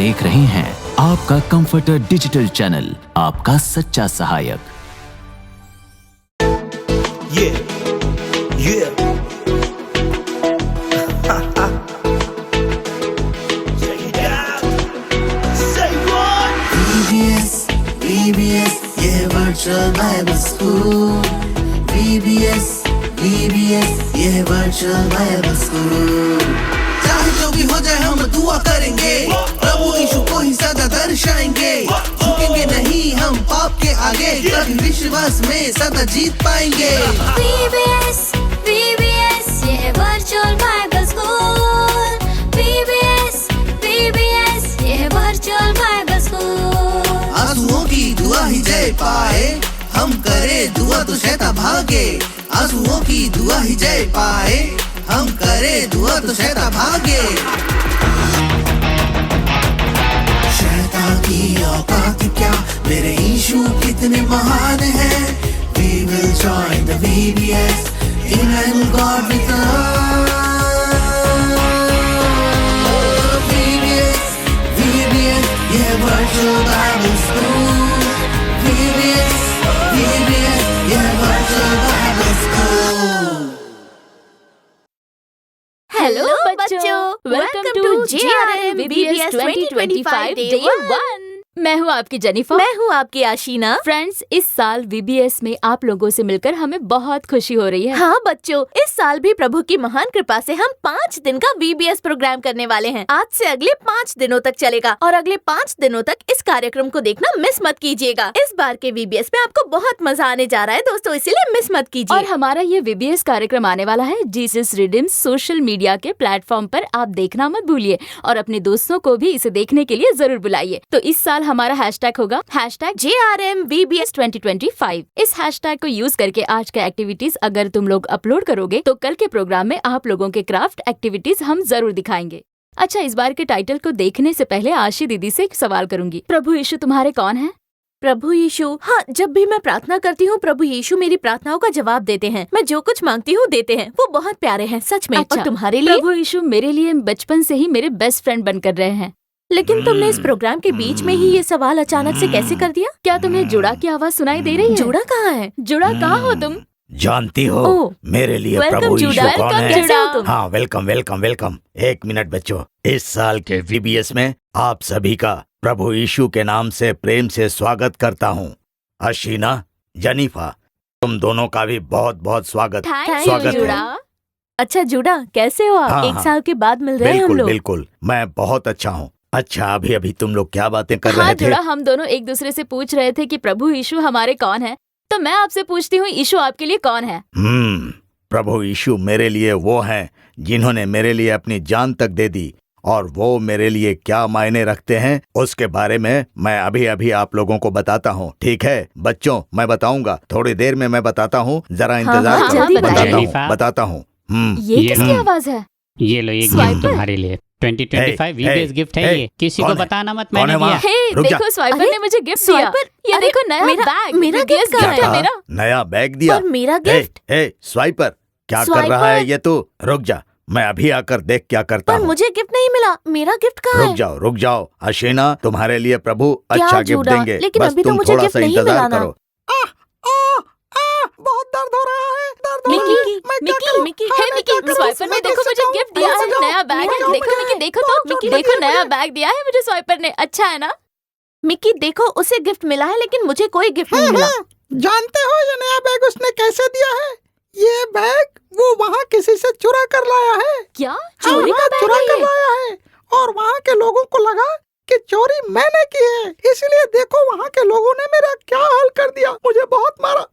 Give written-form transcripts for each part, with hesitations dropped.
देख रहे हैं आपका कंफर्टर डिजिटल चैनल, आपका सच्चा सहायक। Yeah, yeah. Check it out. Say what? VBS, ये virtual Bible school. VBS, ये virtual Bible school. चाहे जो भी हो जाए हम दुआ करेंगे, प्रभु यीशु को ही सदा दर्शाएंगे। झुकेंगे नहीं हम पाप के आगे, कभी विश्वास में सदा जीत पाएंगे। VBS, ये वर्चुअल बाइबल स्कूल। VBS, ये वर्चुअल बाइबल स्कूल। आंसुओं की दुआ ही जय पाए, हम करे दुआ तो शैतान भागे। आंसुओं की दुआ ही जय पाए, हम करे दुआ तो शैतान भागे। शैतान की औकात क्या, मेरे यीशु कितने महान हैं। We will join the VBS, Emmanuel God with us. VBS, ये virtual Bible school. VBS, ये virtual Bible school. हेलो बच्चों, welcome to JRM VBS 2025 Day 1। मैं हूँ आपकी जेनिफर। मैं हूँ आपकी आशीना। फ्रेंड्स, इस साल VBS में आप लोगों से मिलकर हमें बहुत खुशी हो रही है। हाँ बच्चों, इस साल भी प्रभु की महान कृपा से हम 5 दिन का VBS प्रोग्राम करने वाले हैं। आज से अगले 5 दिनों तक चलेगा और अगले 5 दिनों तक इस कार्यक्रम को देखना मिस मत कीजिएगा। इस बार के VBS में आपको बहुत मजा आने जा रहा है दोस्तों, इसीलिए मिस मत कीजिए। और हमारा ये VBS कार्यक्रम आने वाला है जीसस रिडीम्ड सोशल मीडिया के प्लेटफॉर्म पर। आप देखना मत भूलिए और अपने दोस्तों को भी इसे देखने के लिए जरूर बुलाइए। तो इस साल हमारा हैशटैग होगा #JRM VBS 2025। इस हैशटैग को यूज करके आज के एक्टिविटीज अगर तुम लोग अपलोड करोगे तो कल के प्रोग्राम में आप लोगों के क्राफ्ट एक्टिविटीज हम जरूर दिखाएंगे। अच्छा, इस बार के टाइटल को देखने से पहले आशी दीदी से एक सवाल करूंगी। प्रभु यीशु तुम्हारे कौन है? प्रभु यीशु, हाँ, जब भी मैं प्रार्थना करती हूँ प्रभु यीशु मेरी प्रार्थनाओं का जवाब देते हैं। मैं जो कुछ मांगती हूँ देते हैं। वो बहुत प्यारे हैं सच में। अच्छा, और तुम्हारे लिए? प्रभु यीशु मेरे लिए बचपन से ही मेरे बेस्ट फ्रेंड बनकर रहे हैं। लेकिन तुमने इस प्रोग्राम के बीच में ही ये सवाल अचानक से कैसे कर दिया? क्या तुम्हें जुड़ा की आवाज सुनाई दे रही है? जुड़ा कहाँ है? जुड़ा कहाँ हो तुम? जानती हो ओह, मेरे लिए वेलकम प्रभु यीशु जुड़ा। कौन है? कैसे हो तुम? हाँ, वेलकम वेलकम वेलकम। एक मिनट बच्चों, इस साल के VBS में आप सभी का प्रभु यीशु के नाम से प्रेम से स्वागत करता हूँ। अशीना, जनीफा, तुम दोनों का भी बहुत बहुत स्वागत स्वागत है। जुड़ा। अच्छा जुड़ा, कैसे हो आप? हाँ, 1 साल के बाद मिल रहे हैं हम बिल्कुल लोग। बिल्कुल, मैं बहुत अच्छा हूँ। अच्छा, अभी तुम लोग क्या बातें कर हाँ रहे थे? जुड़ा, हम दोनों एक दूसरे से पूछ रहे थे कि प्रभु यीशु हमारे कौन है। तो मैं आपसे पूछती हूँ, यीशु आपके लिए कौन है? प्रभु यीशु मेरे लिए वो हैं जिन्होंने मेरे लिए अपनी जान तक दे दी, और वो मेरे लिए क्या मायने रखते हैं उसके बारे में मैं अभी अभी आप लोगों को बताता हूँ। ठीक है बच्चों, मैं बताऊंगा, थोड़ी देर में मैं बताता हूँ, जरा इंतजार हाँ, करो। जल्दी बताता हूँ। ये किसकी आवाज है? ये लो, एक स्वाइपर। गिफ्ट तुम्हारे लिए 2025 VBS गिफ्ट है ये। किसी को बताना मत, कौन मैंने है दिया। वहाँ? हे, रुक जा। देखो स्वाइपर अरे, ने मुझे गिफ्ट दिया। स्वाइपर, ये अरे, देखो नया बैग। मेरा गिफ्ट VBS कहाँ गिफ्ट है? मेरा। नया बैग दिया? पर मेरा गिफ्ट? स्वाइपर, क्या कर स्वाइपर। रहा है ये? तू रुक जा, मैं अभी आकर देख क्या करता पर हूँ। मुझे गिफ्ट नहीं मिला। मेरा गिफ्ट कहाँ है? रुक जाओ अशीना, तुम्हारे लिए प्रभु क्या अच्छा गिफ्ट जुड़ा? देंगे। लेकिन बस अभी तो तुम मुझे थोड़ा गिफ्ट सा नहीं इंतजार मिला ना। करो। बहुत दर्द हो रहा है, दर्द मिकी, हे मिकी, स्वाइपर ने देखो मुझे गिफ्ट दिया है, नया बैग है। देखो मिकी, देखो तो, देखो नया बैग दिया है मुझे स्वाइपर ने। अच्छा है ना? मिकी देखो, उसे गिफ्ट मिला है लेकिन मुझे कोई गिफ्ट नहीं मिला। जानते हो ये नया बैग उसने कैसे दिया है? ये बैग वो वहाँ किसी से चुरा कर लाया है। क्या चोरी का बैग चुरा है कर ये? लाया है, और वहाँ के लोगों को लगा कि चोरी मैंने की है, इसलिए देखो वहाँ के लोगों ने मेरा क्या हाल कर दिया। मुझे बहुत मारा।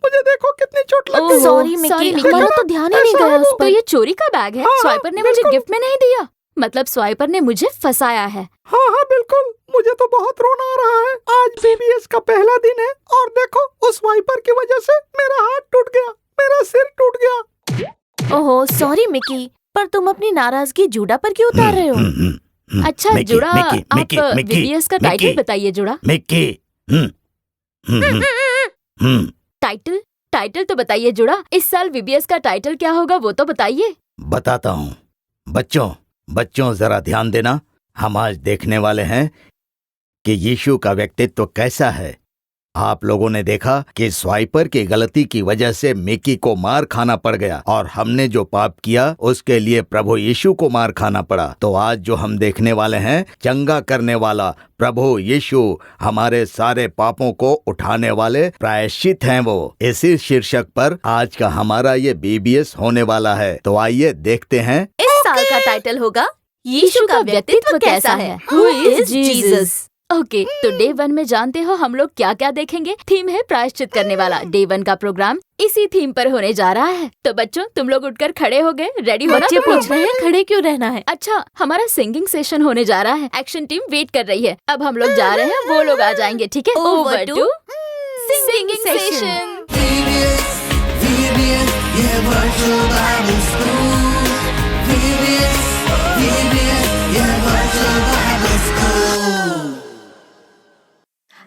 मुझे देखो कितनी चोट लग गई। सॉरी मिकी, हमारा तो ध्यान ही नहीं गया उस तो पर। ये चोरी का बैग है? हाँ, स्वाइपर ने मुझे बिल्कुल। गिफ्ट में नहीं दिया, मतलब स्वाइपर ने मुझे फंसाया है। हाँ बिल्कुल, मुझे तो बहुत रोना आ रहा है। आज VBS का पहला दिन है और देखो उस वाइपर की वजह से मेरा हाथ टूट गया, मेरा सिर टूट गया। ओहो सॉरी मिकी, पर तुम अपनी नाराजगी जुड़ा पर क्यों उतार रहे हो? अच्छा मिकी, जुड़ा, मिकी, आप मिकी, मिकी, VBS का मिकी। टाइटल बताइए जुड़ा। मिक्की, टाइटल तो बताइए जुड़ा। इस साल VBS का टाइटल क्या होगा वो तो बताइए। बताता हूँ। बच्चों जरा ध्यान देना। हम आज देखने वाले हैं कि यीशु का व्यक्तित्व कैसा है। आप लोगों ने देखा कि स्वाइपर की गलती की वजह से मिकी को मार खाना पड़ गया और हमने जो पाप किया उसके लिए प्रभु यीशु को मार खाना पड़ा। तो आज जो हम देखने वाले हैं, चंगा करने वाला प्रभु यीशु, हमारे सारे पापों को उठाने वाले प्रायश्चित हैं वो। इसी शीर्षक पर आज का हमारा ये बीबीएस होने वाला है। तो आइए देखते हैं। इस साल का टाइटल होगा यीशु का व्यक्तित्व कैसा है? Who is Jesus? ओके, तो डे 1 में जानते हो हम लोग क्या क्या देखेंगे। थीम है प्रायश्चित करने वाला। डे 1 का प्रोग्राम इसी थीम पर होने जा रहा है। तो बच्चों, तुम लोग उठकर खड़े हो गए? रेडी हो ना? बच्चे पूछ रहे हैं खड़े क्यों रहना है? अच्छा, हमारा सिंगिंग सेशन होने जा रहा है। एक्शन टीम वेट कर रही है। अब हम लोग जा रहे हैं, वो लोग आ जाएंगे। ठीक है, Over to singing session. VBS, yeah, virtual Bible school. VBS, yeah, virtual Bible school.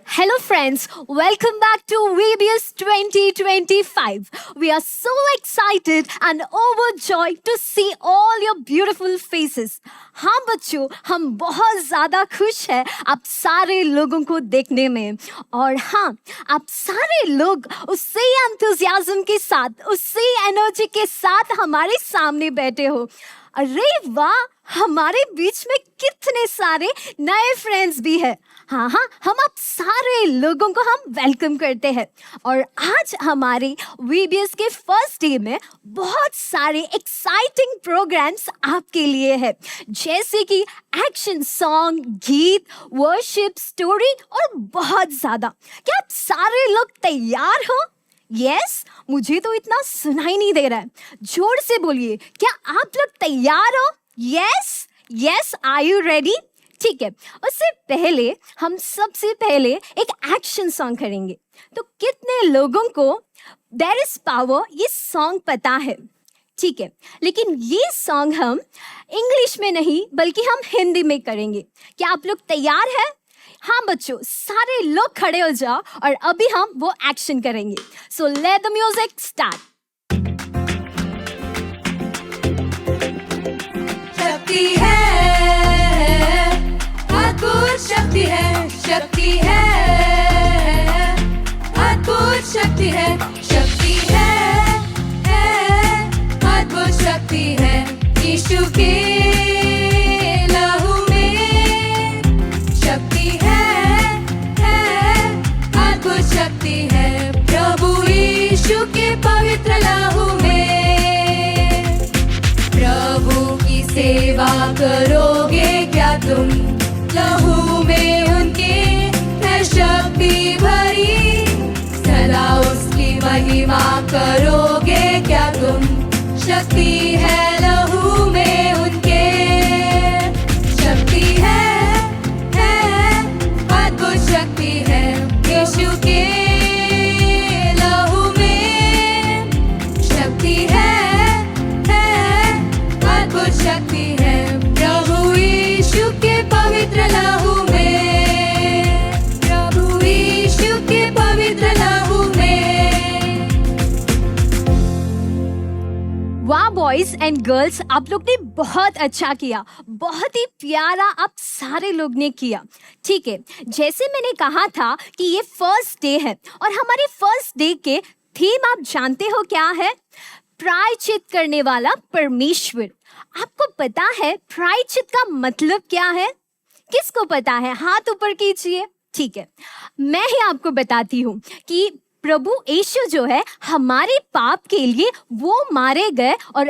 Hello friends, welcome back to VBS 2025. We are so excited and overjoyed to see all your beautiful faces. हाँ बच्चों, हम बहुत ज़्यादा खुश हैं आप सारे लोगों को देखने में। और हाँ, आप सारे लोग उसी एंथुसियाज्म के साथ, उसी एनर्जी के साथ हमारे सामने बैठे हो। अरे वाह, हमारे बीच में कितने सारे नए फ्रेंड्स भी हैं। हाँ, हम आप सारे लोगों को हम वेलकम करते हैं। और आज हमारे VBS के फर्स्ट डे में बहुत सारे एक्साइटिंग प्रोग्राम्स आपके लिए है, जैसे कि एक्शन सॉन्ग, गीत, वर्शिप, स्टोरी और बहुत ज़्यादा। क्या आप सारे लोग तैयार हो? यस, मुझे तो इतना सुनाई नहीं दे रहा है। जोर से बोलिए, क्या आप लोग तैयार हो? Yes, are you ready? ठीक है, उससे पहले हम सबसे पहले एक एक्शन सॉन्ग करेंगे। तो कितने लोगों को देयर इज पावर ये सॉन्ग पता है? ठीक है, लेकिन ये सॉन्ग हम इंग्लिश में नहीं बल्कि हम हिंदी में करेंगे। क्या आप लोग तैयार हैं? हाँ बच्चों, सारे लोग खड़े हो जाओ और अभी हम वो एक्शन करेंगे। So let the music start. शक्ति है, अद्भुत शक्ति है, शक्ति है, अद्भुत शक्ति है, शक्ति है, अद्भुत शक्ति है, यीशु के लहू में शक्ति है, अद्भुत शक्ति है, प्रभु यीशु के पवित्र लहू में। प्रभु की सेवा करोगे क्या तुम? लहू में उनके है शक्ति भरी, सदा उसकी महिमा करोगे क्या तुम? शक्ति है लहू में उनके, शक्ति है, अद्भुत शक्ति है, यीशु के लहू में शक्ति है, अद्भुत शक्ति है, प्रभु यीशु के पवित्र लहू में, प्रभु यीशु के पवित्र लहू में। वाह बॉयज एंड गर्ल्स, आप लोग ने बहुत अच्छा किया, बहुत ही प्यारा आप सारे लोग ने किया। ठीक है, जैसे मैंने कहा था कि ये फर्स्ट डे है और हमारे फर्स्ट डे के थीम आप जानते हो क्या है? प्रायश्चित करने वाला परमेश्वर। आपको पता है प्रायश्चित का मतलब क्या है? किसको पता है? हाथ ऊपर कीजिए। ठीक है, मैं ही आपको बताती हूँ कि प्रभु यीशु जो है हमारे पाप के लिए वो मारे गए और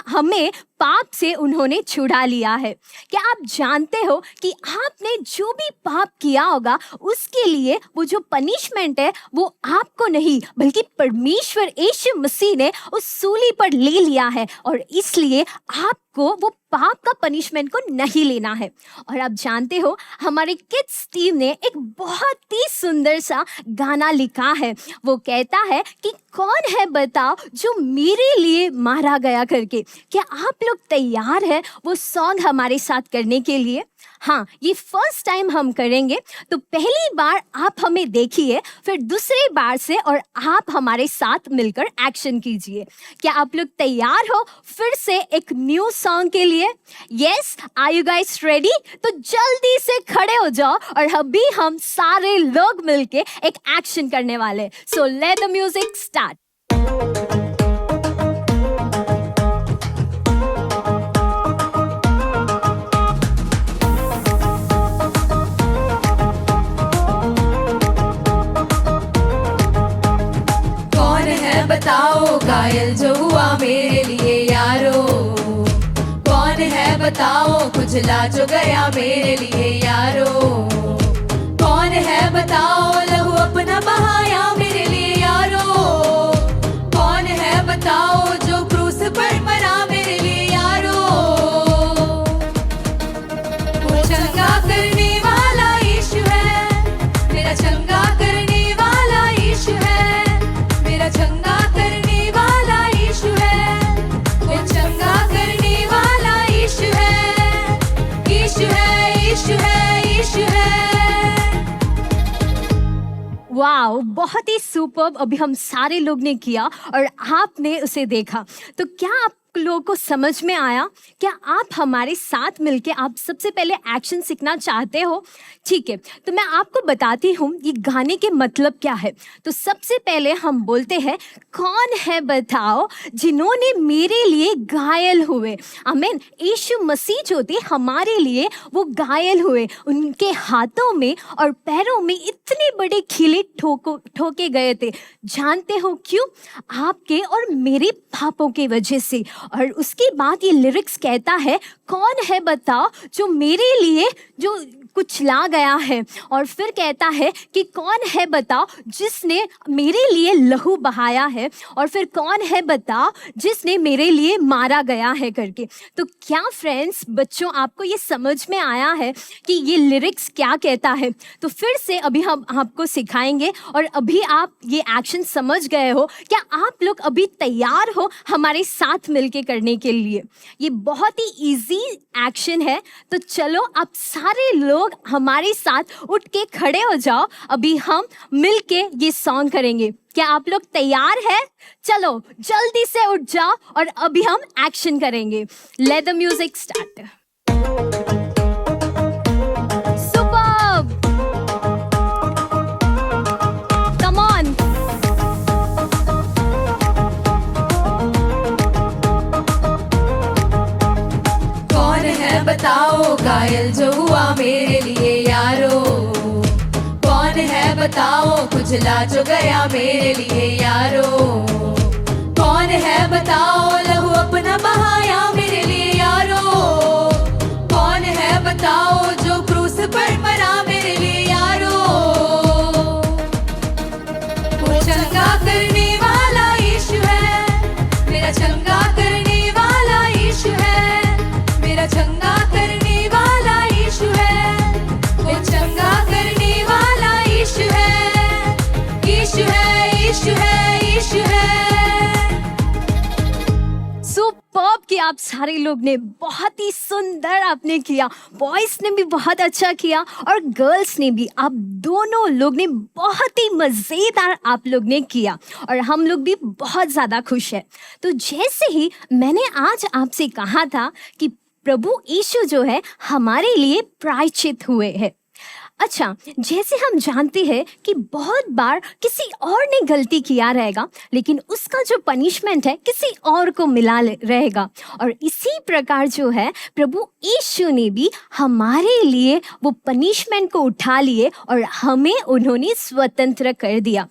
हमें पाप से उन्होंने छुड़ा लिया है। क्या आप जानते हो कि आपने जो भी पाप किया होगा उसके लिए वो जो पनिशमेंट है वो आपको नहीं बल्कि परमेश्वर यीशु मसीह ने उस सूली पर ले लिया है और इसलिए आपको वो पाप का पनिशमेंट को नहीं लेना है। और आप जानते हो हमारे किड्स टीम ने एक बहुत ही सुंदर सा गाना लिखा है। वो कहता है कि कौन है बताओ जो मेरे लिए मारा गया करके। क्या आप लोग तैयार हैं वो सॉन्ग हमारे साथ करने के लिए? हाँ, ये फर्स्ट टाइम हम करेंगे, तो पहली बार आप हमें देखिए, फिर दूसरी बार से और आप हमारे साथ मिलकर एक्शन कीजिए। क्या आप लोग तैयार हो फिर से एक न्यू सॉन्ग के लिए? Yes, are you guys ready? तो जल्दी से खड़े हो जाओ और अभी हम सारे लोग मिलके एक एक्शन करने वाले। So let the music start. बताओ घायल जो हुआ मेरे लिए यारो, कौन है बताओ खुजला जो गया मेरे लिए यारो, कौन है बताओ लहू अपना बहाया मेरे लिए यारो, कौन है बताओ जो क्रूस पर मरा मेरे लिए यारो, वो चंगा करने वाला यीशु है, मेरा चंगा करने वाला यीशु है, मेरा चंगा करने वाला यीशु है, वो चंगा करने वाला यीशु है, यीशु है, यीशु है, यीशु है। वाओ, बहुत ही सुपर्ब अभी हम सारे लोग ने किया और आपने उसे देखा। तो क्या आप लोगों को समझ में आया? क्या आप हमारे साथ मिलके आप सबसे पहले एक्शन सीखना चाहते हो? ठीक है, तो मैं आपको बताती हूँ ये गाने के मतलब क्या है। तो सबसे पहले हम बोलते हैं, कौन है बताओ जिन्होंने मेरे लिए घायल हुए। आमीन। यीशु मसीह जो थे हमारे लिए वो घायल हुए, उनके हाथों में और पैरों में इतने बड़े खिले ठोके गए थे। जानते हो क्यों? आपके और मेरे पापों की वजह से। और उसके बाद ये लिरिक्स कहता है, कौन है बताओ जो मेरे लिए जो कुचला गया है। और फिर कहता है कि कौन है बताओ जिसने मेरे लिए लहू बहाया है। और फिर कौन है बताओ जिसने मेरे लिए मारा गया है करके। तो क्या फ्रेंड्स, बच्चों, आपको ये समझ में आया है कि ये लिरिक्स क्या कहता है? तो फिर से अभी हम आपको सिखाएंगे और अभी आप ये एक्शन समझ गए हो। क्या आप लोग अभी तैयार हो हमारे साथ मिलके करने के लिए? ये बहुत ही इजी एक्शन है। तो चलो आप सारे लोग हमारे साथ उठ के खड़े हो जाओ, अभी हम मिलके ये सॉन्ग करेंगे। क्या आप लोग तैयार हैं? चलो जल्दी से उठ जाओ और अभी हम एक्शन करेंगे। Let the music start. Superb, come on. कौन है बताओ घायल जो हुआ मेरे लिए यारो, कौन है बताओ खुजला जो गया मेरे लिए यारो, कौन है बताओ लहू अपना बहाया मेरे लिए यारो, कौन है बताओ जो क्रूस पर मरा मेरे लिए यारो, वो चंगा करने वाला यीशु है, मेरा चंगा करने वाला यीशु है, मेरा चंगा करने वाला यीशु है, वो चंगा करने वाला यीशु है, यीशु है, यीशु है, यीशु है। सुपर्ब कि आप सारे लोग ने बहुत ही सुंदर आपने किया। बॉयज ने भी बहुत अच्छा किया और गर्ल्स ने भी। आप दोनों लोग ने बहुत ही मज़ेदार आप लोग ने किया और हम लोग भी बहुत ज़्यादा खुश हैं। तो जैसे ही मैंने आज आपसे कहा था कि प्रभु यीशु जो है हमारे लिए प्रायश्चित हुए हैं। अच्छा, जैसे हम जानते हैं कि बहुत बार किसी और ने गलती किया रहेगा, लेकिन उसका जो पनिशमेंट है किसी और को मिला रहेगा। और इसी प्रकार जो है प्रभु यीशु ने भी हमारे लिए वो पनिशमेंट को उठा लिए और हमें उन्होंने स्वतंत्र कर दिया।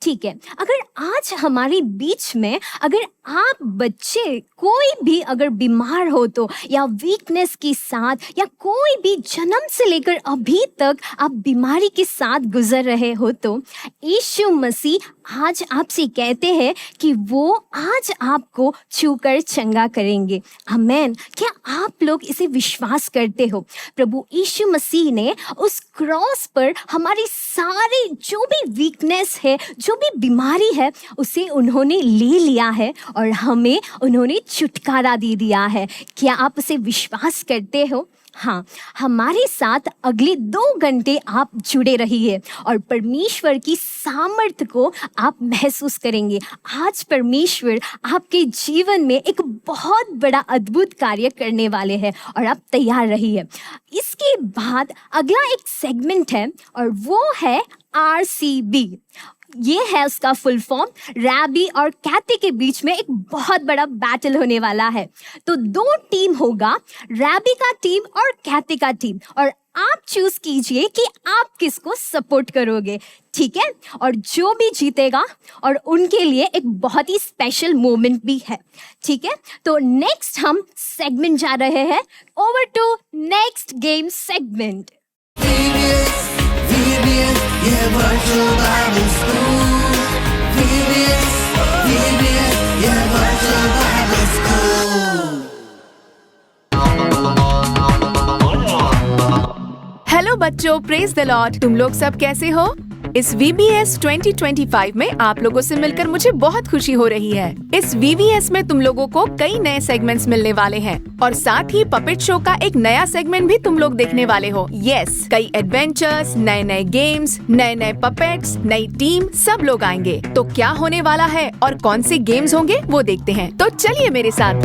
ठीक है, अगर आज हमारे बीच में अगर आप बच्चे कोई भी अगर बीमार हो तो, या वीकनेस के साथ, या कोई भी जन्म से लेकर अभी तक आप बीमारी के साथ गुजर रहे हो, तो यीशु मसीह आज आपसे कहते हैं कि वो आज आपको छूकर चंगा करेंगे। आमेन। क्या आप लोग इसे विश्वास करते हो? प्रभु यीशु मसीह ने उस क्रॉस पर हमारी सारी जो भी वीकनेस है, जो भी बीमारी है, उसे उन्होंने ले लिया है और हमें उन्होंने छुटकारा दे दिया है। क्या आप उसे विश्वास करते हो? हाँ, हमारे साथ अगले 2 घंटे आप जुड़े रहिए और परमेश्वर की सामर्थ्य को आप महसूस करेंगे। आज परमेश्वर आपके जीवन में एक बहुत बड़ा अद्भुत कार्य करने वाले हैं और आप तैयार रहिए। इसके बाद अगला एक सेगमेंट है और वो है RCB। ये है उसका फुल फॉर्म। रैबी और कैथी के बीच में एक बहुत बड़ा बैटल होने वाला है। तो 2 टीम होगा, रैबी का टीम और कैथी का टीम, और आप चूज कीजिए कि आप किसको सपोर्ट करोगे, ठीक है? और जो भी जीतेगा और उनके लिए एक बहुत ही स्पेशल मोमेंट भी है, ठीक है? तो नेक्स्ट हम सेगमेंट जा रहे हैं। Over to next game segment. VBS, yeah, virtual Bible school. VBS, yeah, virtual Bible school. Hello बच्चों, प्रेज द लॉर्ड। तुम लोग सब कैसे हो? इस VBS 2025 में आप लोगों से मिलकर मुझे बहुत खुशी हो रही है। इस VBS में तुम लोगों को कई नए सेगमेंट्स मिलने वाले हैं और साथ ही पपेट शो का एक नया सेगमेंट भी तुम लोग देखने वाले हो। यस, कई एडवेंचर्स, नए नए गेम्स, नए नए पपेट्स, नई टीम, सब लोग आएंगे। तो क्या होने वाला है और कौन से गेम्स होंगे वो देखते हैं। तो चलिए मेरे साथ।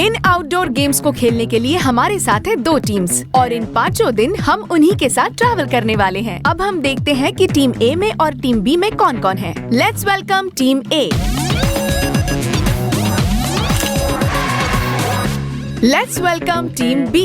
इन आउटडोर गेम्स को खेलने के लिए हमारे साथ है 2 टीम्स और इन 5 दिन हम उन्हीं के साथ ट्रैवल करने वाले हैं। अब हम देखते हैं कि टीम ए में और टीम बी में कौन कौन है। Let's welcome team A. Let's welcome team B.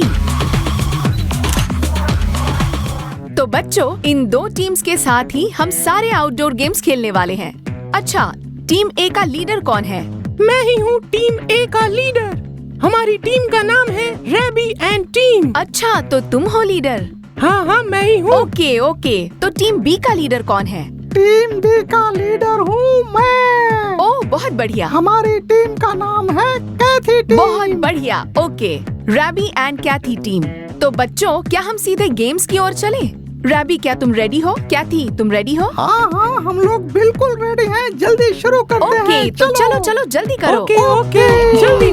तो बच्चों, इन 2 टीम्स के साथ ही हम सारे आउटडोर गेम्स खेलने वाले हैं। अच्छा, टीम ए का लीडर कौन है? मैं ही हूँ टीम ए का लीडर। हमारी टीम का नाम है रैबी एंड टीम। अच्छा, तो तुम हो लीडर? हाँ, मैं ही हूँ। ओके। तो टीम बी का लीडर कौन है? टीम बी का लीडर हूँ मैं। ओह, बहुत बढ़िया। हमारी टीम का नाम है कैथी टीम। बहुत बढ़िया। ओके, रैबी एंड कैथी टीम। तो बच्चों, क्या हम सीधे गेम्स की ओर चलें? रैबी, क्या तुम रेडी हो? कैथी, तुम रेडी हो? हाँ, हम लोग बिल्कुल रेडी हैं। जल्दी शुरू करते हैं। ओके, तो चलो जल्दी करो। ओके, जल्दी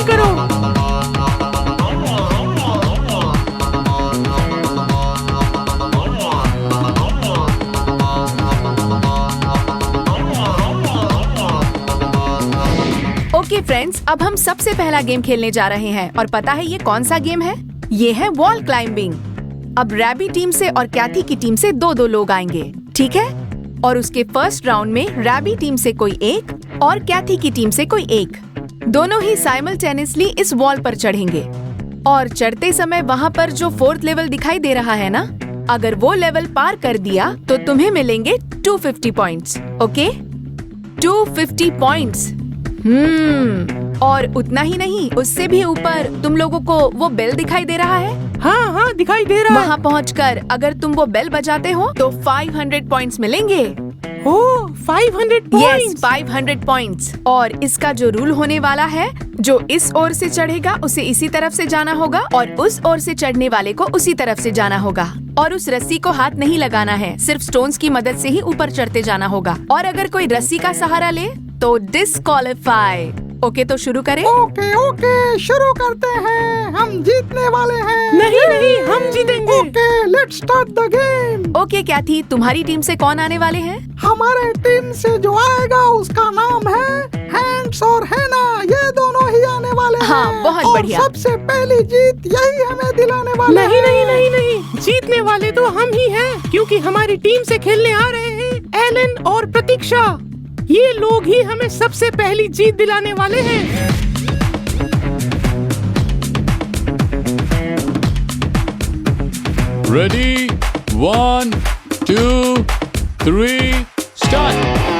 करो। ओके फ्रेंड्स, अब हम सबसे पहला गेम खेलने जा रहे हैं और पता है ये कौन सा गेम है? ये है वॉल क्लाइंबिंग। अब रैबी टीम से और कैथी की टीम से 2 लोग आएंगे, ठीक है? और उसके फर्स्ट राउंड में रैबी टीम से कोई एक और कैथी की टीम से कोई एक, दोनों ही साइमल्टेनियसली इस वॉल पर चढ़ेंगे और चढ़ते समय वहाँ पर जो 4th लेवल दिखाई दे रहा है ना, अगर वो लेवल पार कर दिया तो तुम्हें मिलेंगे 250 पॉइंट्स। Okay, 250 points. और उतना ही नहीं, उससे भी ऊपर तुम लोगों को वो बेल दिखाई दे रहा है? हाँ, दिखाई दे रहा है। वहाँ पहुँचकर अगर तुम वो बेल बजाते हो तो 500 पॉइंट्स मिलेंगे। ओह, 500 पॉइंट्स। Yes, 500 points. और इसका जो रूल होने वाला है, जो इस ओर से चढ़ेगा उसे इसी तरफ से जाना होगा और उस ओर से चढ़ने वाले को उसी तरफ से जाना होगा और उस रस्सी को हाथ नहीं लगाना है, सिर्फ स्टोन्स की मदद से ही ऊपर चढ़ते जाना होगा। और अगर कोई रस्सी का सहारा ले तो डिस्क्वालीफाई। ओके, तो शुरू करें? ओके, शुरू करते हैं। हम जीतने वाले हैं। नहीं, हम जीतेंगे। Okay, let's start the game. Okay Cathy, तुम्हारी टीम से कौन आने वाले हैं? हमारे टीम से जो आएगा उसका नाम है हैंड्स और हैना। ये दोनों ही आने वाले हैं। हाँ, बहुत बढ़िया। सबसे पहली जीत यही हमें दिलाने वाले हैं। नहीं, जीतने वाले तो हम ही हैं, क्योंकि हमारी टीम से खेलने आ रहे हैं एलन और प्रतीक्षा। ये लोग ही हमें सबसे पहली जीत दिलाने वाले हैं। Ready? 1, 2, 3, start!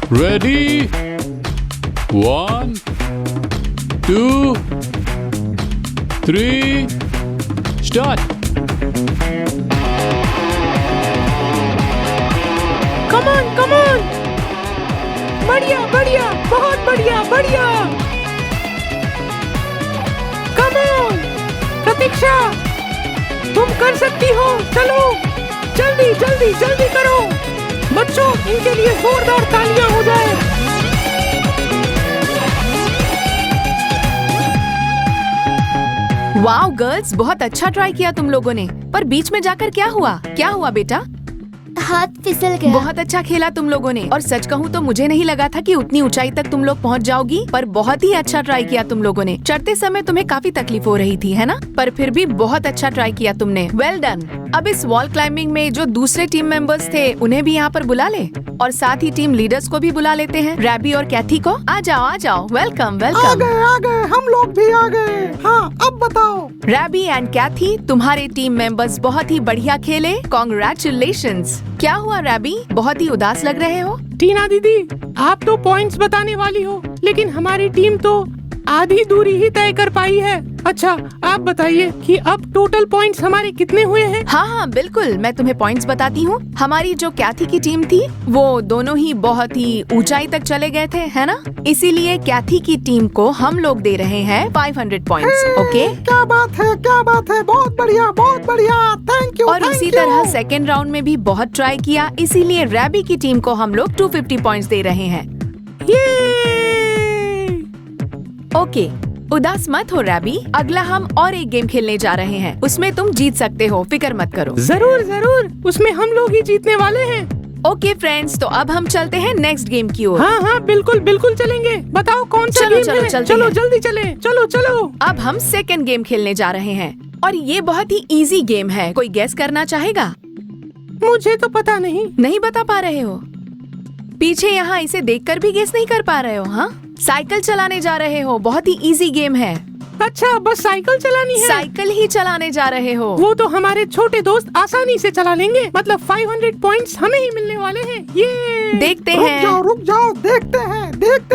Ready? 1, 2, 3, start. Come on, come on. बढ़िया बढ़िया, बहुत बढ़िया बढ़िया। Come on, प्रतीक्षा, तुम कर सकती हो। चलो, जल्दी जल्दी जल्दी करो। बच्चों, इनके लिए जोरदार तालियां हो जाए। वाओ गर्ल्स, बहुत अच्छा ट्राई किया तुम लोगों ने। पर बीच में जाकर क्या हुआ बेटा? हाथ फिसल गया। बहुत अच्छा खेला तुम लोगों ने, और सच कहूँ तो मुझे नहीं लगा था कि उतनी ऊंचाई तक तुम लोग पहुंच जाओगी, पर बहुत ही अच्छा ट्राई किया तुम लोगों ने। चढ़ते समय तुम्हें काफी तकलीफ हो रही थी, है ना? पर फिर भी बहुत अच्छा ट्राई किया तुमने। Well done. अब इस वॉल क्लाइंबिंग में जो दूसरे टीम मेंबर्स थे उन्हें भी यहाँ पर बुला ले, और साथ ही टीम लीडर्स को भी बुला लेते हैं, रैबी और कैथी को। आ जाओ। Welcome welcome. आ गए, हम लोग भी आ गए। हाँ, अब बताओ। रैबी एंड कैथी, तुम्हारे टीम मेंबर्स बहुत ही बढ़िया खेले। कॉन्ग्रेचुलेशंस। क्या हुआ रैबी, बहुत ही उदास लग रहे हो? टीना दीदी, आप तो पॉइंट्स बताने वाली हो, लेकिन हमारी टीम तो आधी दूरी ही तय कर पाई है। अच्छा, आप बताइए कि अब टोटल पॉइंट्स हमारे कितने हुए हैं? हाँ, बिल्कुल, मैं तुम्हें पॉइंट्स बताती हूँ। हमारी जो कैथी की टीम थी, वो दोनों ही बहुत ही ऊंचाई तक चले गए थे, है ना? इसीलिए कैथी की टीम को हम लोग दे रहे हैं 500 पॉइंट्स। ओके, क्या बात है, बहुत बढ़िया, थैंक यू। और उसी तरह सेकेंड राउंड में भी बहुत ट्राई किया, इसीलिए रैबी की टीम को हम लोग 250 पॉइंट्स दे रहे हैं। ओके, उदास मत हो रैबी, अगला हम और एक गेम खेलने जा रहे हैं, उसमें तुम जीत सकते हो, फिक्र मत करो। जरूर, उसमें हम लोग ही जीतने वाले हैं। ओके फ्रेंड्स, तो अब हम चलते हैं नेक्स्ट गेम की ओर। हाँ, बिल्कुल चलेंगे। बताओ कौन सा गेम है? चलो जल्दी चले, चलो। अब हम सेकंड गेम खेलने जा रहे हैं, और ये बहुत ही इजी गेम है। कोई गेस करना चाहेगा? मुझे तो पता नहीं बता पा रहे हो? पीछे यहाँ इसे देखकर भी गेस नहीं कर पा रहे हो? हाँ, साइकिल चलाने जा रहे हो। बहुत ही इजी गेम है। अच्छा, बस साइकिल चलानी है? साइकिल ही चलाने जा रहे हो। वो तो हमारे छोटे दोस्त आसानी से चला लेंगे। मतलब 500 पॉइंट्स हमें ही मिलने वाले हैं। ये देखते हैं। रुक जाओ, देखते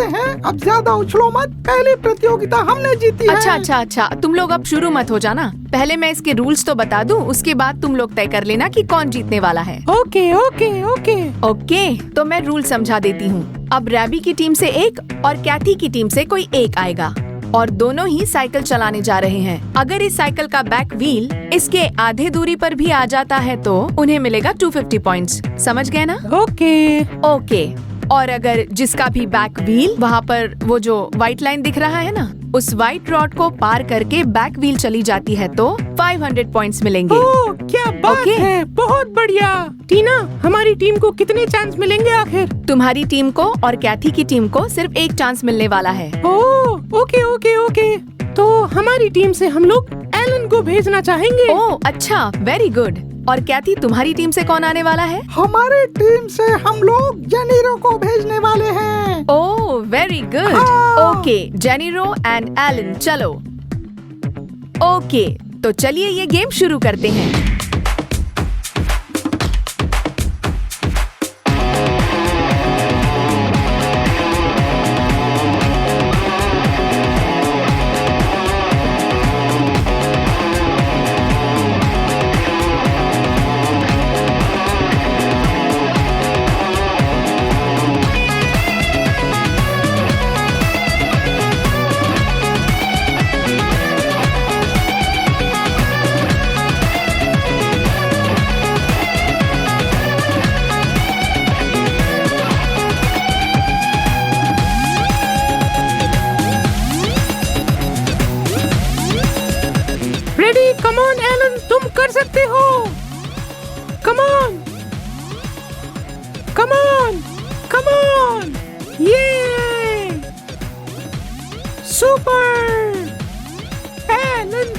हैं। अब ज्यादा उछलो मत, पहली प्रतियोगिता हमने जीती है। अच्छा, तुम लोग अब शुरू मत हो जाना। पहले मैं इसके रूल्स तो बता दूं, उसके बाद तुम लोग तय कर लेना कि कौन जीतने वाला है। ओके, तो मैं रूल समझा देती हूँ। अब रैबी की टीम से एक और कैथी की टीम से कोई एक आएगा, और दोनों ही साइकिल चलाने जा रहे हैं। अगर इस साइकिल का बैक व्हील इसके आधे दूरी पर भी आ जाता है तो उन्हें मिलेगा 250 पॉइंट्स। समझ गए ना? ओके। और अगर जिसका भी बैक व्हील वहाँ पर वो जो व्हाइट लाइन दिख रहा है ना, उस व्हाइट रॉड को पार करके बैक व्हील चली जाती है तो 500 पॉइंट्स मिलेंगे। क्या बात है, बहुत बढ़िया। टीना, हमारी टीम को कितने चांस मिलेंगे आखिर? तुम्हारी टीम को और कैथी की टीम को सिर्फ एक चांस मिलने वाला है। ओके। तो हमारी टीम से हम लोग एलन को भेजना चाहेंगे। ओह अच्छा, वेरी गुड। और कैथी, तुम्हारी टीम से कौन आने वाला है? हमारी टीम से हम लोग जेनिरो को भेजने वाले हैं। Oh very good. ओके, जेनिरो एंड एलन, चलो। ओके, तो चलिए ये गेम शुरू करते हैं। कम ऑन एलन, तुम कर सकते हो। कम ऑन, ये सुपर। एलन,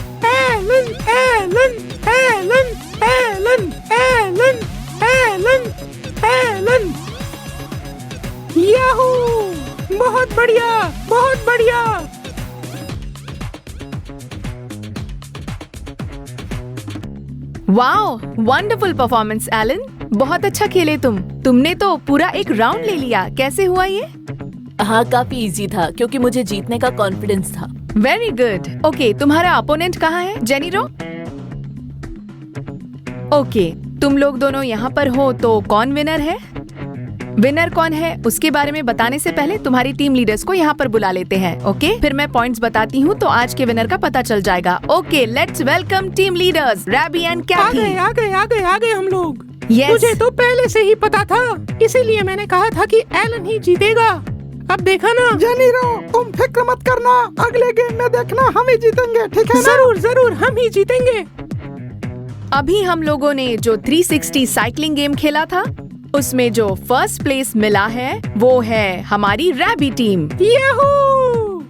याहू, बहुत बढ़िया। Wow, wonderful performance Alan. बहुत अच्छा खेले तुमने तो पूरा एक राउंड ले लिया। कैसे हुआ ये? हाँ, काफी इजी था क्योंकि मुझे जीतने का कॉन्फिडेंस था। Very good. ओके, तुम्हारा अपोनेंट कहाँ है जेनिरो? ओके, तुम लोग दोनों यहाँ पर हो तो कौन विनर है? विनर कौन है उसके बारे में बताने से पहले तुम्हारी टीम लीडर्स को यहाँ पर बुला लेते हैं। ओके, फिर मैं पॉइंट्स बताती हूँ तो आज के विनर का पता चल जाएगा। Okay, let's welcome team leaders Robbie and Cathy. आ गए हम लोग। Yes. मुझे तो पहले से ही पता था, इसीलिए मैंने कहा था कि एलन ही जीतेगा। अब देखा ना। जेनिरो, तुम फिक्र मत करना, अगले गेम में देखना हम ही जीतेंगे, ठीक है ना? जरूर जरूर हम ही जीतेंगे। अभी हम लोगों ने जो 360 साइकिलिंग गेम खेला था उसमें जो फर्स्ट प्लेस मिला है वो है हमारी रैबी टीम। याहू!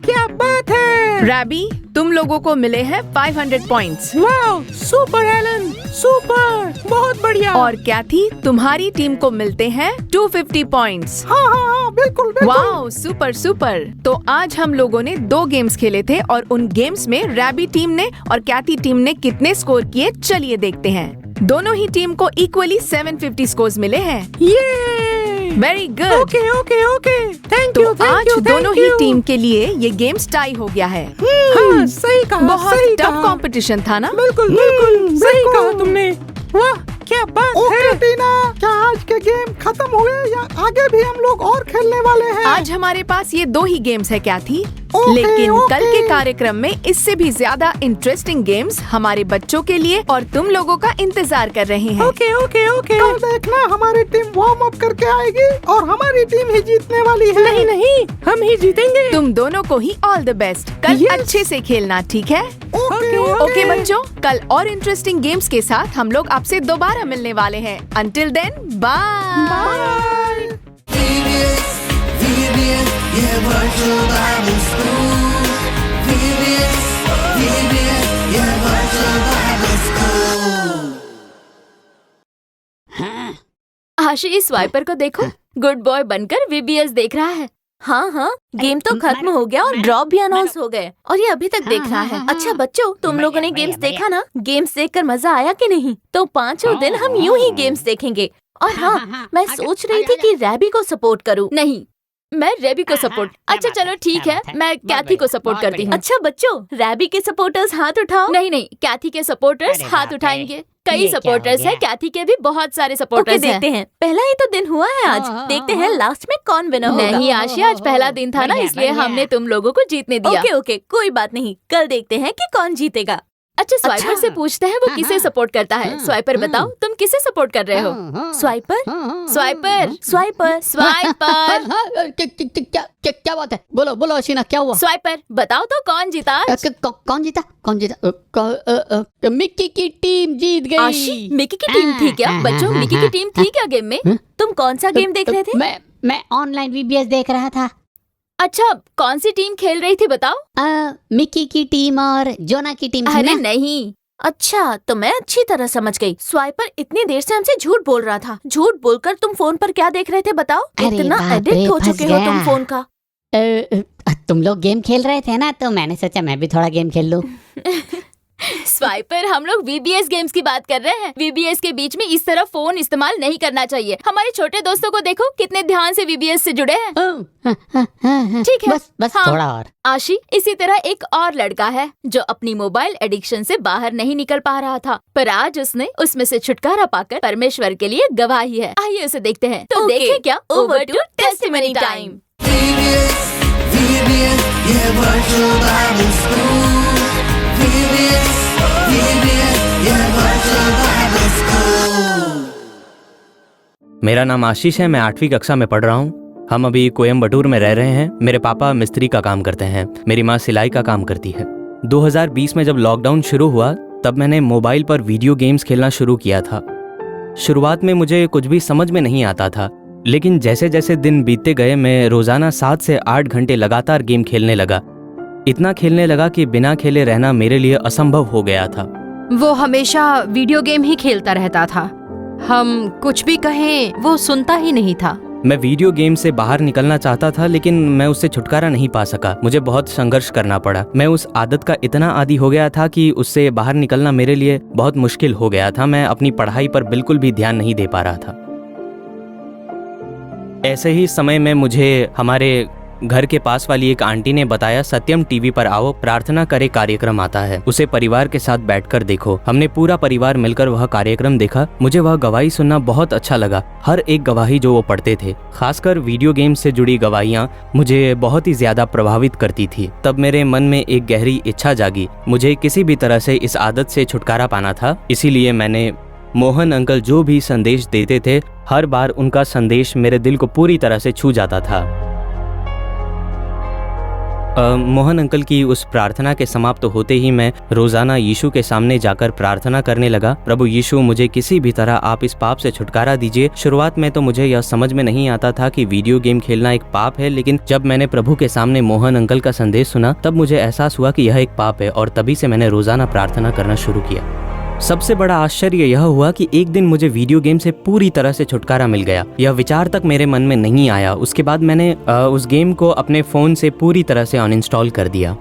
क्या बात है। रैबी, तुम लोगों को मिले हैं 500 points. Wow, super Alan, super, बहुत बढ़िया। और कैथी, तुम्हारी टीम को मिलते हैं 250 पॉइंट्स। हाँ, बिल्कुल बिल्कुल। Wow, super super. तो आज हम लोगों ने 2 गेम्स खेले थे और उन गेम्स में रैबी टीम ने और कैथी टीम ने कितने स्कोर किए चलिए देखते हैं। दोनों ही टीम को इक्वली 750 स्कोर्स मिले हैं। Very good. Okay okay okay, thank you. तो आज दोनों ही टीम के लिए ये गेम टाई हो गया है। हाँ, सही कहा। बहुत टफ कंपटीशन था ना? बिल्कुल बिल्कुल सही कहा तुमने। वाह, क्या बात है। टीना, क्या आज के गेम खत्म हुए या आगे भी हम लोग और खेलने वाले हैं? आज हमारे पास ये 2 ही गेम्स है कैथी, लेकिन कल के कार्यक्रम में इससे भी ज्यादा इंटरेस्टिंग गेम्स हमारे बच्चों के लिए और तुम लोगों का इंतजार कर रहे हैं। Okay okay okay. कल देखना हमारी टीम वार्म अप करके आएगी और हमारी टीम ही जीतने वाली है। नहीं नहीं, हम ही जीतेंगे। तुम दोनों को ही ऑल द बेस्ट। कल अच्छे से खेलना, ठीक है? ओके बच्चों, कल और इंटरेस्टिंग गेम्स के साथ हम लोग आपसे दोबारा मिलने वाले हैं। Until then, bye. ये वर्चुअल बाइबल स्कूल। VBS, ये virtual Bible school. Ashi, Swiper को देखो, गुड बॉय बनकर VBS देख रहा है। हाँ हाँ, गेम तो खत्म हो गया और ड्रॉप भी अनाउंस हो गए और ये अभी तक देख रहा है। अच्छा बच्चों, तुम लोगों ने गेम्स देखा ना? गेम्स देखकर मजा आया कि नहीं? तो 5 दिन हम यूं ही गेम्स देखेंगे। और हाँ, मैं सोच रही थी कि रैबी को सपोर्ट करूं। नहीं, मैं रैबी को सपोर्ट। अच्छा चलो ठीक है, मैं कैथी को सपोर्ट करती हूँ। अच्छा बच्चों, रैबी के सपोर्टर्स हाथ उठाओ। नहीं नहीं, कैथी के सपोर्टर्स हाथ उठाएंगे। कई सपोर्टर्स हैं, कैथी के भी बहुत सारे सपोर्टर्स हैं। देखते हैं, पहला ही तो दिन हुआ है आज। देखते हैं लास्ट में कौन विनर होगा। नहीं आशी, आज पहला दिन था ना, इसलिए हमने तुम लोगों को जीतने दिया। ओके ओके, कोई बात नहीं, कल देखते हैं कि कौन जीतेगा। अच्छा, स्वाइपर से पूछते हैं वो किसे सपोर्ट करता है। स्वाइपर बताओ, तुम किसे सपोर्ट कर रहे हो? स्वाइपर स्वाइपर स्वाइपर स्वाइपर। क्या बात है? बोलो बोलो अशीना, क्या हुआ? स्वाइपर बताओ तो कौन जीता? कौन जीता? मिक्की की टीम जीत गई। आशी, मिक्की की टीम थी क्या? बच्चों, मिक्की की टीम थी क्या गेम में? तुम कौन सा गेम देख रहे थे? मैं ऑनलाइन VBS देख रहा था। अच्छा, कौन सी टीम खेल रही थी बताओ? मिक्की की टीम और जोना की टीम। अरे नहीं। अच्छा, तो मैं अच्छी तरह समझ गई। स्वाइपर इतनी देर से हमसे झूठ बोल रहा था। झूठ बोलकर तुम फोन पर क्या देख रहे थे बताओ? इतना एडिक्ट हो चुके हो तुम फोन का। तुम लोग गेम खेल रहे थे ना, तो मैंने सोचा मैं भी थोड़ा गेम खेल लूं। स्वाइपर, हम लोग VBS गेम्स की बात कर रहे हैं। VBS के बीच में इस तरह फोन इस्तेमाल नहीं करना चाहिए। हमारे छोटे दोस्तों को देखो कितने ध्यान से VBS से जुड़े हैं। ठीक है, बस हाँ। थोड़ा और। आशी, इसी तरह एक और लड़का है जो अपनी मोबाइल एडिक्शन से बाहर नहीं निकल पा रहा था, पर आज उसने उसमें से छुटकारा पाकर परमेश्वर के लिए गवाही है। आइए उसे देखते हैं। तो देखें क्या, ओवर टू टेस्टिमनी टाइम। ये वर्चुअल बाइबल स्कूल। मेरा नाम आशीष है, मैं 8वीं कक्षा में पढ़ रहा हूँ। हम अभी कोयम्बटूर में रह रहे हैं। मेरे पापा मिस्त्री का काम करते हैं, मेरी माँ सिलाई का काम करती है। 2020 में जब लॉकडाउन शुरू हुआ तब मैंने मोबाइल पर वीडियो गेम्स खेलना शुरू किया था। शुरुआत में मुझे कुछ भी समझ में नहीं आता था, लेकिन जैसे जैसे दिन बीतते गए मैं रोजाना 7 से 8 घंटे लगातार गेम खेलने लगा। इतना खेलने लगा कि बिना खेले रहना मेरे लिए असंभव हो गया था। वो हमेशा वीडियो गेम ही खेलता रहता था। हम कुछ भी कहें वो सुनता ही नहीं था। मैं वीडियो गेम से बाहर निकलना चाहता था, लेकिन मैं उससे छुटकारा नहीं पा सका। मुझे बहुत संघर्ष करना पड़ा। मैं उस आदत का इतना आदी हो गया था कि उससे बाहर निकलना मेरे लिए बहुत मुश्किल हो गया था। मैं अपनी पढ़ाई पर बिल्कुल भी ध्यान नहीं दे पा रहा था। ऐसे ही समय में मुझे हमारे घर के पास वाली एक आंटी ने बताया, सत्यम टीवी पर आओ, प्रार्थना करे कार्यक्रम आता है, उसे परिवार के साथ बैठकर देखो। हमने पूरा परिवार मिलकर वह कार्यक्रम देखा। मुझे वह गवाही सुनना बहुत अच्छा लगा। हर एक गवाही जो वो पढ़ते थे, खासकर वीडियो गेम से जुड़ी गवाहियाँ, मुझे बहुत ही ज्यादा प्रभावित करती थी। तब मेरे मन में एक गहरी इच्छा जागी। मुझे किसी भी तरह से इस आदत से छुटकारा पाना था। इसीलिए मैंने मोहन अंकल जो भी संदेश देते थे, हर बार उनका संदेश मेरे दिल को पूरी तरह से छू जाता था। मोहन अंकल की उस प्रार्थना के समाप्त होते ही मैं रोजाना यीशु के सामने जाकर प्रार्थना करने लगा, प्रभु यीशु, मुझे किसी भी तरह आप इस पाप से छुटकारा दीजिए। शुरुआत में तो मुझे यह समझ में नहीं आता था कि वीडियो गेम खेलना एक पाप है, लेकिन जब मैंने प्रभु के सामने मोहन अंकल का संदेश सुना, तब मुझे एहसास हुआ कि यह एक पाप है, और तभी से मैंने रोजाना प्रार्थना करना शुरू किया। सबसे बड़ा आश्चर्य यह हुआ कि एक दिन मुझे वीडियो गेम से पूरी तरह से छुटकारा मिल गया। यह विचार तक मेरे मन में नहीं आया। उसके बाद मैंने उस गेम को अपने फ़ोन से पूरी तरह से अनइंस्टॉल कर दिया।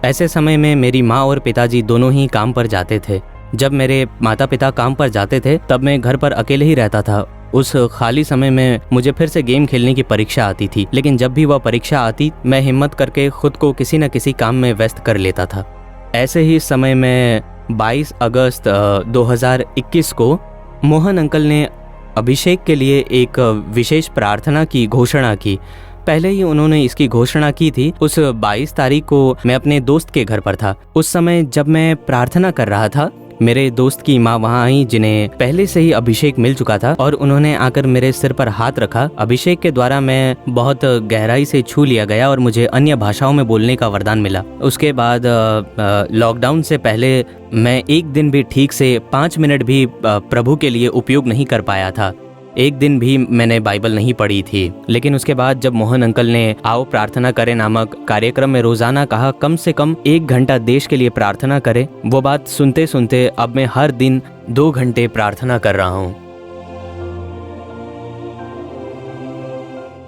ऐसे समय में मेरी माँ और पिताजी दोनों ही काम पर जाते थे। जब मेरे माता पिता काम पर जाते थे, तब मैं घर पर अकेले ही रहता था। उस खाली समय में मुझे फिर से गेम खेलने की परीक्षा आती थी, लेकिन जब भी वह परीक्षा आती, मैं हिम्मत करके खुद को किसी न किसी काम में व्यस्त कर लेता था। ऐसे ही समय में 22 अगस्त 2021 को मोहन अंकल ने अभिषेक के लिए एक विशेष प्रार्थना की घोषणा की। पहले ही उन्होंने इसकी घोषणा की थी। उस 22 तारीख को मैं अपने दोस्त के घर पर था। उस समय जब मैं प्रार्थना कर रहा था, मेरे दोस्त की माँ वहाँ आई, जिन्हें पहले से ही अभिषेक मिल चुका था, और उन्होंने आकर मेरे सिर पर हाथ रखा। अभिषेक के द्वारा मैं बहुत गहराई से छू लिया गया और मुझे अन्य भाषाओं में बोलने का वरदान मिला। उसके बाद लॉकडाउन से पहले मैं एक दिन भी ठीक से 5 मिनट भी प्रभु के लिए उपयोग नहीं कर पाया था। एक दिन भी मैंने बाइबल नहीं पढ़ी थी। लेकिन उसके बाद जब मोहन अंकल ने आओ प्रार्थना करें नामक कार्यक्रम में रोजाना कहा कम से कम 1 घंटा देश के लिए प्रार्थना करें, वो बात सुनते सुनते अब मैं हर दिन 2 घंटे प्रार्थना कर रहा हूँ।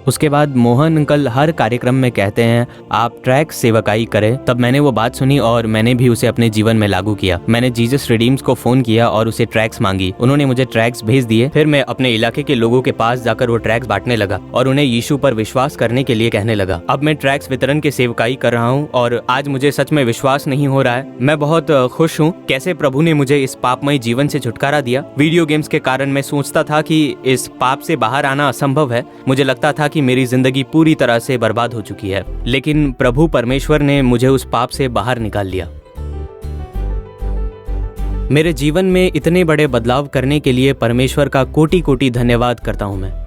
उसके बाद मोहन अंकल हर कार्यक्रम में कहते हैं आप ट्रैक्स सेवकाई करें। तब मैंने वो बात सुनी और मैंने भी उसे अपने जीवन में लागू किया। मैंने जीसस रिडीम्स को फोन किया और उसे ट्रैक्स मांगी। उन्होंने मुझे ट्रैक्स भेज दिए। फिर मैं अपने इलाके के लोगों के पास जाकर वो ट्रैक्स बांटने लगा और उन्हें यीशु पर विश्वास करने के लिए कहने लगा। अब मैं ट्रैक्स वितरण के सेवकाई कर रहा हूँ और आज मुझे सच में विश्वास नहीं हो रहा है। मैं बहुत खुश हूँ कैसे प्रभु ने मुझे इस पापमय जीवन से छुटकारा दिया। वीडियो गेम्स के कारण मैं सोचता था कि इस पाप से बाहर आना असंभव है। मुझे लगता था कि मेरी जिंदगी पूरी तरह से बर्बाद हो चुकी है, लेकिन प्रभु परमेश्वर ने मुझे उस पाप से बाहर निकाल लिया। मेरे जीवन में इतने बड़े बदलाव करने के लिए परमेश्वर का कोटि कोटि धन्यवाद करता हूं मैं।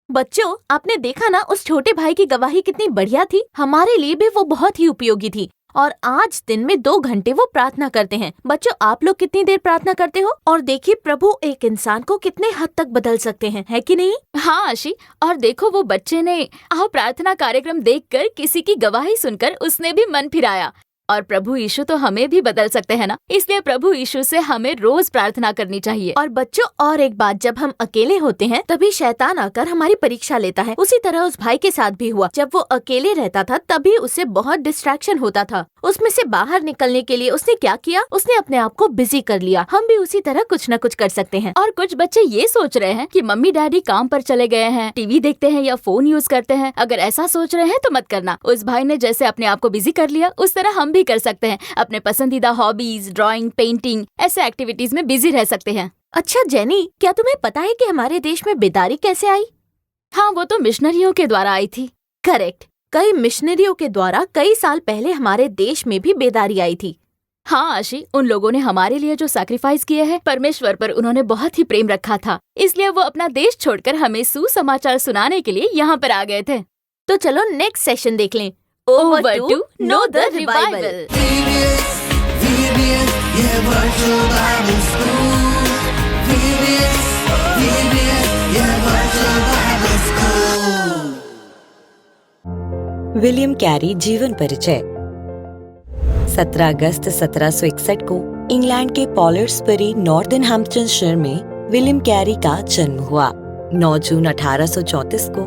बच्चों, आपने देखा ना उस छोटे भाई की गवाही कितनी बढ़िया थी। हमारे लिए भी वो बहुत ही उपयोगी थी और आज दिन में 2 घंटे वो प्रार्थना करते हैं। बच्चों, आप लोग कितनी देर प्रार्थना करते हो? और देखिए प्रभु एक इंसान को कितने हद तक बदल सकते हैं, है कि नहीं? हाँ आशी, और देखो वो बच्चे ने प्रार्थना कार्यक्रम देखकर किसी की गवाही सुनकर उसने भी मन फिराया। और प्रभु यीशु तो हमें भी बदल सकते हैं ना, इसलिए प्रभु यीशु से हमें रोज प्रार्थना करनी चाहिए। और बच्चों, और एक बात, जब हम अकेले होते हैं तभी शैतान आकर हमारी परीक्षा लेता है। उसी तरह उस भाई के साथ भी हुआ। जब वो अकेले रहता था तभी उसे बहुत डिस्ट्रैक्शन होता था। उसमें से बाहर निकलने के लिए उसने क्या किया? उसने अपने आप को बिजी कर लिया। हम भी उसी तरह कुछ न कुछ कर सकते हैं। और कुछ बच्चे ये सोच रहे हैं कि मम्मी डैडी काम पर चले गए हैं, टीवी देखते हैं या फोन यूज करते हैं। अगर ऐसा सोच रहे हैं तो मत करना। उस भाई ने जैसे अपने आप को बिजी कर लिया, उस तरह हम भी कर सकते हैं। अपने पसंदीदा हॉबीज, ड्राइंग, पेंटिंग, ऐसे एक्टिविटीज में बिजी रह सकते हैं। अच्छा जेनी, क्या तुम्हें पता है कि हमारे देश में बेदारी कैसे आई? हाँ, वो तो मिशनरियों के द्वारा आई थी। करेक्ट, कई मिशनरियों के द्वारा कई साल पहले हमारे देश में भी बेदारी आई थी। हाँ आशी, उन लोगों ने हमारे लिए जो सैक्रिफाइस किए हैं, परमेश्वर पर उन्होंने बहुत ही प्रेम रखा था, इसलिए वो अपना देश छोड़कर हमें सुसमाचार सुनाने के लिए यहाँ पर आ गए थे। तो चलो नेक्स्ट सेशन देख लें। Over to Know the Revival. William Carey जीवन परिचय। 17 अगस्त 1761 को इंग्लैंड के पॉलर्सबरी नॉर्दर्न हैम्पटनशायर में विलियम कैरी का जन्म हुआ। 9 जून 1834 को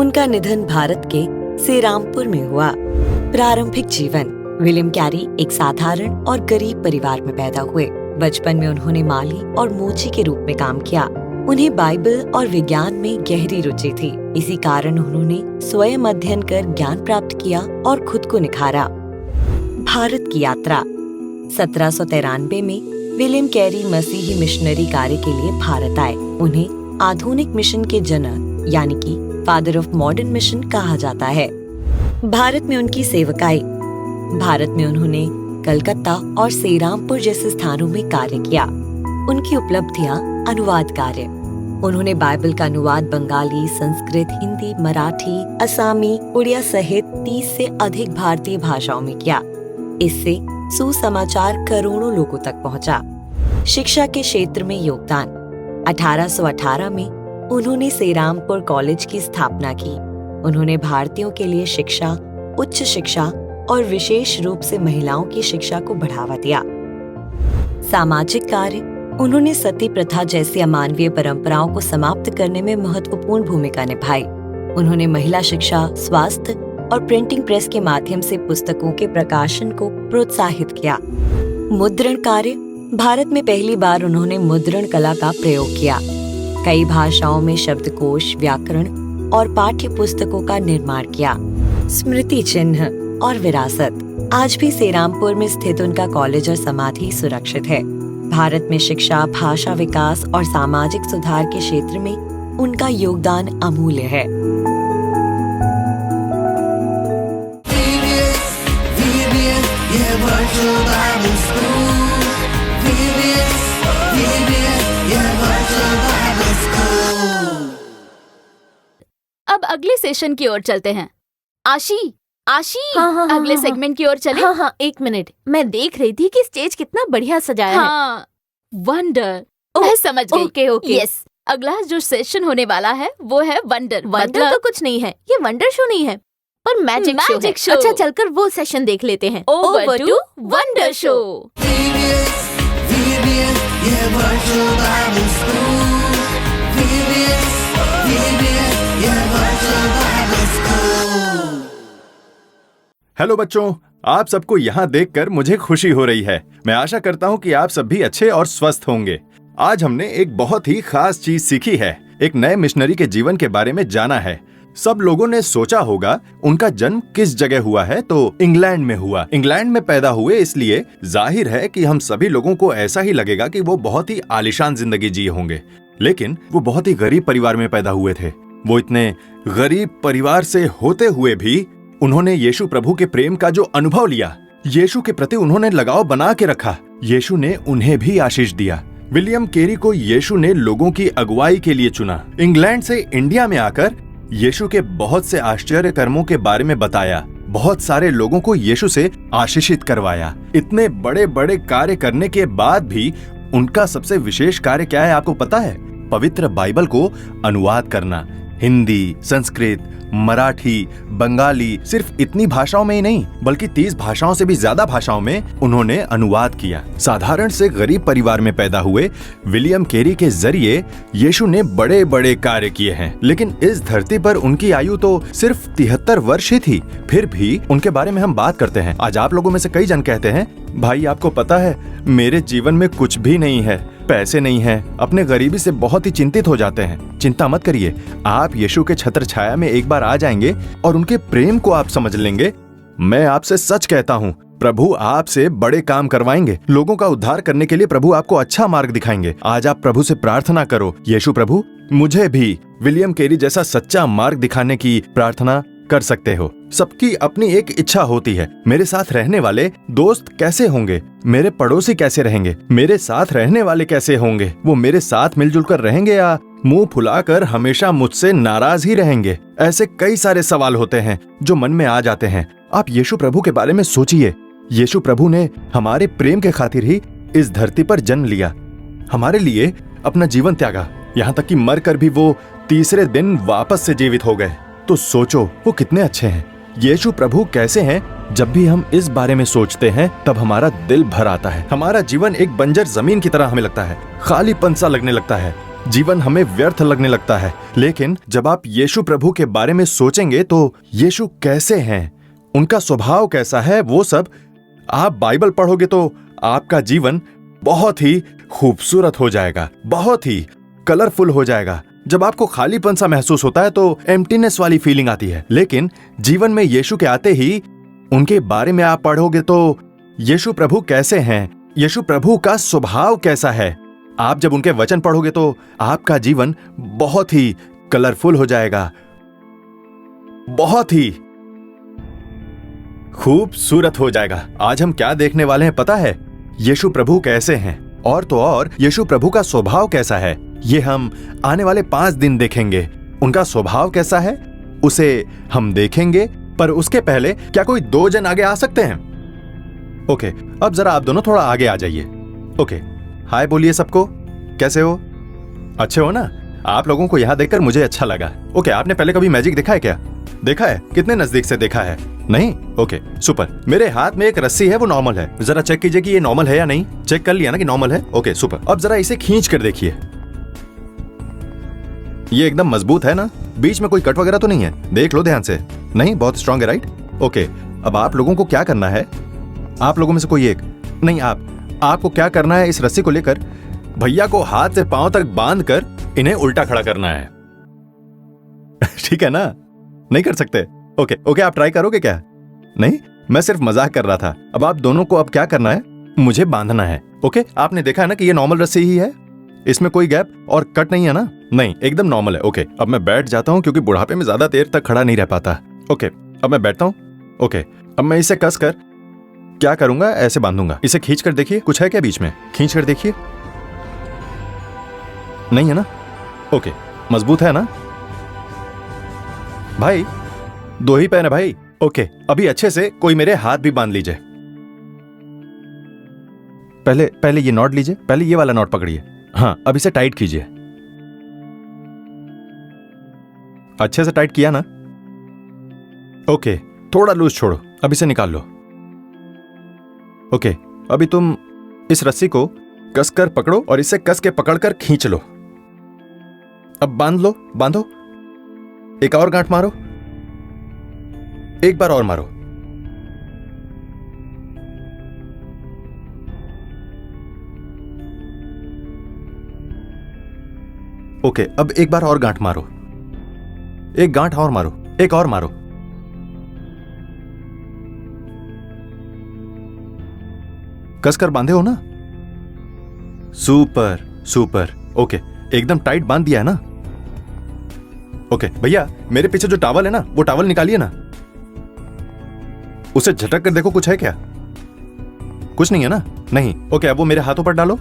उनका निधन भारत के श्रीरामपुर में हुआ। प्रारंभिक जीवन। विलियम कैरी एक साधारण और गरीब परिवार में पैदा हुए। बचपन में उन्होंने माली और मोची के रूप में काम किया। उन्हें बाइबल और विज्ञान में गहरी रुचि थी। इसी कारण उन्होंने स्वयं अध्ययन कर ज्ञान प्राप्त किया और खुद को निखारा। भारत की यात्रा। 1793 में विलियम कैरी मसीही मिशनरी कार्य के लिए भारत आए। उन्हें आधुनिक मिशन के जनक यानी कि फादर ऑफ मॉडर्न मिशन कहा जाता है। भारत में उनकी सेवकाई। भारत में उन्होंने कलकत्ता और श्रीरामपुर जैसे स्थानों में कार्य किया। उनकी उपलब्धियां अनुवाद कार्य। उन्होंने बाइबल का अनुवाद बंगाली, संस्कृत, हिंदी, मराठी, असामी, उड़िया सहित 30 से अधिक भारतीय भाषाओं में किया। इससे सुसमाचार करोड़ों लोगों तक पहुंचा। शिक्षा के क्षेत्र में योगदान। 1818 में उन्होंने श्रीरामपुर कॉलेज की स्थापना की। उन्होंने भारतीयों के लिए शिक्षा, उच्च शिक्षा और विशेष रूप से महिलाओं की शिक्षा को बढ़ावा दिया। सामाजिक कार्य। उन्होंने सती प्रथा जैसी अमानवीय परंपराओं को समाप्त करने में महत्वपूर्ण भूमिका निभाई। उन्होंने महिला शिक्षा, स्वास्थ्य और प्रिंटिंग प्रेस के माध्यम से पुस्तकों के प्रकाशन को प्रोत्साहित किया। मुद्रण कार्य। भारत में पहली बार उन्होंने मुद्रण कला का प्रयोग किया। कई भाषाओं में शब्दकोश, व्याकरण और पाठ्य पुस्तकों का निर्माण किया। स्मृति चिन्ह और विरासत। आज भी श्रीरामपुर में स्थित उनका कॉलेज और समाधि सुरक्षित है। भारत में शिक्षा, भाषा विकास और सामाजिक सुधार के क्षेत्र में उनका योगदान अमूल्य है। अब अगले सेशन की ओर चलते हैं। आशी, हाँ, अगले सेगमेंट की ओर चले। हाँ, 1 मिनट। मैं देख रही थी कि स्टेज कितना बढ़िया सजाया है। वंडर। मैं समझ गई। ओके। यस, अगला जो सेशन होने वाला है वो है वंडर। वंडर तो कुछ नहीं है, ये वंडर शो नहीं है पर मैजिक शो है। अच्छा, चलकर वो सेशन देख लेते हैं। Over to wonder show. Hello बच्चों, आप सबको यहाँ देखकर मुझे खुशी हो रही है। मैं आशा करता हूँ कि आप सब भी अच्छे और स्वस्थ होंगे। आज हमने एक बहुत ही खास चीज सीखी है। एक नए मिशनरी के जीवन के बारे में जाना है। सब लोगों ने सोचा होगा उनका जन्म किस जगह हुआ है, तो इंग्लैंड में हुआ। इंग्लैंड में पैदा हुए, इसलिए जाहिर है कि हम सभी लोगों को ऐसा ही लगेगा कि वो बहुत ही आलीशान जिंदगी जिए होंगे। लेकिन वो बहुत ही गरीब परिवार में पैदा हुए थे। वो इतने गरीब परिवार से होते हुए भी उन्होंने यीशु प्रभु के प्रेम का जो अनुभव लिया, यीशु के प्रति उन्होंने लगाव बना के रखा। यीशु ने उन्हें भी आशीष दिया। विलियम कैरी को यीशु ने लोगों की अगुवाई के लिए चुना। इंग्लैंड से इंडिया में आकर यीशु के बहुत से आश्चर्य कर्मों के बारे में बताया। बहुत सारे लोगों को यीशु से आशीषित करवाया। इतने बड़े बड़े कार्य करने के बाद भी उनका सबसे विशेष कार्य क्या है आपको पता है? पवित्र बाइबल को अनुवाद करना। हिंदी, संस्कृत, मराठी, बंगाली, सिर्फ इतनी भाषाओं में ही नहीं बल्कि 30 भाषाओं से भी ज्यादा भाषाओं में उन्होंने अनुवाद किया। साधारण से गरीब परिवार में पैदा हुए विलियम कैरी के जरिए यीशु ने बड़े बड़े कार्य किए हैं। लेकिन इस धरती पर उनकी आयु तो सिर्फ 73 वर्ष ही थी। फिर भी उनके बारे में हम बात करते हैं। आज आप लोगों में से कई जन कहते हैं, भाई आपको पता है मेरे जीवन में कुछ भी नहीं है, पैसे नहीं है, अपने गरीबी से बहुत ही चिंतित हो जाते हैं। चिंता मत करिए, आप यीशु के छत्र छाया में एक बार आ जाएंगे और उनके प्रेम को आप समझ लेंगे। मैं आपसे सच कहता हूँ, प्रभु आपसे बड़े काम करवाएंगे। लोगों का उद्धार करने के लिए प्रभु आपको अच्छा मार्ग दिखाएंगे। आज आप प्रभु से प्रार्थना करो, यीशु प्रभु मुझे भी विलियम कैरी जैसा सच्चा मार्ग दिखाने की प्रार्थना कर सकते हो। सबकी अपनी एक इच्छा होती है। मेरे साथ रहने वाले दोस्त कैसे होंगे, मेरे पड़ोसी कैसे रहेंगे, मेरे साथ रहने वाले कैसे होंगे, वो मेरे साथ मिलजुल कर रहेंगे या मुंह फुलाकर हमेशा मुझसे नाराज ही रहेंगे। ऐसे कई सारे सवाल होते हैं जो मन में आ जाते हैं। आप यीशु प्रभु के बारे में सोचिए। यीशु प्रभु ने हमारे प्रेम के खातिर ही इस धरती पर जन्म लिया, हमारे लिए अपना जीवन त्यागा, यहाँ तक कि मरकर भी वो तीसरे दिन वापस से जीवित हो गए। तो सोचो वो कितने अच्छे हैं। यीशु प्रभु कैसे हैं, जब भी हम इस बारे में सोचते हैं तब हमारा दिल भर आता है। हमारा जीवन एक बंजर जमीन की तरह हमें लगता है, खालीपन सा लगने लगता है, जीवन हमें व्यर्थ लगने लगता है। लेकिन जब आप यीशु प्रभु के बारे में सोचेंगे तो यीशु कैसे हैं, उनका स्वभाव कैसा है, वो सब आप बाइबल पढ़ोगे तो आपका जीवन बहुत ही खूबसूरत हो जाएगा, बहुत ही कलरफुल हो जाएगा। जब आपको खालीपन सा महसूस होता है तो एम्प्टीनेस वाली फीलिंग आती है। लेकिन जीवन में यीशु के आते ही उनके बारे में आप पढ़ोगे तो यीशु प्रभु कैसे हैं, यीशु प्रभु का स्वभाव कैसा है, आप जब उनके वचन पढ़ोगे तो आपका जीवन बहुत ही कलरफुल हो जाएगा, बहुत ही खूबसूरत हो जाएगा। आज हम क्या देखने वाले हैं पता है? यीशु प्रभु कैसे हैं, और तो और यीशु प्रभु का स्वभाव कैसा है, ये हम आने वाले 5 दिन देखेंगे। उनका स्वभाव कैसा है उसे हम देखेंगे, पर उसके पहले क्या कोई 2 जन आगे आ सकते हैं? ओके, अब जरा आप दोनों थोड़ा आगे आ जाइए। ओके, हाय बोलिए सबको, कैसे हो? अच्छे हो ना? आप लोगों को यहाँ देखकर मुझे अच्छा लगा। ओके, आपने पहले कभी मैजिक देखा है क्या? देखा है? कितने नजदीक से देखा है? नहीं? Okay, super. मेरे हाथ में एक रस्सी है, वो नॉर्मल है। जरा चेक कीजिए कि ये नॉर्मल है या नहीं। चेक कर लिया ना कि नॉर्मल है? Okay, super. अब जरा इसे खींच कर देखिए, ये एकदम मजबूत है ना? बीच में कोई कट वगैरह तो नहीं है? देख लो ध्यान से। नहीं, बहुत स्ट्रांग है, राइट? ओके, अब आप लोगों को क्या करना है, आप लोगों में से कोई एक, नहीं आपको क्या करना है, इस रस्सी को लेकर भैया को हाथ से पांव तक बांध कर इन्हें उल्टा खड़ा करना है। ठीक है ना? नहीं कर सकते? ओके ओके, आप ट्राई करोगे क्या? नहीं, मैं सिर्फ मजाक कर रहा था। अब आप दोनों को अब क्या करना है, मुझे बांधना है। ओके, आपने देखा है ना कि ये नॉर्मल रस्सी ही है, इसमें कोई गैप और कट नहीं है ना? नहीं, एकदम नॉर्मल है। ओके, अब मैं बैठ जाता हूँ क्योंकि बुढ़ापे में ज्यादा देर तक खड़ा नहीं रह पाता। ओके, अब मैं बैठता हूँ। ओके, अब मैं इसे कस कर क्या करूंगा, ऐसे बांधूंगा। इसे खींच कर देखिए, कुछ है क्या बीच में? खींच कर देखिए, नहीं है ना? ओके, मजबूत है ना भाई? 2 ही पैन है भाई। ओके, अभी अच्छे से कोई मेरे हाथ भी बांध लीजिए। पहले ये नॉट लीजिए, पहले ये वाला नॉट पकड़िए। हाँ, अब इसे टाइट कीजिए। अच्छे से टाइट किया ना? ओके, थोड़ा लूज छोड़ो, अब इसे निकाल लो। ओके, अभी तुम इस रस्सी को कसकर पकड़ो और इसे कस के पकड़कर खींच लो। अब बांध लो, बांधो। एक और गांठ मारो, एक बार और मारो। ओके, अब एक बार और गांठ मारो, एक गांठ और मारो, एक और मारो। कसकर बांधे हो ना? Super super. ओके, एकदम टाइट बांध दिया है ना? ओके, भैया मेरे पीछे जो टॉवल है ना, वो टॉवल निकालिए ना, उसे झटक कर देखो, कुछ है क्या? कुछ नहीं है ना? नहीं। ओके, अब वो मेरे हाथों पर डालो,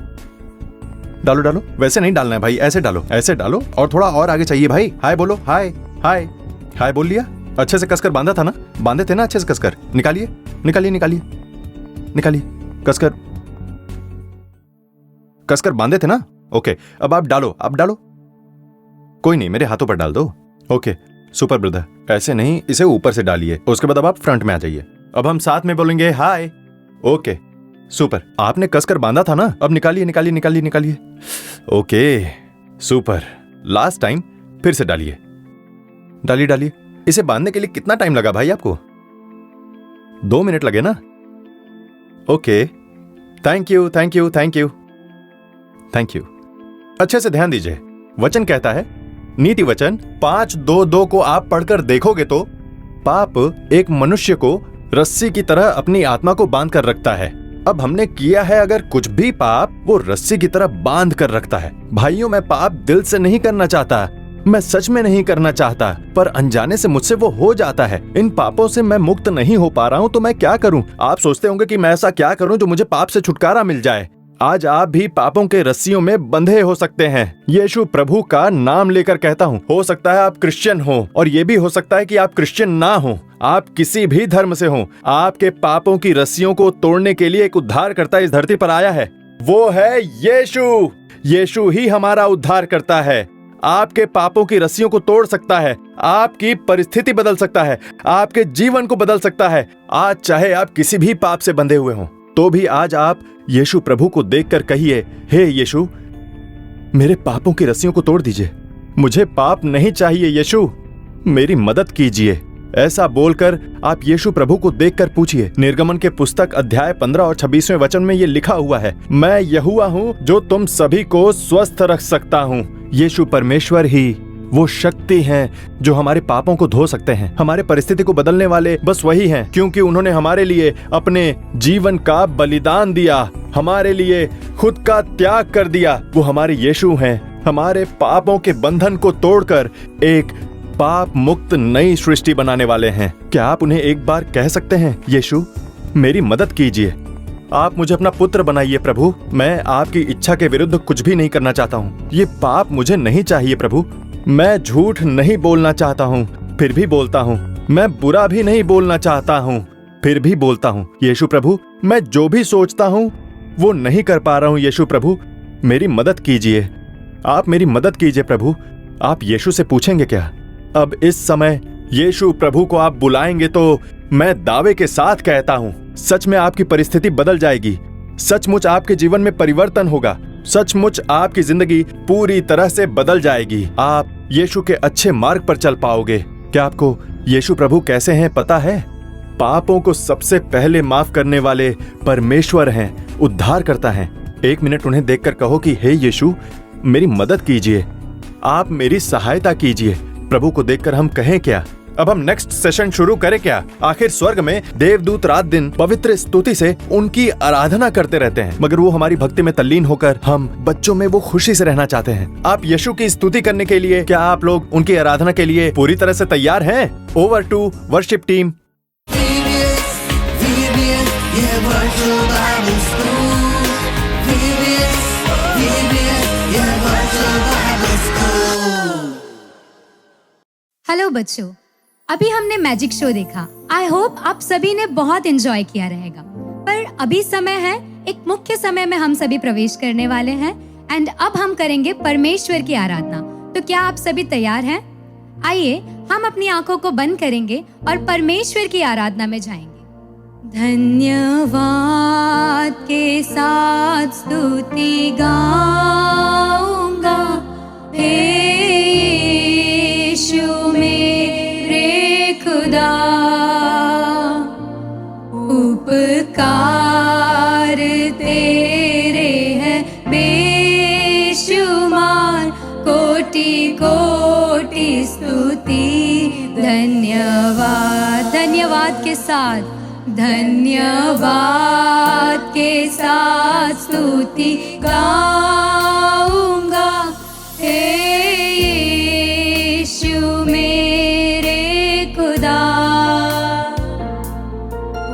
डालो डालो। वैसे नहीं डालना है भाई, ऐसे डालो, ऐसे डालो, और थोड़ा और आगे चाहिए भाई। हाय बोलो, हाय हाय हाय बोल लिया? अच्छे से कसकर बांधा था ना? बांधे थे ना अच्छे से कसकर? निकालिए निकालिए निकालिए निकालिए, कसकर कसकर बांधे थे ना? ओके, अब आप डालो, आप डालो। कोई नहीं, मेरे हाथों पर डाल दो। Okay, super brother. ऐसे नहीं, इसे ऊपर से डालिए, उसके बाद अब आप फ्रंट में आ जाइए। अब हम साथ में बोलेंगे हाय। Okay, super. आपने कसकर बांधा था ना? अब निकालिए निकालिए निकालिए निकालिए। Okay, super. लास्ट टाइम फिर से डालिए, डालिए डालिए। इसे बांधने के लिए कितना टाइम लगा भाई आपको? 2 मिनट लगे ना? Okay, thank you thank you thank you thank you. अच्छे से ध्यान दीजिए, वचन कहता है, नीति वचन 5:2 को आप पढ़कर देखोगे तो पाप एक मनुष्य को रस्सी की तरह अपनी आत्मा को बांध कर रखता है। अब हमने किया है अगर कुछ भी पाप, वो रस्सी की तरह बांध कर रखता है। भाइयों, मैं पाप दिल से नहीं करना चाहता, मैं सच में नहीं करना चाहता, पर अनजाने से मुझसे वो हो जाता है। इन पापों से मैं मुक्त नहीं हो पा रहा हूँ, तो मैं क्या करूँ? आप सोचते होंगे कि मैं ऐसा क्या करूँ जो मुझे पाप से छुटकारा मिल जाए। आज आप भी पापों के रस्सियों में बंधे हो सकते हैं। यीशु प्रभु का नाम लेकर कहता हूँ, हो सकता है आप क्रिश्चियन हो, और ये भी हो सकता है कि आप क्रिश्चियन ना हो, आप किसी भी धर्म से हो। आपके पापों की रस्सियों को तोड़ने के लिए एक उद्धारकर्ता इस धरती पर आया है, वो है यीशु। यीशु ही हमारा उद्धार करता है। आपके पापों की रस्सियों को तोड़ सकता है, आपकी परिस्थिति बदल सकता है, आपके जीवन को बदल सकता है। आज चाहे आप किसी भी पाप से बंधे हुए हों, तो भी आज आप यीशु प्रभु को देखकर कहिए, हे यीशु, मेरे पापों की रस्सियों को तोड़ दीजिए। मुझे पाप नहीं चाहिए यीशु, मेरी मदद कीजिए। ऐसा बोलकर आप यीशु प्रभु को देखकर पूछिए। निर्गमन के पुस्तक अध्याय 15 और 26वें वचन में ये लिखा हुआ है, मैं यहोवा हूँ जो तुम सभी को स्वस्थ रख सकता हूँ। यीशु परमेश्वर ही वो शक्ति है जो हमारे पापों को धो सकते हैं। हमारे परिस्थिति को बदलने वाले बस वही हैं, क्योंकि उन्होंने हमारे लिए अपने जीवन का बलिदान दिया, हमारे लिए खुद का त्याग कर दिया। वो हमारे यीशु हैं, हमारे पापों के बंधन को तोड़कर एक पाप मुक्त नई सृष्टि बनाने वाले हैं। क्या आप उन्हें एक बार कह सकते हैं, यीशु मेरी मदद कीजिए, आप मुझे अपना पुत्र बनाइए प्रभु, मैं आपकी इच्छा के विरुद्ध कुछ भी नहीं करना चाहता हूँ। ये पाप मुझे नहीं चाहिए प्रभु, मैं झूठ नहीं बोलना चाहता हूँ फिर भी बोलता हूँ, मैं बुरा भी नहीं बोलना चाहता हूँ फिर भी बोलता हूँ। यीशु प्रभु, मैं जो भी सोचता हूँ वो नहीं कर पा रहा हूँ। यीशु प्रभु मेरी मदद कीजिए, आप मेरी मदद कीजिए प्रभु। आप यीशु से पूछेंगे क्या? अब इस समय यीशु प्रभु को आप बुलाएंगे तो मैं दावे के साथ कहता हूँ, सच में आपकी परिस्थिति बदल जाएगी, सचमुच आपके जीवन में परिवर्तन होगा, सचमुच आपकी जिंदगी पूरी तरह से बदल जाएगी। आप यीशु के अच्छे मार्ग पर चल पाओगे। क्या आपको यीशु प्रभु कैसे हैं पता है? पापों को सबसे पहले माफ करने वाले परमेश्वर हैं, उद्धार करता है। एक मिनट उन्हें देखकर कहो कि हे यीशु मेरी मदद कीजिए, आप मेरी सहायता कीजिए। प्रभु को देखकर हम कहें क्या? अब हम नेक्स्ट सेशन शुरू करें क्या? आखिर स्वर्ग में देवदूत रात दिन पवित्र स्तुति से उनकी आराधना करते रहते हैं, मगर वो हमारी भक्ति में तल्लीन होकर हम बच्चों में वो खुशी से रहना चाहते हैं। आप यीशु की स्तुति करने के लिए, क्या आप लोग उनकी आराधना के लिए पूरी तरह से तैयार हैं? Over to worship team. Hello बच्चों, अभी हमने मैजिक शो देखा। आई होप आप सभी ने बहुत एंजॉय किया रहेगा। पर अभी समय है, एक मुख्य समय में हम सभी प्रवेश करने वाले हैं एंड अब हम करेंगे परमेश्वर की आराधना। तो क्या आप सभी तैयार हैं? आइए हम अपनी आंखों को बंद करेंगे और परमेश्वर की आराधना में जाएंगे। धन्यवाद के साथ स्तुति गाऊंगा, हे यीशु मेरे खुदा, उपकार तेरे हैं बेशुमार, कोटि कोटि स्तुति धन्यवाद। धन्यवाद के साथ, धन्यवाद के साथ स्तुति गाऊंगा, हे यीशु मेरे खुदा,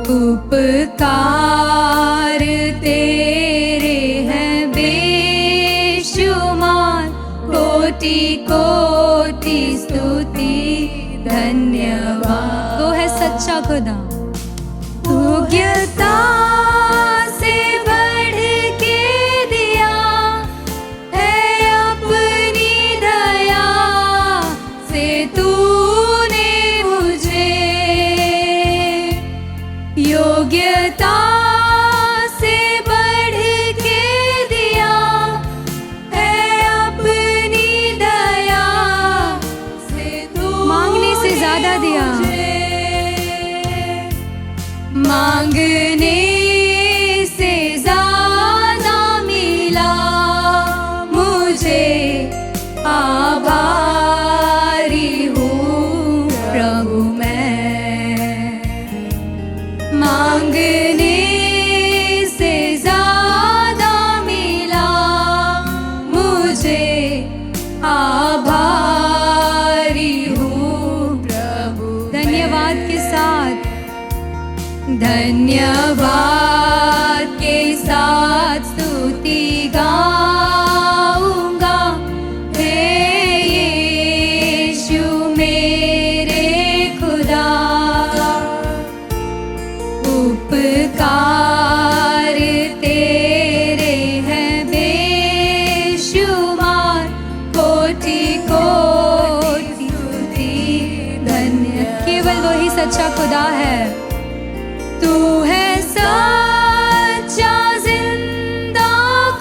उपकार तेरे हैं बेशुमार, कोटि कोटि स्तुति धन्यवाद। वो है सच्चा खुदा। योग्यता से बढ़ के दिया है अपनी दया से तूने मुझे, योग्यता से बढ़ के दिया है अपनी दया से तू मांगने से ज्यादा दिया, मांगने से ज्यादा मिला मुझे, आभारी हूँ प्रभु मैं। मांगने से ज्यादा मिला मुझे, आभारी हूँ प्रभु। धन्यवाद के साथ, धन्यवाद के साथ स्तुति गाऊंगा, हे यीशु मेरे खुदा, उपकार तेरे हैं बेशुमार, कोटि सच्चा खुदा है। तू है सच्चा जिंदा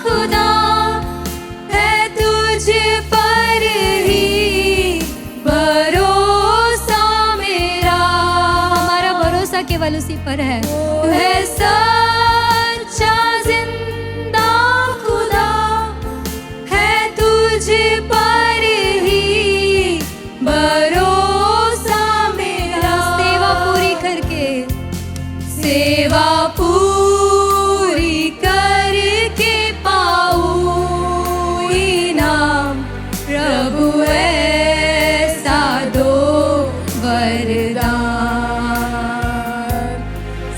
खुदा, है तुझ पर ही भरोसा मेरा। हमारा भरोसा केवल उसी पर है। तू है सच्चा जिंदा खुदा, है तुझ पर ही भरोसा मेरा। सेवा पूरी करके, सेवा पूरी करके पाऊं इनाम, प्रभु ऐसा दो वरदान।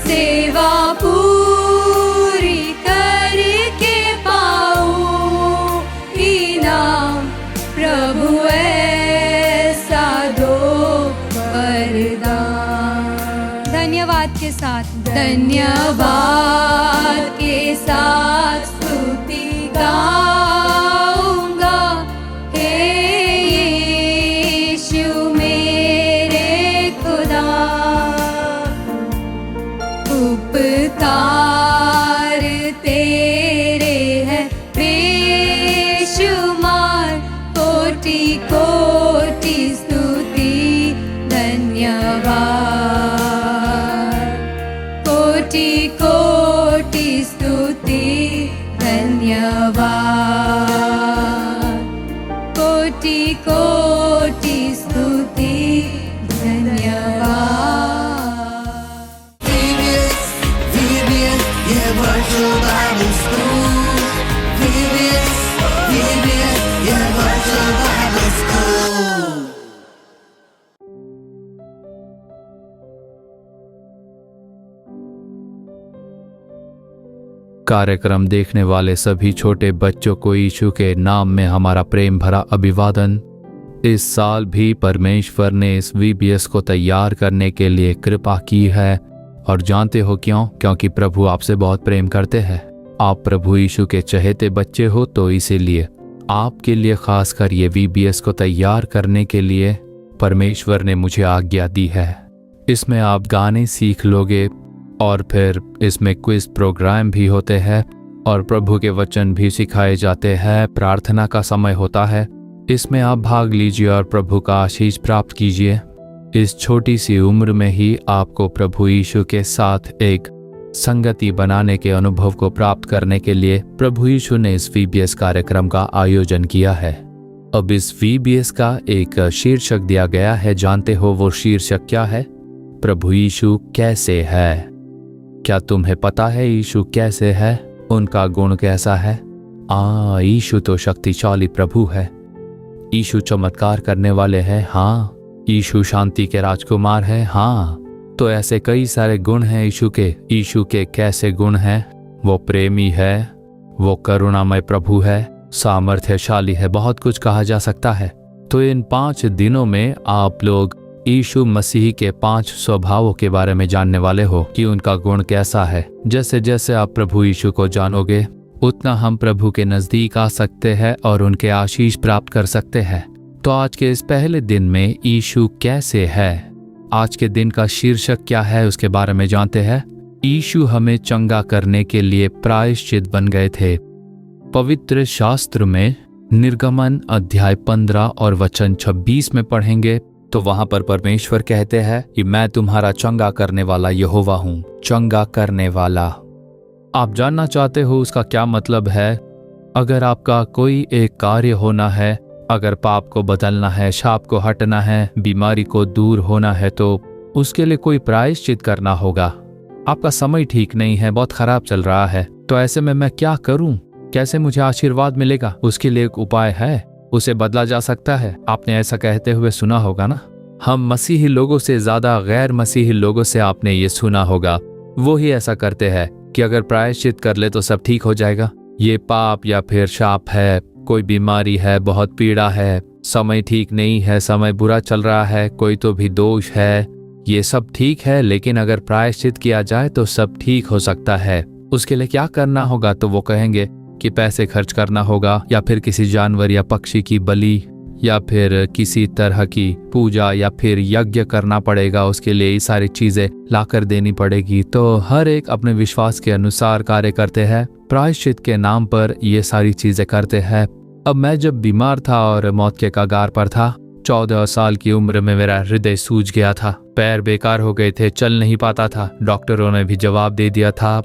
सेवा पूरी करके पाऊं इनाम, प्रभु ऐसा दो वरदान। धन्यवाद के साथ, धन्यवाद के साथ स्तुति गाऊंगा। हे यीशु मेरे खुदा, उपकार तेरे हैं बेशुमार, कोटि कोटि स्तुति धन्यवाद। कोटि कोटि स्तुति धन्यवाद। कोटि कोटि स्तुति धन्यवाद। VBS, yeah, Virtual Bible School. VBS, yeah, Virtual Bible School. कार्यक्रम देखने वाले सभी छोटे बच्चों को यीशु के नाम में हमारा प्रेम भरा अभिवादन। इस साल भी परमेश्वर ने इस VBS को तैयार करने के लिए कृपा की है। और जानते हो क्यों? क्योंकि प्रभु आपसे बहुत प्रेम करते हैं। आप प्रभु यीशु के चहेते बच्चे हो, तो इसीलिए आपके लिए खासकर ये VBS को तैयार करने के लिए परमेश्वर ने मुझे आज्ञा दी है। इसमें आप गाने सीख लोगे और फिर इसमें क्विज प्रोग्राम भी होते हैं और प्रभु के वचन भी सिखाए जाते हैं। प्रार्थना का समय होता है, इसमें आप भाग लीजिए और प्रभु का आशीष प्राप्त कीजिए। इस छोटी सी उम्र में ही आपको प्रभु यीशु के साथ एक संगति बनाने के अनुभव को प्राप्त करने के लिए प्रभु यीशु ने इस VBS कार्यक्रम का आयोजन किया है। अब इस VBS का एक शीर्षक दिया गया है। जानते हो वो शीर्षक क्या है? प्रभु यीशु कैसे है। क्या तुम्हें पता है यीशु कैसे है? उनका गुण कैसा है? यीशु तो शक्तिशाली प्रभु है। यीशु चमत्कार करने वाले हैं। हाँ। यीशु शांति के राजकुमार है। हाँ। तो ऐसे कई सारे गुण हैं यीशु के। यीशु के कैसे गुण हैं? वो प्रेमी है, वो करुणामय प्रभु है, सामर्थ्यशाली है, बहुत कुछ कहा जा सकता है। तो इन 5 दिनों में आप लोग यीशु मसीह के 5 स्वभावों के बारे में जानने वाले हो कि उनका गुण कैसा है। जैसे जैसे आप प्रभु यीशु को जानोगे, उतना हम प्रभु के नजदीक आ सकते हैं और उनके आशीष प्राप्त कर सकते हैं। तो आज के इस पहले दिन में यीशु कैसे है, आज के दिन का शीर्षक क्या है, उसके बारे में जानते हैं। यीशु हमें चंगा करने के लिए प्रायश्चित बन गए थे। पवित्र शास्त्र में निर्गमन अध्याय 15 और वचन 26 में पढ़ेंगे तो वहां पर परमेश्वर कहते हैं कि मैं तुम्हारा चंगा करने वाला यहोवा हूं। चंगा करने वाला, आप जानना चाहते हो उसका क्या मतलब है? अगर आपका कोई एक कार्य होना है, अगर पाप को बदलना है, शाप को हटना है, बीमारी को दूर होना है, तो उसके लिए कोई प्रायश्चित करना होगा। आपका समय ठीक नहीं है, बहुत खराब चल रहा है, तो ऐसे में मैं क्या करूं? कैसे मुझे आशीर्वाद मिलेगा? उसके लिए एक उपाय है, उसे बदला जा सकता है। आपने ऐसा कहते हुए सुना होगा ना। हम मसीही लोगों से ज्यादा गैर मसीही लोगों से आपने ये सुना होगा, वो ही ऐसा करते हैं कि अगर प्रायश्चित कर ले तो सब ठीक हो जाएगा। ये पाप या फिर शाप है, कोई बीमारी है, बहुत पीड़ा है, समय ठीक नहीं है, समय बुरा चल रहा है, कोई तो भी दोष है, ये सब ठीक है, लेकिन अगर प्रायश्चित किया जाए तो सब ठीक हो सकता है। उसके लिए क्या करना होगा? तो वो कहेंगे कि पैसे खर्च करना होगा, या फिर किसी जानवर या पक्षी की बलि, या फिर किसी तरह की पूजा या फिर यज्ञ करना पड़ेगा, उसके लिए ये सारी चीजें लाकर देनी पड़ेगी। तो हर एक अपने विश्वास के अनुसार कार्य करते हैं, प्रायश्चित के नाम पर ये सारी चीजें करते हैं। अब मैं जब बीमार था और मौत के कगार पर था, 14 साल की उम्र में मेरा हृदय सूज गया था, पैर बेकार हो गए थे, चल नहीं पाता था, डॉक्टरों ने भी जवाब दे दिया था।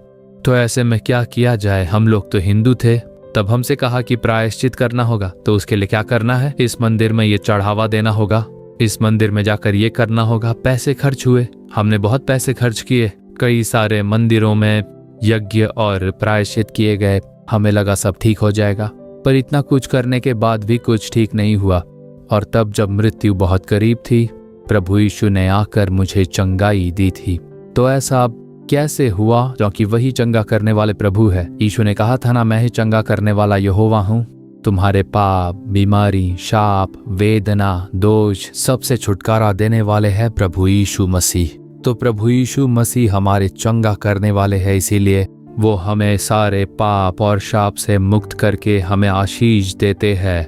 तो ऐसे में क्या किया जाए? हम लोग तो हिंदू थे। तब हमसे कहा कि प्रायश्चित करना होगा। तो उसके लिए क्या करना है? इस मंदिर में ये चढ़ावा देना होगा, इस मंदिर में जाकर ये करना होगा। पैसे खर्च हुए, हमने बहुत पैसे खर्च किए, कई सारे मंदिरों में यज्ञ और प्रायश्चित किए गए। हमें लगा सब ठीक हो जाएगा, पर इतना कुछ करने के बाद भी कुछ ठीक नहीं हुआ। और तब जब मृत्यु बहुत करीब थी, प्रभु यीशु ने आकर मुझे चंगाई दी थी। तो ऐसा कैसे हुआ? क्योंकि वही चंगा करने वाले प्रभु है। यीशु ने कहा था ना, मैं ही चंगा करने वाला यहोवा हूँ। तुम्हारे पाप, बीमारी, शाप, वेदना, दोष सबसे छुटकारा देने वाले हैं प्रभु यीशु मसीह। तो प्रभु यीशु मसीह हमारे चंगा करने वाले हैं, इसीलिए वो हमें सारे पाप और शाप से मुक्त करके हमें आशीष देते हैं।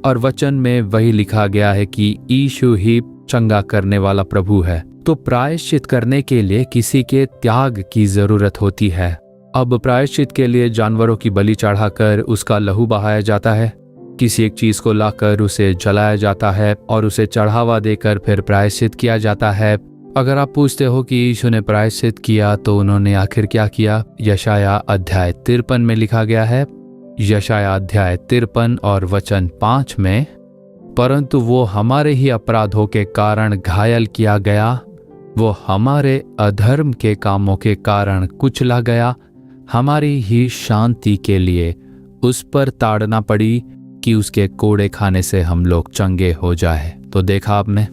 और वचन में वही लिखा गया है कि यीशु ही चंगा करने वाला प्रभु है। तो प्रायश्चित करने के लिए किसी के त्याग की जरूरत होती है। अब प्रायश्चित के लिए जानवरों की बलि चढ़ाकर उसका लहू बहाया जाता है, किसी एक चीज को लाकर उसे जलाया जाता है और उसे चढ़ावा देकर फिर प्रायश्चित किया जाता है। अगर आप पूछते हो कि यीशु ने प्रायश्चित किया तो उन्होंने आखिर क्या किया? यशाया अध्याय 53 में लिखा गया है, यशाया अध्याय 53 और वचन 5 में, परंतु वो हमारे ही अपराधों के कारण घायल किया गया, वो हमारे अधर्म के कामों के कारण कुचला गया, हमारी ही शांति के लिए उस पर ताड़ना पड़ी कि उसके कोड़े खाने से हम लोग चंगे हो जाए। तो देखा आपने,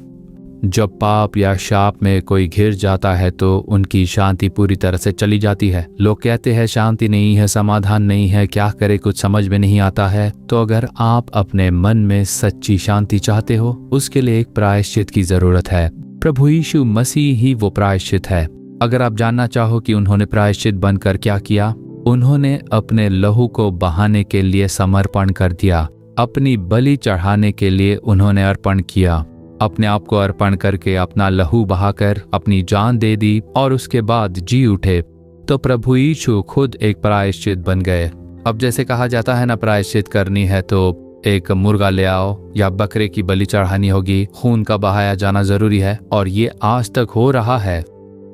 जब पाप या शाप में कोई घिर जाता है तो उनकी शांति पूरी तरह से चली जाती है। लोग कहते हैं शांति नहीं है, समाधान नहीं है, क्या करे, कुछ समझ में नहीं आता है। तो अगर आप अपने मन में सच्ची शांति चाहते हो, उसके लिए एक प्रायश्चित की जरूरत है। प्रभु यीशु मसीह ही वो प्रायश्चित है। अगर आप जानना चाहो कि उन्होंने प्रायश्चित बनकर क्या किया, उन्होंने अपने लहू को बहाने के लिए समर्पण कर दिया, अपनी बलि चढ़ाने के लिए उन्होंने अर्पण किया, अपने आप को अर्पण करके अपना लहू बहाकर अपनी जान दे दी और उसके बाद जी उठे। तो प्रभु यीशु खुद एक प्रायश्चित बन गए। अब जैसे कहा जाता है ना, प्रायश्चित करनी है तो एक मुर्गा ले आओ या बकरे की बलि चढ़ानी होगी, खून का बहाया जाना जरूरी है, और ये आज तक हो रहा है।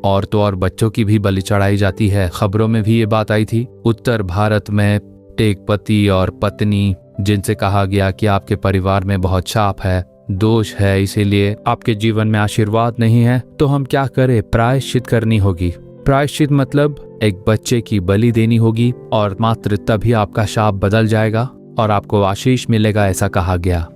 और तो और बच्चों की भी बलि चढ़ाई जाती है। खबरों में भी ये बात आई थी। उत्तर भारत में एक पति और पत्नी जिनसे कहा गया कि आपके परिवार में बहुत शाप है, दोष है, इसीलिए आपके जीवन में आशीर्वाद नहीं है, तो हम क्या करें? प्रायश्चित करनी होगी। प्रायश्चित मतलब एक बच्चे की बलि देनी होगी और मात्र तभी आपका शाप बदल जाएगा और आपको आशीष मिलेगा, ऐसा कहा गया।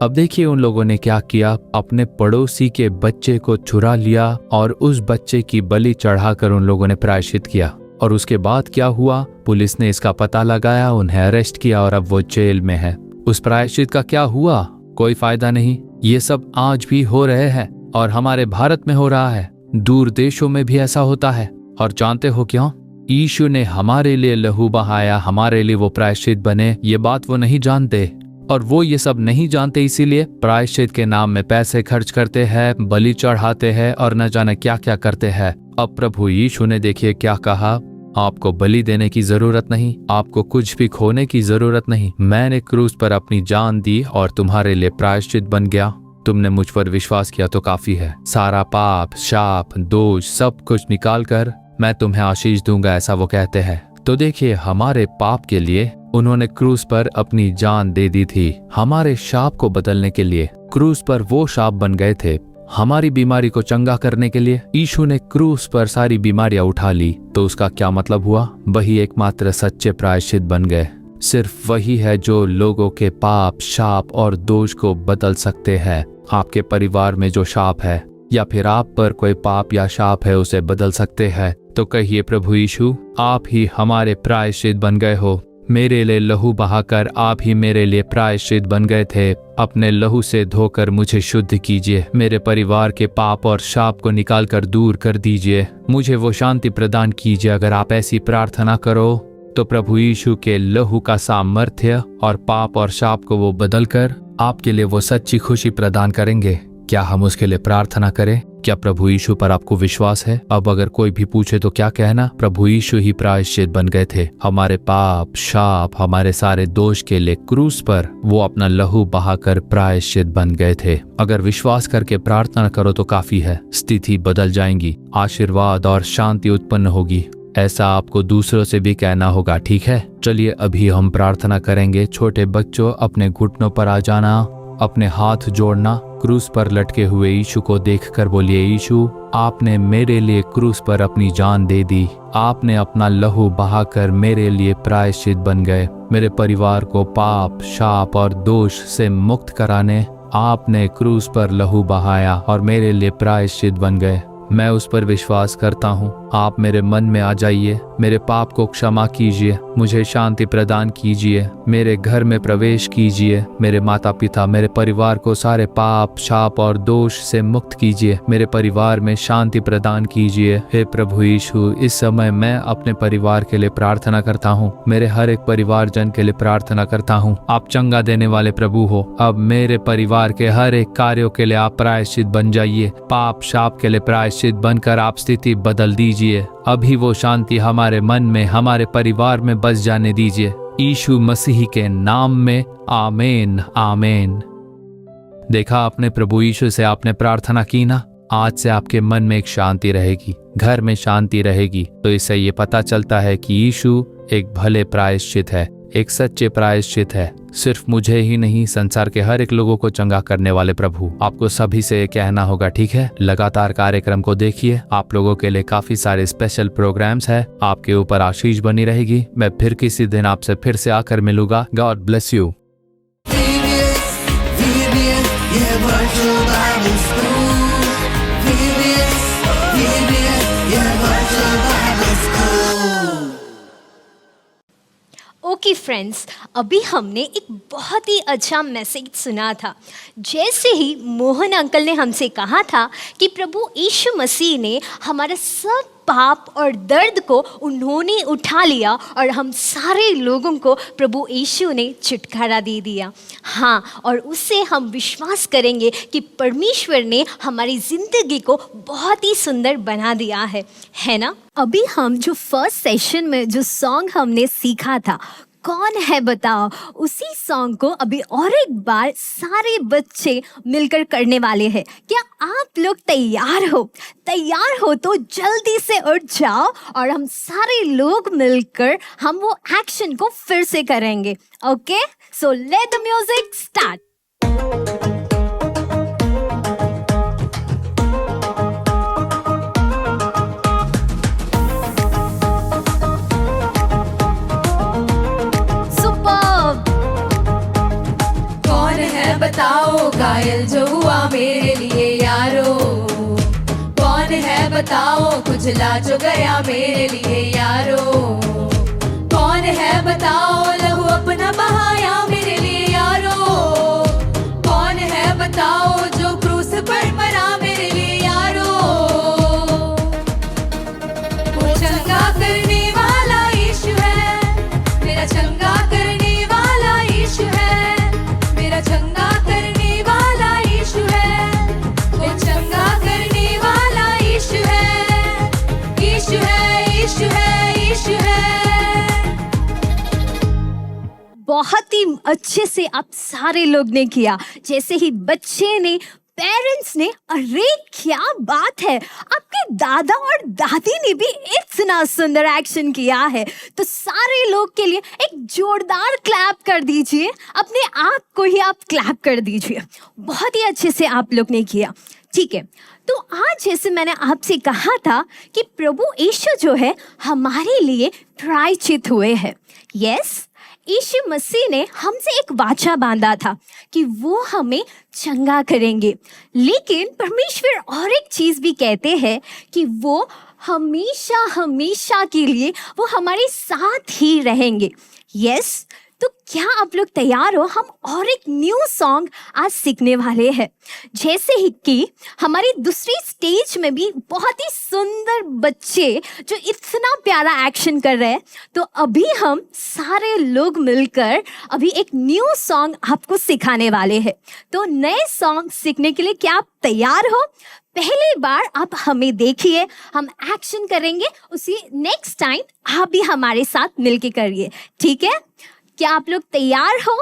अब देखिए उन लोगों ने क्या किया, अपने पड़ोसी के बच्चे को चुरा लिया और उस बच्चे की बलि चढ़ाकर उन लोगों ने प्रायश्चित किया। और उसके बाद क्या हुआ? पुलिस ने इसका पता लगाया, उन्हें अरेस्ट किया और अब वो जेल में है। उस प्रायश्चित का क्या हुआ? कोई फायदा नहीं। ये सब आज भी हो रहे हैं और हमारे भारत में हो रहा है, दूर देशों में भी ऐसा होता है। और जानते हो क्यों? यीशु ने हमारे लिए लहू बहाया, हमारे लिए वो प्रायश्चित बने, ये बात वो नहीं जानते। और वो ये सब नहीं जानते, इसीलिए प्रायश्चित के नाम में पैसे खर्च करते हैं, बलि चढ़ाते हैं और न जाने क्या क्या करते हैं। अब प्रभु यीशु ने देखिए क्या कहा, आपको बलि देने की जरूरत नहीं, आपको कुछ भी खोने की जरूरत नहीं। मैंने क्रूस पर अपनी जान दी और तुम्हारे लिए प्रायश्चित बन गया। तुमने मुझ पर विश्वास किया तो काफी है। सारा पाप, शाप, दोष सब कुछ निकाल कर मैं तुम्हें आशीष दूंगा, ऐसा वो कहते हैं। तो देखिए हमारे पाप के लिए उन्होंने क्रूस पर अपनी जान दे दी थी। हमारे शाप को बदलने के लिए क्रूस पर वो शाप बन गए थे। हमारी बीमारी को चंगा करने के लिए यीशु ने क्रूस पर सारी बीमारियां उठा ली। तो उसका क्या मतलब हुआ? वही एकमात्र सच्चे प्रायश्चित बन गए। सिर्फ वही है जो लोगों के पाप, शाप और दोष को बदल सकते हैं। आपके परिवार में जो शाप है या फिर आप पर कोई पाप या शाप है, उसे बदल सकते हैं। तो कहिए, प्रभु यीशु आप ही हमारे प्रायश्चित बन गए हो। मेरे लिए लहू बहाकर आप ही मेरे लिए प्रायश्चित बन गए थे। अपने लहू से धोकर मुझे शुद्ध कीजिए, मेरे परिवार के पाप और शाप को निकालकर दूर कर दीजिए, मुझे वो शांति प्रदान कीजिए। अगर आप ऐसी प्रार्थना करो तो प्रभु यीशु के लहू का सामर्थ्य और पाप और शाप को वो बदलकर आपके लिए वो सच्ची खुशी प्रदान करेंगे। क्या हम उसके लिए प्रार्थना करें? क्या प्रभु यीशु पर आपको विश्वास है? अब अगर कोई भी पूछे तो क्या कहना? प्रभु यीशु ही प्रायश्चित बन गए थे। हमारे पाप, शाप, हमारे सारे दोष के लिए क्रूस पर वो अपना लहू बहाकर प्रायश्चित बन गए थे। अगर विश्वास करके प्रार्थना करो तो काफी है, स्थिति बदल जाएंगी, आशीर्वाद और शांति उत्पन्न होगी। ऐसा आपको दूसरों से भी कहना होगा, ठीक है? चलिए अभी हम प्रार्थना करेंगे। छोटे बच्चों, अपने घुटनों पर आ जाना, अपने हाथ जोड़ना। क्रूस पर लटके हुए यीशु को देखकर बोलिए, यीशु आपने मेरे लिए क्रूस पर अपनी जान दे दी। आपने अपना लहू बहाकर मेरे लिए प्रायश्चित बन गए। मेरे परिवार को पाप, शाप और दोष से मुक्त कराने आपने क्रूस पर लहू बहाया और मेरे लिए प्रायश्चित बन गए। मैं उस पर विश्वास करता हूँ। आप मेरे मन में आ जाइए, मेरे पाप को क्षमा कीजिए, मुझे शांति प्रदान कीजिए, मेरे घर में प्रवेश कीजिए, मेरे माता पिता, मेरे परिवार को सारे पाप, शाप और दोष से मुक्त कीजिए, मेरे परिवार में शांति प्रदान कीजिए। हे प्रभु यीशु, इस समय मैं अपने परिवार के लिए प्रार्थना करता हूँ, मेरे हर एक परिवारजन के लिए प्रार्थना करता हूँ। आप चंगा देने वाले प्रभु हो। अब मेरे परिवार के हर एक कार्यों के लिए आप प्रायश्चित बन जाइए। पाप, शाप के लिए प्रायश्चित बनकर आप स्थिति बदल दीजिए। अभी वो शांति हमारे मन में, हमारे परिवार में बस जाने दीजिए। यीशु मसीह के नाम में आमीन, आमीन। देखा आपने, प्रभु यीशु से आपने प्रार्थना की ना, आज से आपके मन में एक शांति रहेगी, घर में शांति रहेगी। तो इससे ये पता चलता है कि यीशु एक भले प्रायश्चित है, एक सच्चे प्रायश्चित है। सिर्फ मुझे ही नहीं, संसार के हर एक लोगों को चंगा करने वाले प्रभु। आपको सभी से कहना होगा, ठीक है? लगातार कार्यक्रम को देखिए, आप लोगों के लिए काफी सारे स्पेशल प्रोग्राम्स है। आपके ऊपर आशीष बनी रहेगी। मैं फिर किसी दिन आपसे फिर से आकर मिलूंगा। God bless you. Okay friends, अभी हमने एक बहुत ही अच्छा मैसेज सुना था। जैसे ही मोहन अंकल ने हमसे कहा था कि प्रभु यीशु मसीह ने हमारा सब पाप और दर्द को उन्होंने उठा लिया और हम सारे लोगों को प्रभु यीशु ने छुटकारा दे दिया। हाँ, और उससे हम विश्वास करेंगे कि परमेश्वर ने हमारी ज़िंदगी को बहुत ही सुंदर बना दिया है ना? अभी हम जो फर्स्ट सेशन में जो सॉन्ग हमने सीखा था, कौन है बताओ, उसी सॉन्ग को अभी और एक बार सारे बच्चे मिलकर करने वाले हैं। क्या आप लोग तैयार हो? तैयार हो तो जल्दी से उठ जाओ और हम सारे लोग मिलकर हम वो एक्शन को फिर से करेंगे। Okay, so let the music start. बताओ घायल जो हुआ मेरे लिए यारो, कौन है बताओ खुजला जो गया मेरे लिए यारो, कौन है बताओ लहू अपना बहाया मेरे लिए यारो, कौन है बताओ जो क्रूस पर मरा मेरे लिए यारो, वो चंगा करने वाला यीशु है, मेरा चंगा करने वाला यीशु है, मेरा चंगा करने वाला यीशु है, वो चंगा करने वाला यीशु है, यीशु है, यीशु है, यीशु है। बहुत ही अच्छे से आप सारे लोग ने किया। जैसे ही बच्चे ने, पेरेंट्स ने, अरे क्या बात है, आपके दादा और दादी ने भी इतना सुंदर एक्शन किया है। तो सारे लोग के लिए एक जोरदार क्लैप कर दीजिए, अपने आप को ही आप क्लैप कर दीजिए। बहुत ही अच्छे से आप लोग ने किया। ठीक है, तो आज जैसे मैंने आपसे कहा था कि प्रभु यीशु जो है हमारे लिए प्रायश्चित हुए हैं। यस, यीशु मसीह ने हमसे एक वाचा बांधा था कि वो हमें चंगा करेंगे। लेकिन परमेश्वर और एक चीज़ भी कहते हैं कि वो हमेशा हमेशा के लिए वो हमारे साथ ही रहेंगे। यस, तो क्या आप लोग तैयार हो? हम और एक न्यू सॉन्ग आज सीखने वाले हैं। जैसे ही कि हमारी दूसरी स्टेज में भी बहुत ही सुंदर बच्चे जो इतना प्यारा एक्शन कर रहे हैं, तो अभी हम सारे लोग मिलकर अभी एक न्यू सॉन्ग आपको सिखाने वाले हैं। तो नए सॉन्ग सीखने के लिए क्या आप तैयार हो? पहली बार आप हमें देखिए, हम एक्शन करेंगे, उसी नेक्स्ट टाइम आप भी हमारे साथ मिलके करिए, ठीक है? क्या आप लोग तैयार हो?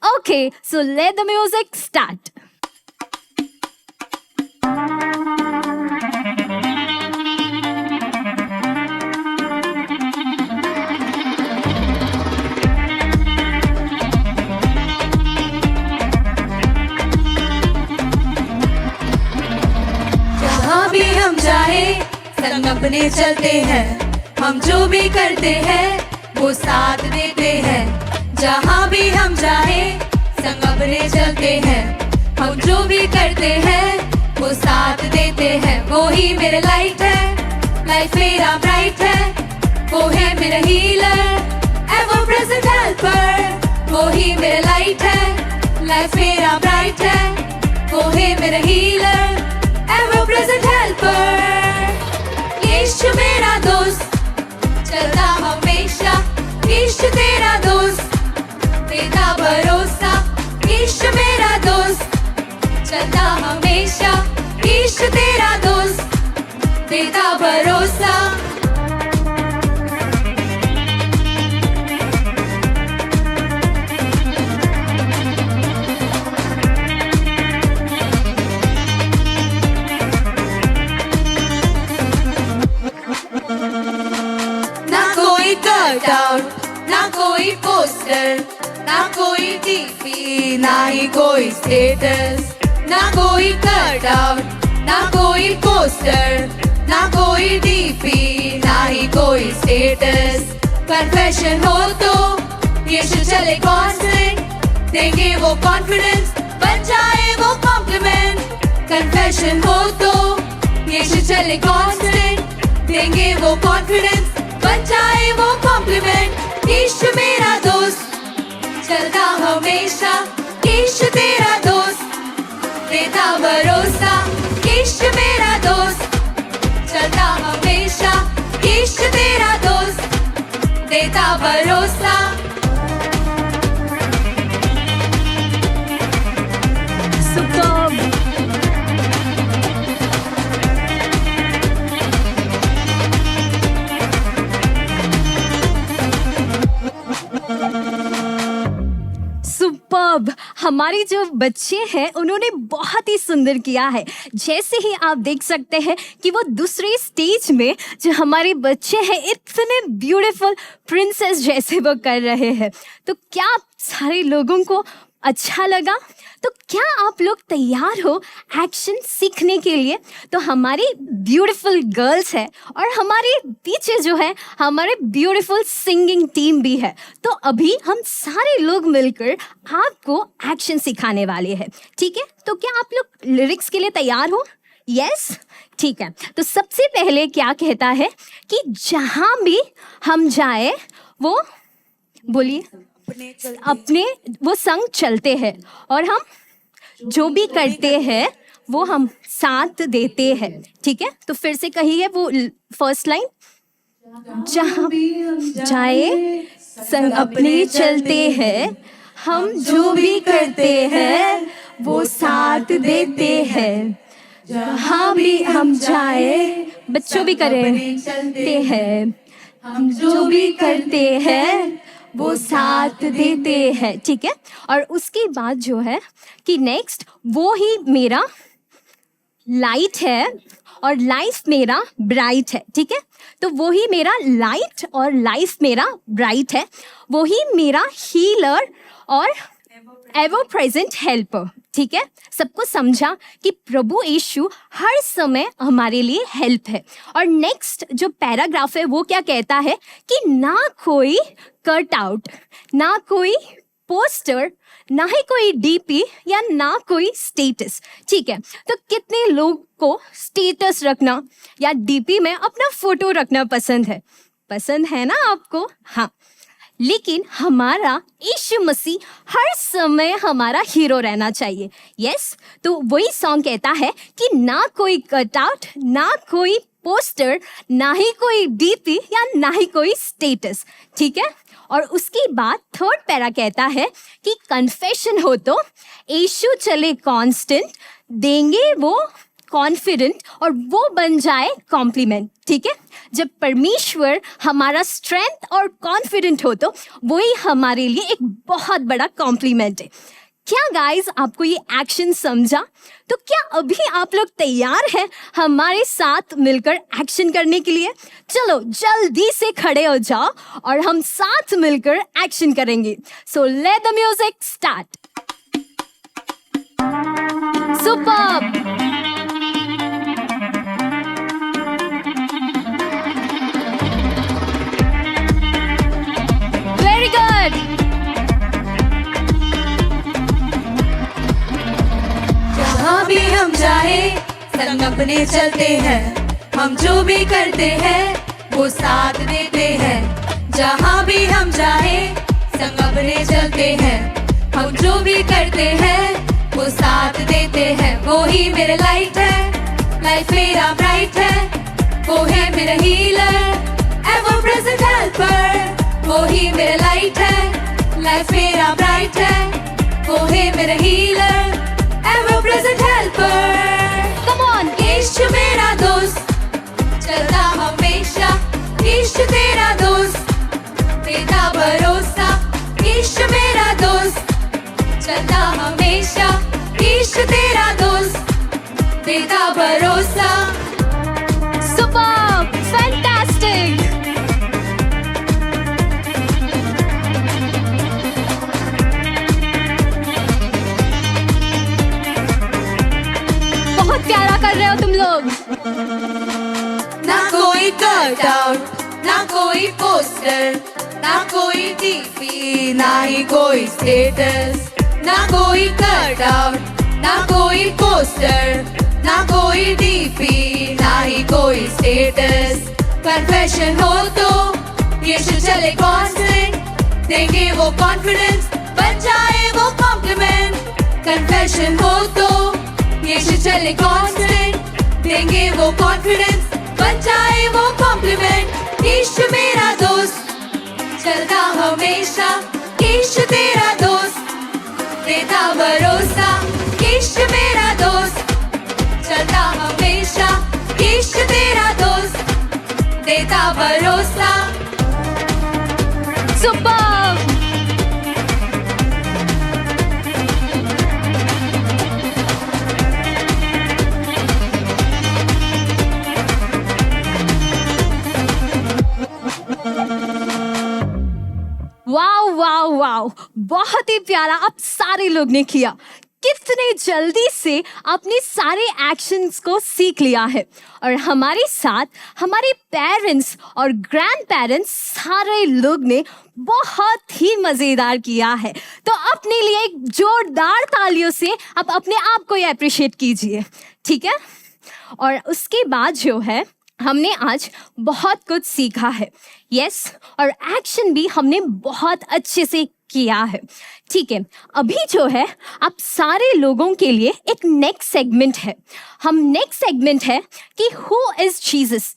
Okay, so let the music start. जहाँ भी हम जाए संग अपने चलते हैं, हम जो भी करते हैं वो साथ देते हैं। जहाँ भी हम जाए संग अपने चलते हैं, हम जो भी करते हैं वो साथ देते हैं। वो ही मेरे लाइट है, लाइफ मेरा ब्राइट है, वो है मेरा हीलर, एवर प्रेजेंट हेल्पर। वो ही मेरा लाइट है, लाइफ मेरा ब्राइट है, वो है मेरा हीलर, एवर प्रेजेंट हेल्पर। यीशु मेरा दोस्त चलता हमेशा, यीशु तेरा दोस्त देता भरोसा। यीशु मेरा दोस्त चलता हमेशा, यीशु तेरा दोस्त देता भरोसा। ना कोई कट आउट, ना कोई पोस्टर, ना कोई टीवी, ना ही कोई स्टेटस। ना कोई कट आउट, ना कोई पोस्टर, ना कोई डीपी, ना ही कोई स्टेटस। कन्फेशन हो तो यीशु चले कांस्टेंट, देंगे वो कॉन्फिडेंस, बन जाए वो कॉम्प्लीमेंट। कन्फेशन हो तो यीशु चले कांस्टेंट, देंगे वो कॉन्फिडेंस, बन जाए वो कॉम्प्लीमेंट। यीशु मेरा दोस्त चलता हमेशा, यीशु तेरा दोस्त देता भरोसा। यीशु मेरा दोस्त चलता हमेशा, यीशु तेरा दोस्त देता भरोसा। सुपर्ब! हमारे जो बच्चे हैं उन्होंने बहुत ही सुंदर किया है। जैसे ही आप देख सकते हैं कि वो दूसरे स्टेज में जो हमारे बच्चे हैं इतने ब्यूटीफुल प्रिंसेस जैसे वो कर रहे हैं। तो क्या आप सारे लोगों को अच्छा लगा? तो क्या आप लोग तैयार हो एक्शन सीखने के लिए? तो हमारी ब्यूटीफुल गर्ल्स है और हमारे पीछे जो है हमारे ब्यूटीफुल सिंगिंग टीम भी है। तो अभी हम सारे लोग मिलकर आपको एक्शन सिखाने वाले हैं, ठीक है? तो क्या आप लोग लिरिक्स के लिए तैयार हो? यस, ठीक है। तो सबसे पहले क्या कहता है कि जहाँ भी हम जाए वो बोलिए अपने वो संग चलते हैं और हम जो भी करते हैं वो हम साथ देते हैं, ठीक है? तो फिर से कहिए वो फर्स्ट लाइन, जहाँ भी जाए संग अपने चलते हैं, हम जो भी करते हैं वो साथ देते हैं। जहाँ भी हम जाए बच्चों भी करें चलते हैं, हम जो भी करते हैं वो साथ देते हैं, ठीक है? और उसके बाद जो है कि नेक्स्ट वो ही मेरा लाइट है और लाइफ मेरा ब्राइट है, ठीक है? तो वो ही मेरा लाइट और लाइफ मेरा ब्राइट है, वो ही मेरा हीलर और एवर प्रेजेंट हेल्पर, ठीक है? सबको समझा कि प्रभु यीशु हर समय हमारे लिए हेल्प है। और नेक्स्ट जो पैराग्राफ है वो क्या कहता है कि ना कोई कट आउट, ना कोई पोस्टर, ना ही कोई डीपी या ना कोई स्टेटस, ठीक है? तो कितने लोग को स्टेटस रखना या डीपी में अपना फोटो रखना पसंद है ना आपको? हाँ, लेकिन हमारा यीशु मसीह हर समय हमारा हीरो रहना चाहिए। यस, तो वही सॉन्ग कहता है कि ना कोई कटआउट, ना कोई पोस्टर, ना ही कोई डीपी या ना ही कोई स्टेटस, ठीक है। और उसकी बाद थर्ड पैरा कहता है कि कन्फेशन हो तो यीशु चले कांस्टेंट, देंगे वो कॉन्फिडेंट और वो बन जाए कॉम्प्लीमेंट, ठीक है। जब परमेश्वर हमारा स्ट्रेंथ और कॉन्फिडेंट हो तो वही हमारे लिए एक बहुत बड़ा कॉम्प्लीमेंट है। क्या गाइस, आपको ये एक्शन समझा? तो क्या अभी आप लोग तैयार हैं हमारे साथ मिलकर एक्शन करने के लिए? चलो जल्दी से खड़े हो जाओ और हम साथ मिलकर एक्शन करेंगे। So let the music start. Superb! Very good! जहाँ भी हम जाए संग अपने चलते हैं, हम जो भी करते हैं वो साथ देते हैं। जहाँ भी हम जाए संग अपने चलते हैं, हम जो भी करते हैं वो साथ देते हैं। वो ही मेरे लाइट है, लाइफ मेरा ब्राइट है। वो है मेरा हीलर, एवर प्रेजेंट हेल्पर। वो ही मेरा लाइट है, लाइफ मेरा ब्राइट है। वो है मेरा healer, ever present helper. Come on, यीशु मेरा दोस्त, चलता हमेशा। यीशु तेरा दोस्त, देता भरोसा। यीशु मेरा दोस्त, चलता हमेशा। यीशु तेरा दोस्त, देता भरोसा। Superb! Fantastic! बहुत प्यारा कर रहे हो तुम लोग। ना कोई कट आउट, ना कोई पोस्टर, ना कोई डीपी, ना ही कोई स्टेटस। ना कोई कट आउट, ना कोई पोस्टर, ना कोई डीपी, ना ही कोई स्टेटस। कन्फेशन हो तो यीशु चले कांस्टेंट, देंगे वो कॉन्फिडेंस, बन जाए वो कॉम्प्लीमेंट। कन्फेशन हो तो यीशु चले कांस्टेंट, देंगे वो कॉन्फिडेंस, बन जाए वो कॉम्प्लीमेंट। यीशु मेरा दोस्त, चलता हमेशा। यीशु तेरा दोस्त, देता भरोसा। यीशु मेरा दोस्त, चलता हमेशा। यीशु तेरा दोस्त, देता भरोसा। सुपर्ब! वाओ वाओ वाओ, बहुत ही प्यारा आप सारे लोग ने किया। कितने जल्दी से अपने सारे एक्शंस को सीख लिया है। और हमारे साथ हमारे पेरेंट्स और ग्रैंड पेरेंट्स सारे लोग ने बहुत ही मज़ेदार किया है। तो अपने लिए एक जोरदार तालियों से आप अपने आप को अप्रिशिएट कीजिए, ठीक है। और उसके बाद जो है हमने आज बहुत कुछ सीखा है। यस, और एक्शन भी हमने बहुत अच्छे से किया है, ठीक है। अभी जो है आप सारे लोगों के लिए एक नेक्स्ट सेगमेंट है। नेक्स्ट सेगमेंट है कि हु इज जीसस,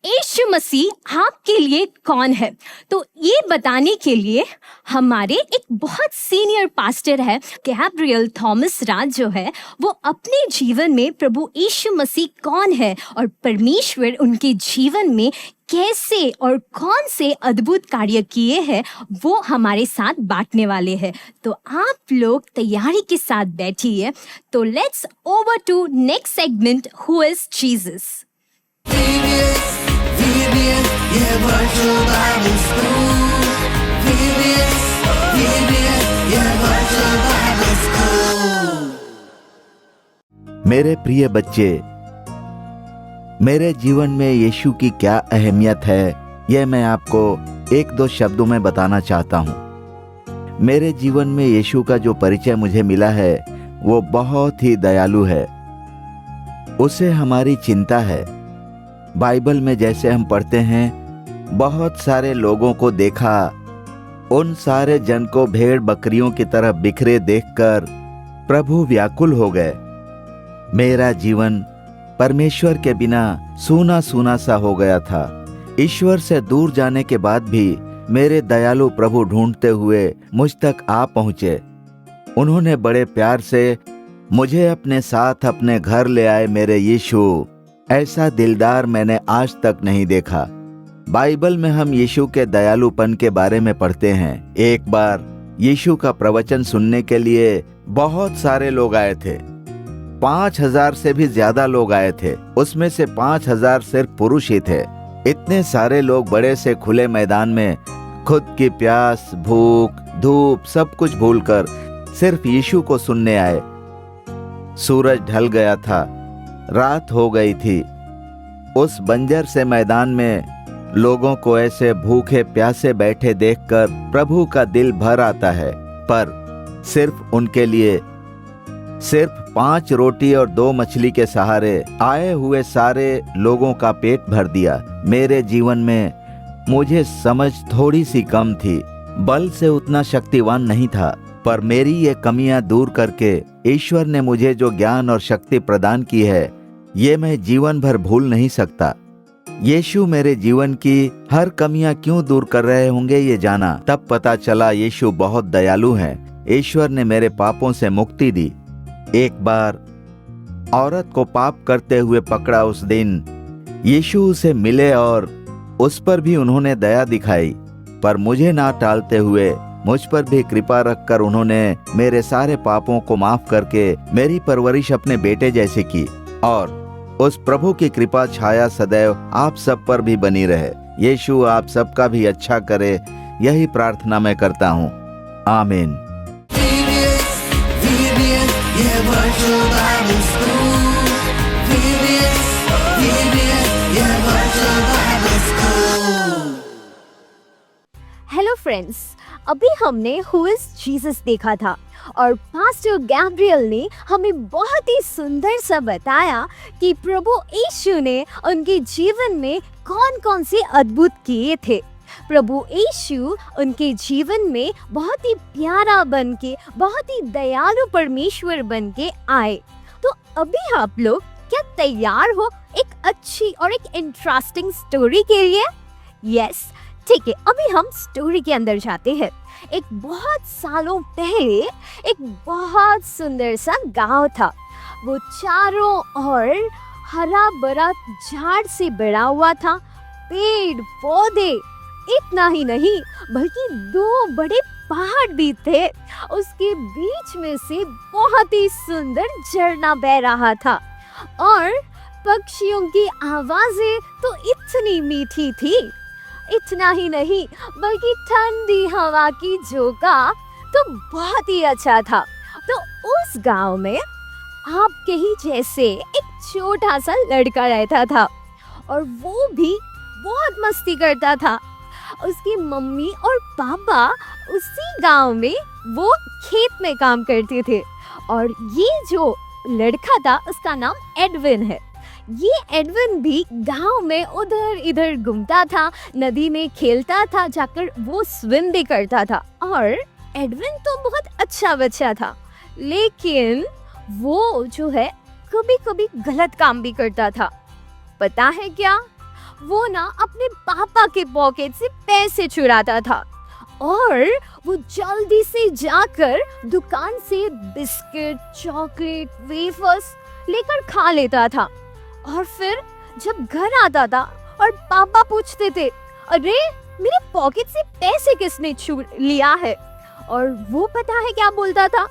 यीशु मसीह आपके लिए कौन है। तो ये बताने के लिए हमारे एक बहुत सीनियर पास्टर है गैब्रियल थॉमस राज जो है, वो अपने जीवन में प्रभु यीशु मसीह कौन है और परमेश्वर उनके जीवन में कैसे और कौन से अद्भुत कार्य किए हैं वो हमारे साथ बांटने वाले हैं। तो आप लोग तैयारी के साथ बैठिए। तो let's over to next segment, who is Jesus. ये वर्चुअल बाइबल स्कूल। ये वर्चुअल बाइबल स्कूल। मेरे प्रिय बच्चे, मेरे जीवन में यीशु की क्या अहमियत है यह मैं आपको एक दो शब्दों में बताना चाहता हूँ। मेरे जीवन में यीशु का जो परिचय मुझे मिला है वो बहुत ही दयालु है। उसे हमारी चिंता है। बाइबल में जैसे हम पढ़ते हैं, बहुत सारे लोगों को देखा उन सारे जन को भेड़ बकरियों की तरह बिखरे देखकर प्रभु व्याकुल हो गए। मेरा जीवन परमेश्वर के बिना सूना सूना सा हो गया था। ईश्वर से दूर जाने के बाद भी मेरे दयालु प्रभु ढूंढते हुए मुझ तक आ पहुंचे। उन्होंने बड़े प्यार से मुझे अपने साथ अपने घर ले आए। मेरे यीशु, ऐसा दिलदार मैंने आज तक नहीं देखा। बाइबल में हम यीशु के दयालुपन के बारे में पढ़ते हैं। एक बार यीशु का प्रवचन सुनने के लिए बहुत सारे लोग आए थे। 5000 से भी ज्यादा लोग आए थे। उसमें से 5000 सिर्फ पुरुष ही थे। इतने सारे लोग बड़े से खुले मैदान में खुद की प्यास, भूख, धूप सब कुछ भूलकर सिर्फ यीशु को सुनने आए। सूरज ढल गया था, रात हो गई थी। उस बंजर से मैदान में लोगों को ऐसे भूखे प्यासे बैठे देखकर प्रभु का दिल भर आता है। पर सिर्फ उनके लिए सिर्फ 5 रोटी और 2 मछली के सहारे आए हुए सारे लोगों का पेट भर दिया। मेरे जीवन में मुझे समझ थोड़ी सी कम थी, बल से उतना शक्तिवान नहीं था, पर मेरी ये कमियां दूर करके ईश्वर ने मुझे जो ज्ञान और शक्ति प्रदान की है, ये मैं जीवन भर भूल नहीं सकता। यीशु मेरे जीवन की हर कमियां क्यों दूर कर रहे होंगे ये जाना। तब पता चला यीशु बहुत दयालु हैं। ईश्वर ने मेरे पापों से मुक्ति दी। एक बार औरत को पाप करते हुए पकड़ा। उस दिन यीशु उसे मिले और उस पर भी उन्होंने दया दिखाई, पर मुझे ना टालते हुए मुझ पर भी कृपा रखकर उन्होंने मेरे सारे पापों को माफ करके मेरी परवरिश अपने बेटे जैसे की। और उस प्रभु की कृपा छाया सदैव आप सब पर भी बनी रहे। यीशु आप सबका भी अच्छा करे, यही प्रार्थना मैं करता हूँ। आमीन। हेलो फ्रेंड्स, अभी हमने हु इज जीसस देखा था और पास्टर गैब्रियल ने हमें बहुत ही सुंदर सा बताया कि प्रभु यीशु ने उनके जीवन में कौन कौन से अद्भुत किए थे। प्रभु यीशु उनके जीवन में बहुत ही प्यारा बन के, बहुत ही दयालु परमेश्वर बन के आए। तो अभी आप लोग क्या तैयार हो एक अच्छी और एक इंटरेस्टिंग स्टोरी के लिए? यस, ठीक है, अभी हम स्टोरी के अंदर जाते हैं। एक बहुत सालों पहले एक बहुत सुंदर सा गांव था। वो चारों ओर हरा भरा झाड़ से भरा हुआ था, पेड़ पौधे। इतना ही नहीं बल्कि 2 बड़े पहाड़ भी थे। उसके बीच में से बहुत ही सुंदर झरना बह रहा था और पक्षियों की आवाजें तो इतनी मीठी थी। इतना ही नहीं बल्कि ठंडी हवा की झोंका तो बहुत ही अच्छा था। तो उस गांव में आपके ही जैसे एक छोटा सा लड़का रहता था और वो भी बहुत मस्ती करता था। उसकी मम्मी और पापा उसी गांव में वो खेत में काम करते थे और ये जो लड़का था उसका नाम एडविन है। ये एडविन भी गांव में उधर इधर घूमता था, नदी में खेलता था, जाकर वो स्विम भी करता था। और एडविन तो बहुत अच्छा बच्चा था, लेकिन वो जो है कभी कभी गलत काम भी करता था। पता है क्या? वो ना अपने पापा के पॉकेट से पैसे चुराता था और वो जल्दी से जाकर दुकान से बिस्किट, चॉकलेट, वेफर्स लेकर खा लेता था। और फिर जब घर आता था और पापा पूछते थे, अरे मेरे पॉकेट से पैसे किसने छू लिया है? और वो पता है क्या बोलता था?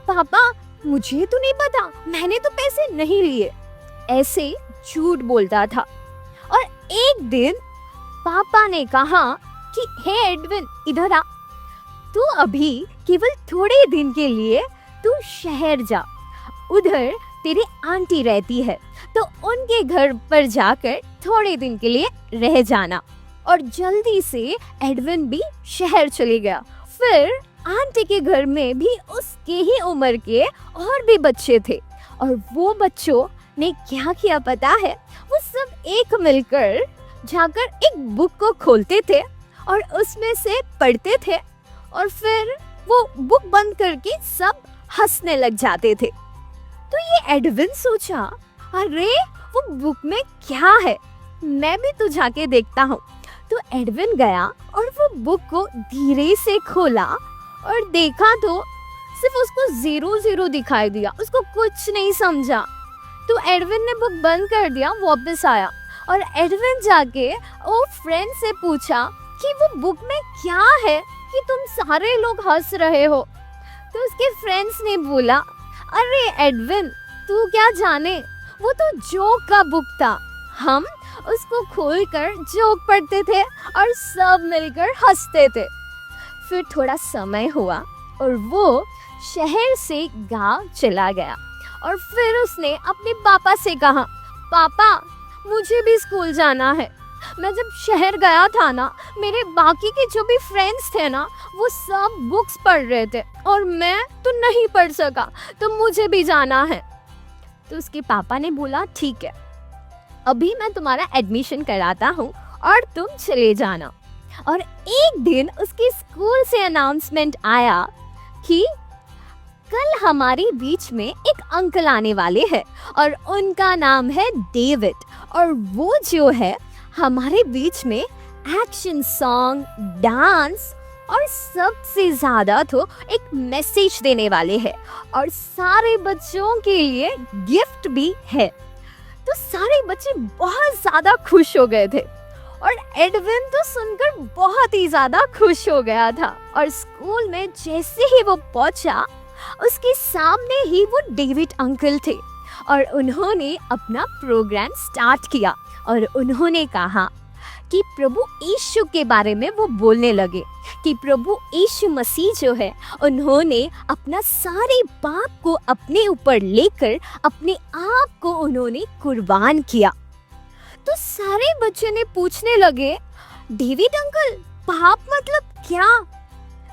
पापा मुझे तो नहीं पता, मैंने तो पैसे नहीं लिए। ऐसे झूठ बोलता था। और एक दिन पापा ने कहा कि हे एडविन इधर आ, तू अभी केवल थोड़े दिन के लिए तू शहर जा, उधर तेरी आंटी रहती है, तो उनके घर पर जाकर थोड़े दिन के लिए रह जाना। और जल्दी से एडविन भी शहर चले गया। फिर आंटी के घर में भी उसके ही उम्र के और भी बच्चे थे और वो बच्चों ने क्या किया पता है? वो सब एक मिलकर जाकर एक बुक को खोलते थे और उसमें से पढ़ते थे और फिर वो बुक बंद करके सब हंसने लग जाते थे। तो ये एडविन सोचा, अरे वो बुक में क्या है, मैं भी तो जाके देखता हूँ। तो एडविन गया और वो बुक को धीरे से खोला और देखा तो सिर्फ उसको 0 दिखाई दिया, उसको कुछ नहीं समझा। तो एडविन ने बुक बंद कर दिया, वापस आया और एडविन जाके वो फ्रेंड से पूछा कि वो बुक में क्या है कि तुम सारे लोग हंस रहे हो। तो उसके फ्रेंड्स ने बोला, अरे एडविन तू क्या जाने, वो तो जोक का बुक था, हम उसको खोलकर जोक पढ़ते थे और सब मिलकर हंसते थे। फिर थोड़ा समय हुआ और वो शहर से गांव चला गया और फिर उसने अपने पापा से कहा, पापा मुझे भी स्कूल जाना है। मैं जब शहर गया था ना, मेरे बाकी के जो भी फ्रेंड्स थे ना, वो सब बुक्स पढ़ रहे थे और मैं तो नहीं पढ़ सका, तो मुझे भी जाना है। तो उसके पापा ने बोला, ठीक है, अभी मैं तुम्हारा एडमिशन कराता हूँ और तुम चले जाना। और एक दिन उसके स्कूल से अनाउंसमेंट आया कि कल हमारे बीच में एक अंकल आने वाले हैं और उनका नाम है डेविड, और वो जो है हमारे बीच में एक्शन सॉन्ग, डांस और सबसे ज्यादा तो एक मैसेज देने वाले हैं और सारे बच्चों के लिए गिफ्ट भी है। तो सारे बच्चे बहुत ज्यादा खुश हो गए थे और एडविन तो सुनकर बहुत ही ज्यादा खुश हो गया था। और स्कूल में जैसे ही वो पहुंचा, उसके सामने ही वो डेविड अंकल थे और उन्होंने अपना प्रोग्राम स्टार्ट किया और उन्होंने कहा कि प्रभु यीशु के बारे में वो बोलने लगे कि प्रभु यीशु मसीह जो है, उन्होंने अपना सारे पाप को अपने ऊपर लेकर अपने आप को उन्होंने कुर्बान किया। तो सारे बच्चे ने पूछने लगे, डेविड अंकल पाप मतलब क्या?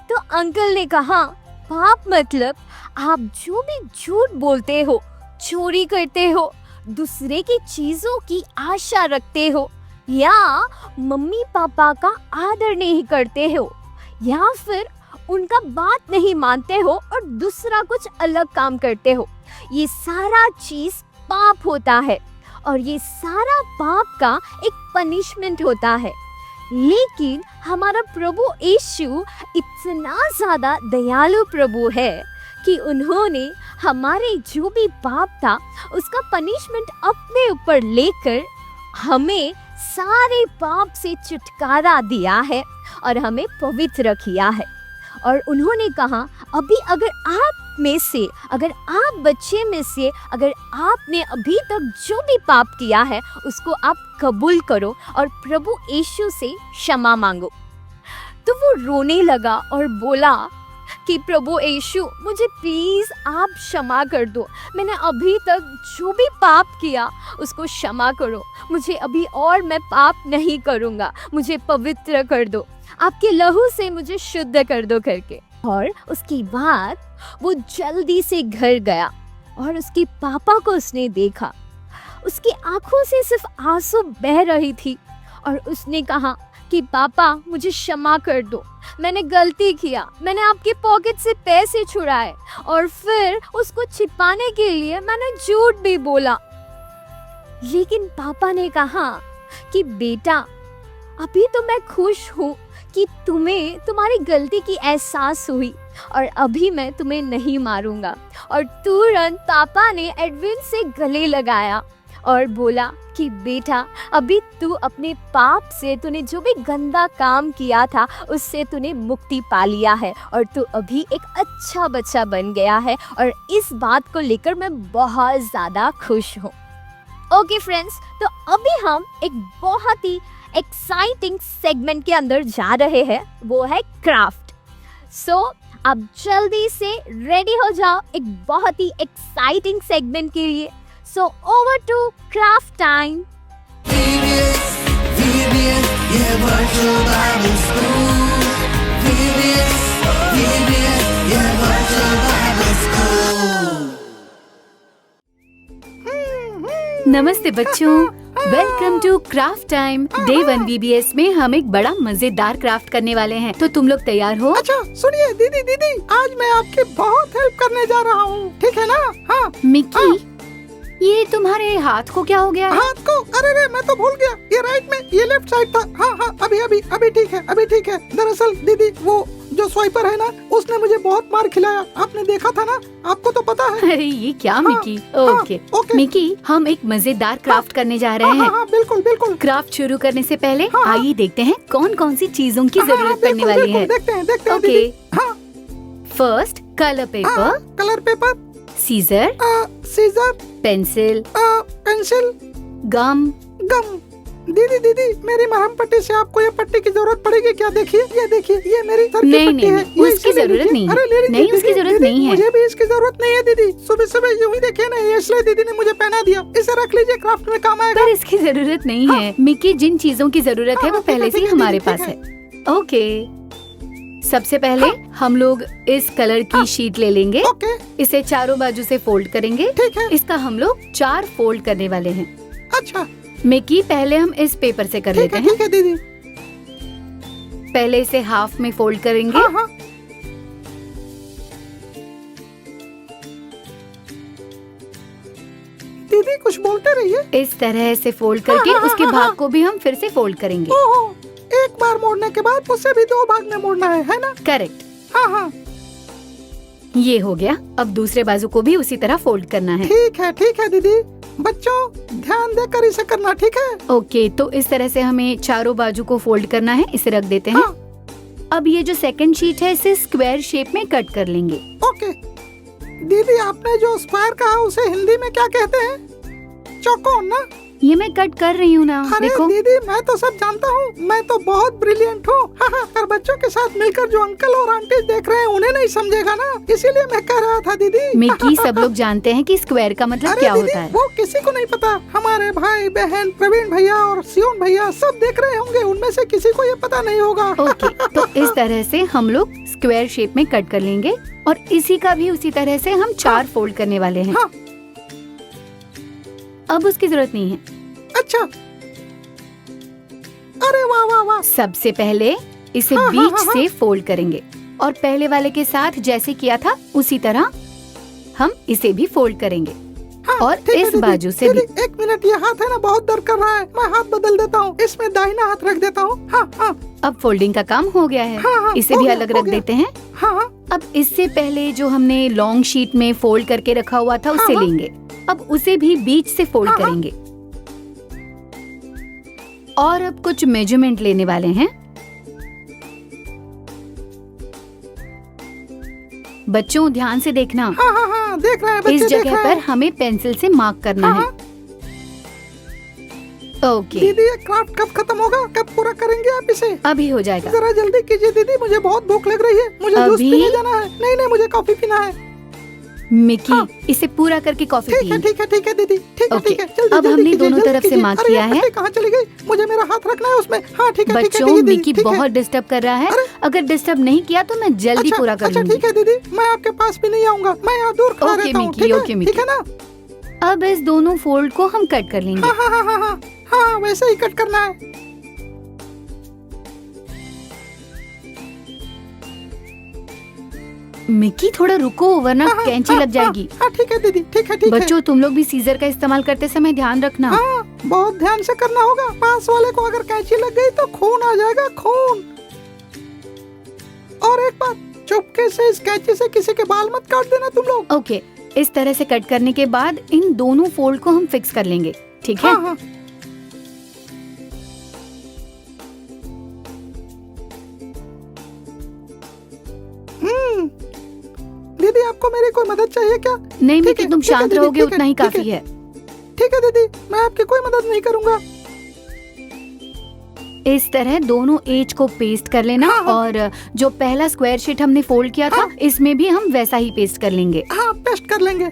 तो अंकल ने कहा, पाप मतलब आप जो भी झूठ बोलते हो, चोरी करते हो, दूसरे की चीजों की आशा रखते हो, या मम्मी पापा का आदर नहीं करते हो, या फिर उनका बात नहीं मानते हो और दूसरा कुछ अलग काम करते हो, ये सारा चीज पाप होता है और ये सारा पाप का एक पनिशमेंट होता है। लेकिन हमारा प्रभु यीशु इतना ज्यादा दयालु प्रभु है कि उन्होंने हमारे जो भी पाप था उसका पनिशमेंट अपने ऊपर लेकर हमें सारे पाप से छुटकारा दिया है और हमें पवित्र किया है। और उन्होंने कहा, अभी अगर आप में से, अगर आप बच्चे में से, अगर आपने अभी तक जो भी पाप किया है उसको आप कबूल करो और प्रभु यीशु से क्षमा मांगो। तो वो रोने लगा और बोला कि प्रभु यीशु मुझे प्लीज आप क्षमा कर दो, मैंने अभी तक जो भी पाप किया उसको क्षमा करो, मुझे अभी और मैं पाप नहीं करूँगा, मुझे पवित्र कर दो, आपके लहू से मुझे शुद्ध कर दो करके। और उसके बाद वो जल्दी से घर गया और उसके पापा को उसने देखा, उसकी आंखों से सिर्फ आंसू बह रही थी और उसने कहा कि पापा मुझे क्षमा कर दो, मैंने गलती किया, मैंने आपके पॉकेट से पैसे छुड़ाए और फिर उसको छिपाने के लिए मैंने झूठ भी बोला। लेकिन पापा ने कहा कि बेटा अभी तो मैं खुश हूँ कि तुम्हें तुम्हारी गलती की एहसास हुई और अभी मैं तुम्हें नहीं मारूंगा। और तुरंत पापा ने एडविन से गले लगाया और बोला कि बेटा अभी तू अपने पाप से, तूने जो भी गंदा काम किया था उससे तूने मुक्ति पा लिया है और तू अभी एक अच्छा बच्चा बन गया है और इस बात को लेकर मैं बहुत ज़्यादा खुश हूँ। ओके फ्रेंड्स, तो अभी हम एक बहुत ही एक्साइटिंग सेगमेंट के अंदर जा रहे हैं, वो है क्राफ्ट। सो अब जल्दी से रेडी हो जाओ एक बहुत ही एक्साइटिंग सेगमेंट के लिए। So over to craft time. VBS, yeah, virtual Bible school. VBS, yeah, virtual Bible school. नमस्ते बच्चों, welcome to craft time. Day 1 VBS में हम एक बड़ा मजेदार क्राफ्ट करने वाले हैं, तो तुम लोग तैयार हो? अच्छा सुनिए दीदी, आज मैं आपकी बहुत हेल्प करने जा रहा हूँ, ठीक है ना? हाँ मिकी, ये तुम्हारे हाथ को क्या हो गया है? हाथ को? अरे मैं तो भूल गया, ये राइट में, ये लेफ्ट साइड था। हाँ अभी ठीक है। दरअसल दीदी वो जो स्वाइपर है ना, उसने मुझे बहुत मार खिलाया। आपने देखा था ना, आपको तो पता है। अरे ये क्या मिकी? ओके मिकी, हम एक मजेदार क्राफ्ट करने जा रहे हैं। बिल्कुल। क्राफ्ट शुरू करने से पहले आइए देखते हैं कौन कौन सी चीजों की जरूरत पड़ने वाली है। देखते हैं। Okay, first colour paper, scissor, pencil, gum. दीदी मेरी मरहम पट्टी से आपको ये पट्टी की जरूरत पड़ेगी क्या? देखिए, ये मेरी सर की पट्टी है। उसकी जरूरत नहीं है। नहीं, उसकी जरूरत नहीं है। मुझे भी इसकी जरूरत नहीं है दीदी। सुबह यूं ही देखिए ना, ये इसलिए दीदी ने मुझे पहना दिया। इसे रख लीजिए, क्राफ्ट में काम आएगा। पर इसकी जरूरत नहीं है मिकी। जिन चीजों की जरूरत है वो पहले से ही हमारे पास है। ओके, सबसे पहले हम लोग इस कलर की शीट ले लेंगे। इसे चारों बाजू से फोल्ड करेंगे। इसका हम लोग 4 फोल्ड करने वाले हैं। अच्छा मिकी, पहले हम इस पेपर से कर लेते हैं। ठीक है दीदी। पहले इसे हाफ में फोल्ड करेंगे। दीदी कुछ बोलते रहिए। इस तरह से फोल्ड करके उसके भाग को भी हम फिर से फोल्ड करेंगे। एक बार मोड़ने के बाद उसे भी 2 भाग में मोड़ना है ना? करेक्ट। हाँ ये हो गया। अब दूसरे बाजू को भी उसी तरह फोल्ड करना है। ठीक है दीदी। बच्चों ध्यान देकर इसे करना, ठीक है? ओके, तो इस तरह से हमें चारों बाजू को फोल्ड करना है। इसे रख देते हैं। अब ये जो सेकंड शीट है, इसे स्क्वायर शेप में कट कर लेंगे। ओके दीदी, आपने जो स्क्वायर कहा उसे हिंदी में क्या कहते हैं? चौकोन ना? ये मैं कट कर रही हूँ ना। अरे देखो दीदी, मैं तो सब जानता हूँ। मैं तो बहुत ब्रिलियंट हूँ। पर बच्चों के साथ मिलकर जो अंकल और आंटी देख रहे हैं, उन्हें नहीं समझेगा ना, इसीलिए मैं कह रहा था दीदी। मिकी, सब लोग जानते हैं कि स्क्वायर का मतलब क्या होता है। वो किसी को नहीं पता। हमारे भाई बहन प्रवीण भैया और सियोन भैया सब देख रहे होंगे, उनमें से किसी को ये पता नहीं होगा। ओके, तो इस तरह से हम लोग स्क्वायर शेप में कट कर लेंगे और इसी का भी उसी तरह से हम 4 फोल्ड करने वाले हैं। अब उसकी जरूरत नहीं है। अच्छा, अरे वाह। सबसे पहले इसे बीच से फोल्ड करेंगे और पहले वाले के साथ जैसे किया था उसी तरह हम इसे भी फोल्ड करेंगे। और इस बाजू से भी। 1 मिनट, ये हाथ है ना बहुत दर्द कर रहा है। मैं हाथ बदल देता हूँ, इसमें दाहिना हाथ रख देता हूँ। अब फोल्डिंग का काम हो गया है। इसे भी अलग रख देते हैं। अब इससे पहले जो हमने लॉन्ग शीट में फोल्ड करके रखा हुआ था उसे लेंगे। अब उसे भी बीच से फोल्ड करेंगे और अब कुछ मेजरमेंट लेने वाले हैं। बच्चों ध्यान से देखना। देख रहे हैं बच्चे, इस जगह पर हमें पेंसिल से मार्क करना है। ओके दीदी, ये क्राफ्ट कब खत्म होगा? कब पूरा करेंगे आप इसे? अभी हो जाएगा। जरा जल्दी कीजिए दीदी, मुझे बहुत भूख लग रही है। मुझे जूस पीने जाना है। नहीं, मुझे कॉफी पीना है। मिकी, इसे पूरा करके कॉफी पिए। ठीक है दीदी, ठीक है। अब हमने दोनों तरफ से मार्क किया है। कहाँ चली गई? मुझे मेरा हाथ रखना है उसमें। हाँ ठीक है। बच्चों, मिकी बहुत डिस्टर्ब कर रहा है। अगर डिस्टर्ब नहीं किया तो मैं जल्दी पूरा कर लूंगी। ठीक है दीदी, मैं आपके पास भी नहीं आऊंगा। मैं यहाँ दूर खड़ा रहता हूँ। ओके मिकी, ठीक है ना? अब इस दोनों फोल्ड को हम कट कर लेंगे। हाँ, वैसे ही कट करना है। मिकी, थोड़ा रुको वरना कैंची लग जाएगी। ठीक है दीदी, ठीक है। बच्चों, तुम लोग भी सीजर का इस्तेमाल करते समय ध्यान रखना। बहुत ध्यान से करना होगा। पास वाले को अगर कैंची लग गई तो खून आ जाएगा, खून। और एक बात, चुपके से इस कैंची से किसी के बाल मत काट देना तुम लोग। ओके, इस तरह से कट करने के बाद इन दोनों फोल्ड को हम फिक्स कर लेंगे, ठीक है? दीदी, आपको मेरी कोई मदद चाहिए क्या? नहीं मिकी, तुम शांत रहोगे उतना ही काफी है। ठीक है दीदी, मैं आपकी कोई मदद नहीं करूंगा। इस तरह दोनों एज को पेस्ट कर लेना। और जो पहला स्क्वायर शीट हमने फोल्ड किया था, इसमें भी हम वैसा ही पेस्ट कर लेंगे। पेस्ट कर लेंगे।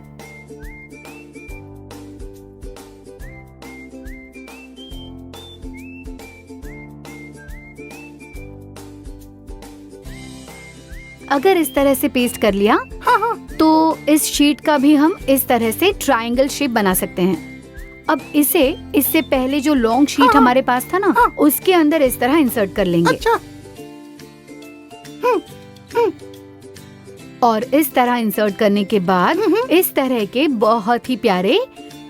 अगर इस तरह से पेस्ट कर लिया तो इस शीट का भी हम इस तरह से ट्रायंगल शेप बना सकते हैं। अब इससे पहले जो लॉन्ग शीट हमारे पास था ना, उसके अंदर इस तरह इंसर्ट कर लेंगे। अच्छा। और इस तरह इंसर्ट करने के बाद इस तरह के बहुत ही प्यारे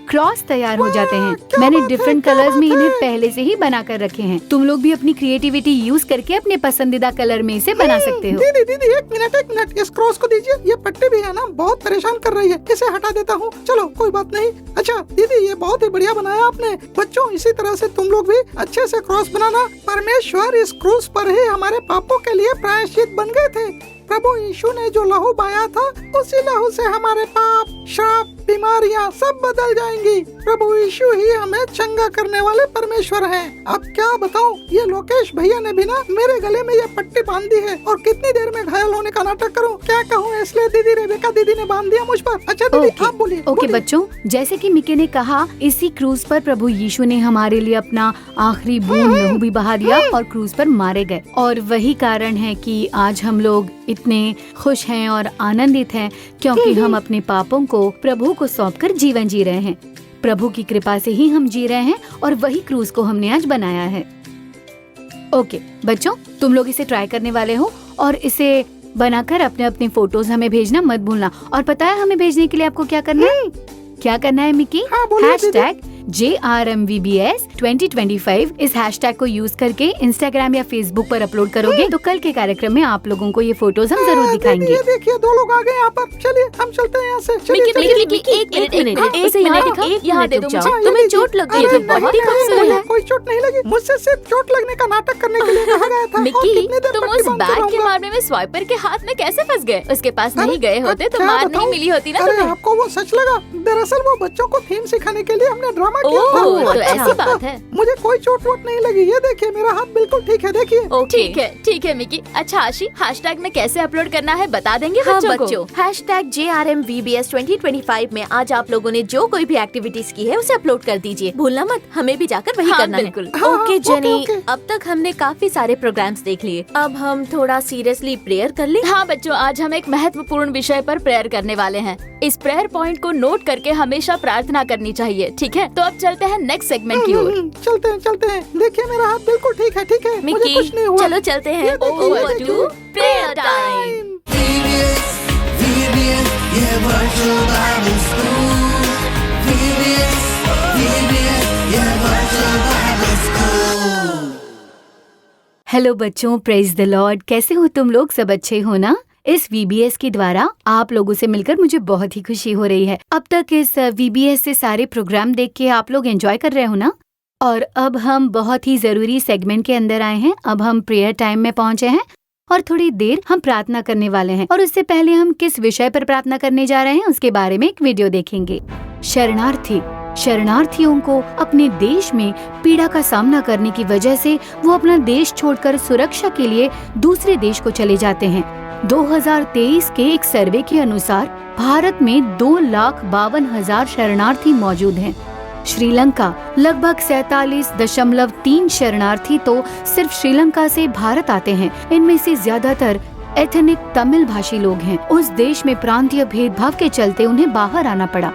क्रॉस तैयार हो जाते हैं। मैंने डिफरेंट कलर्स में इन्हें पहले से ही बना कर रखे हैं। तुम लोग भी अपनी क्रिएटिविटी यूज करके अपने पसंदीदा कलर में इसे बना सकते हो। दीदी एक मिनट, इस क्रॉस को दीजिए। ये पट्टी भी है ना, बहुत परेशान कर रही है, इसे हटा देता हूँ। चलो कोई बात नहीं। अच्छा दीदी, ये बहुत ही बढ़िया बनाया आपने। बच्चों, इसी तरह से तुम लोग भी अच्छे से क्रॉस बनाना। परमेश्वर इस क्रूस पर ही हमारे पापों के लिए प्रायश्चित बन गए थे। प्रभु यीशु ने जो लहू बहाया था, उसी लहू से हमारे पाप, श्राप, बीमारियां सब बदल जाएंगी। प्रभु यीशु ही हमें चंगा करने वाले परमेश्वर हैं। अब क्या बताऊं, ये लोकेश भैया ने भी ना मेरे गले में ये पट्टी बांध दी है, और कितनी देर में घायल होने का नाटक करूं, क्या कहूं। इसलिए दीदी, रेबेका दीदी ने बांध दिया मुझ पर। अच्छा दीदी, आप बोलिए। ओके बच्चों, जैसे कि मिकी ने कहा, इसी क्रूज पर प्रभु यीशु ने हमारे लिए अपना आखिरी बूंद लहू भी बहा दिया और क्रूज पर मारे गए। और वही कारण है कि आज हम लोग इतने खुश हैं और आनंदित हैं, क्योंकि हम अपने पापों को प्रभु को सौंपकर जीवन जी रहे हैं। प्रभु की कृपा से ही हम जी रहे हैं, और वही क्रूज को हमने आज बनाया है। ओके बच्चों, तुम लोग इसे ट्राई करने वाले हो, और इसे बनाकर अपने अपने फोटोज हमें भेजना मत भूलना। और पता है हमें भेजने के लिए आपको क्या करना है? क्या करना है मिकी? #JRMVBS 2025 इस हैशटैग को यूज करके इंस्टाग्राम या फेसबुक पर अपलोड करोगे तो कल के कार्यक्रम में आप लोगों को ये फोटोज हम जरूर दिखाएंगे। देखिए 2 लोग आ गए यहाँ पर। चलिए हम चलते हैं यहाँ से। एक मिनट, यहाँ दे दो मुझे। तुम्हें चोट लग गई है? बहुत ही खूबसूरत है। कोई चोट नहीं लगी, मुझसे सिर्फ चोट लगने का नाटक करने के लिए कहा गया था। मिकी, तुम उस बैग के मामले में स्वाइपर के हाथ में कैसे फंस गए? उसके पास नहीं गए होते तो मार नहीं मिली होती ना तुम्हें। आपको वो सच लगा? दरअसल वो बच्चों को थीम सिखाने के लिए हमने ड्रामा किया था। तो ऐसी बात है। मुझे कोई चोट वोट नहीं लगी। ये देखिए, मेरा हाथ बिल्कुल ठीक है। देखिए। ठीक है मिकी। अच्छा आशी, हैशटैग में कैसे अपलोड करना है बता देंगे बच्चों को? #JRMVBS 2025 में आज आप लोगों ने जो कोई भी एक्टिविटीज की है उसे अपलोड कर दीजिए। भूलना मत, हमें भी जाकर वही करना है। ओके जेनी, अब तक हमने काफी सारे प्रोग्राम्स देख लिए। अब हम थोड़ा सीरियसली प्रेयर कर लें। हाँ बच्चों, आज हम एक महत्वपूर्ण विषय पर प्रेयर करने वाले हैं। इस प्रेयर पॉइंट को नोट करके हमेशा प्रार्थना करनी चाहिए, ठीक है? तो अब चलते हैं नेक्स्ट सेगमेंट की ओर। चलते हैं। देखिए मेरा हाथ बिल्कुल ठीक है। मुझे कुछ नहीं हुआ। चलो चलते हैं। Over to prayer time. Hello बच्चों, प्रेज द लॉर्ड। कैसे हो तुम लोग? सब अच्छे हो ना? इस VBS के द्वारा आप लोगों से मिलकर मुझे बहुत ही खुशी हो रही है। अब तक इस VBS से सारे प्रोग्राम देख के आप लोग एंजॉय कर रहे हो ना? और अब हम बहुत ही जरूरी सेगमेंट के अंदर आए हैं। अब हम प्रेयर टाइम में पहुंचे हैं और थोड़ी देर हम प्रार्थना करने वाले हैं। और उससे पहले हम किस विषय पर प्रार्थना करने जा रहे हैं उसके बारे में एक वीडियो देखेंगे। शरणार्थियों को अपने देश में पीड़ा का सामना करने की वजह से वो अपना देश छोड़कर सुरक्षा के लिए दूसरे देश को चले जाते हैं। 2023 के एक सर्वे के अनुसार भारत में 2,52,000 शरणार्थी मौजूद हैं। श्रीलंका लगभग 47.3 शरणार्थी तो सिर्फ श्रीलंका से भारत आते हैं। इनमें से ज्यादातर एथनिक तमिल भाषी लोग हैं। उस देश में प्रांतीय भेदभाव के चलते उन्हें बाहर आना पड़ा।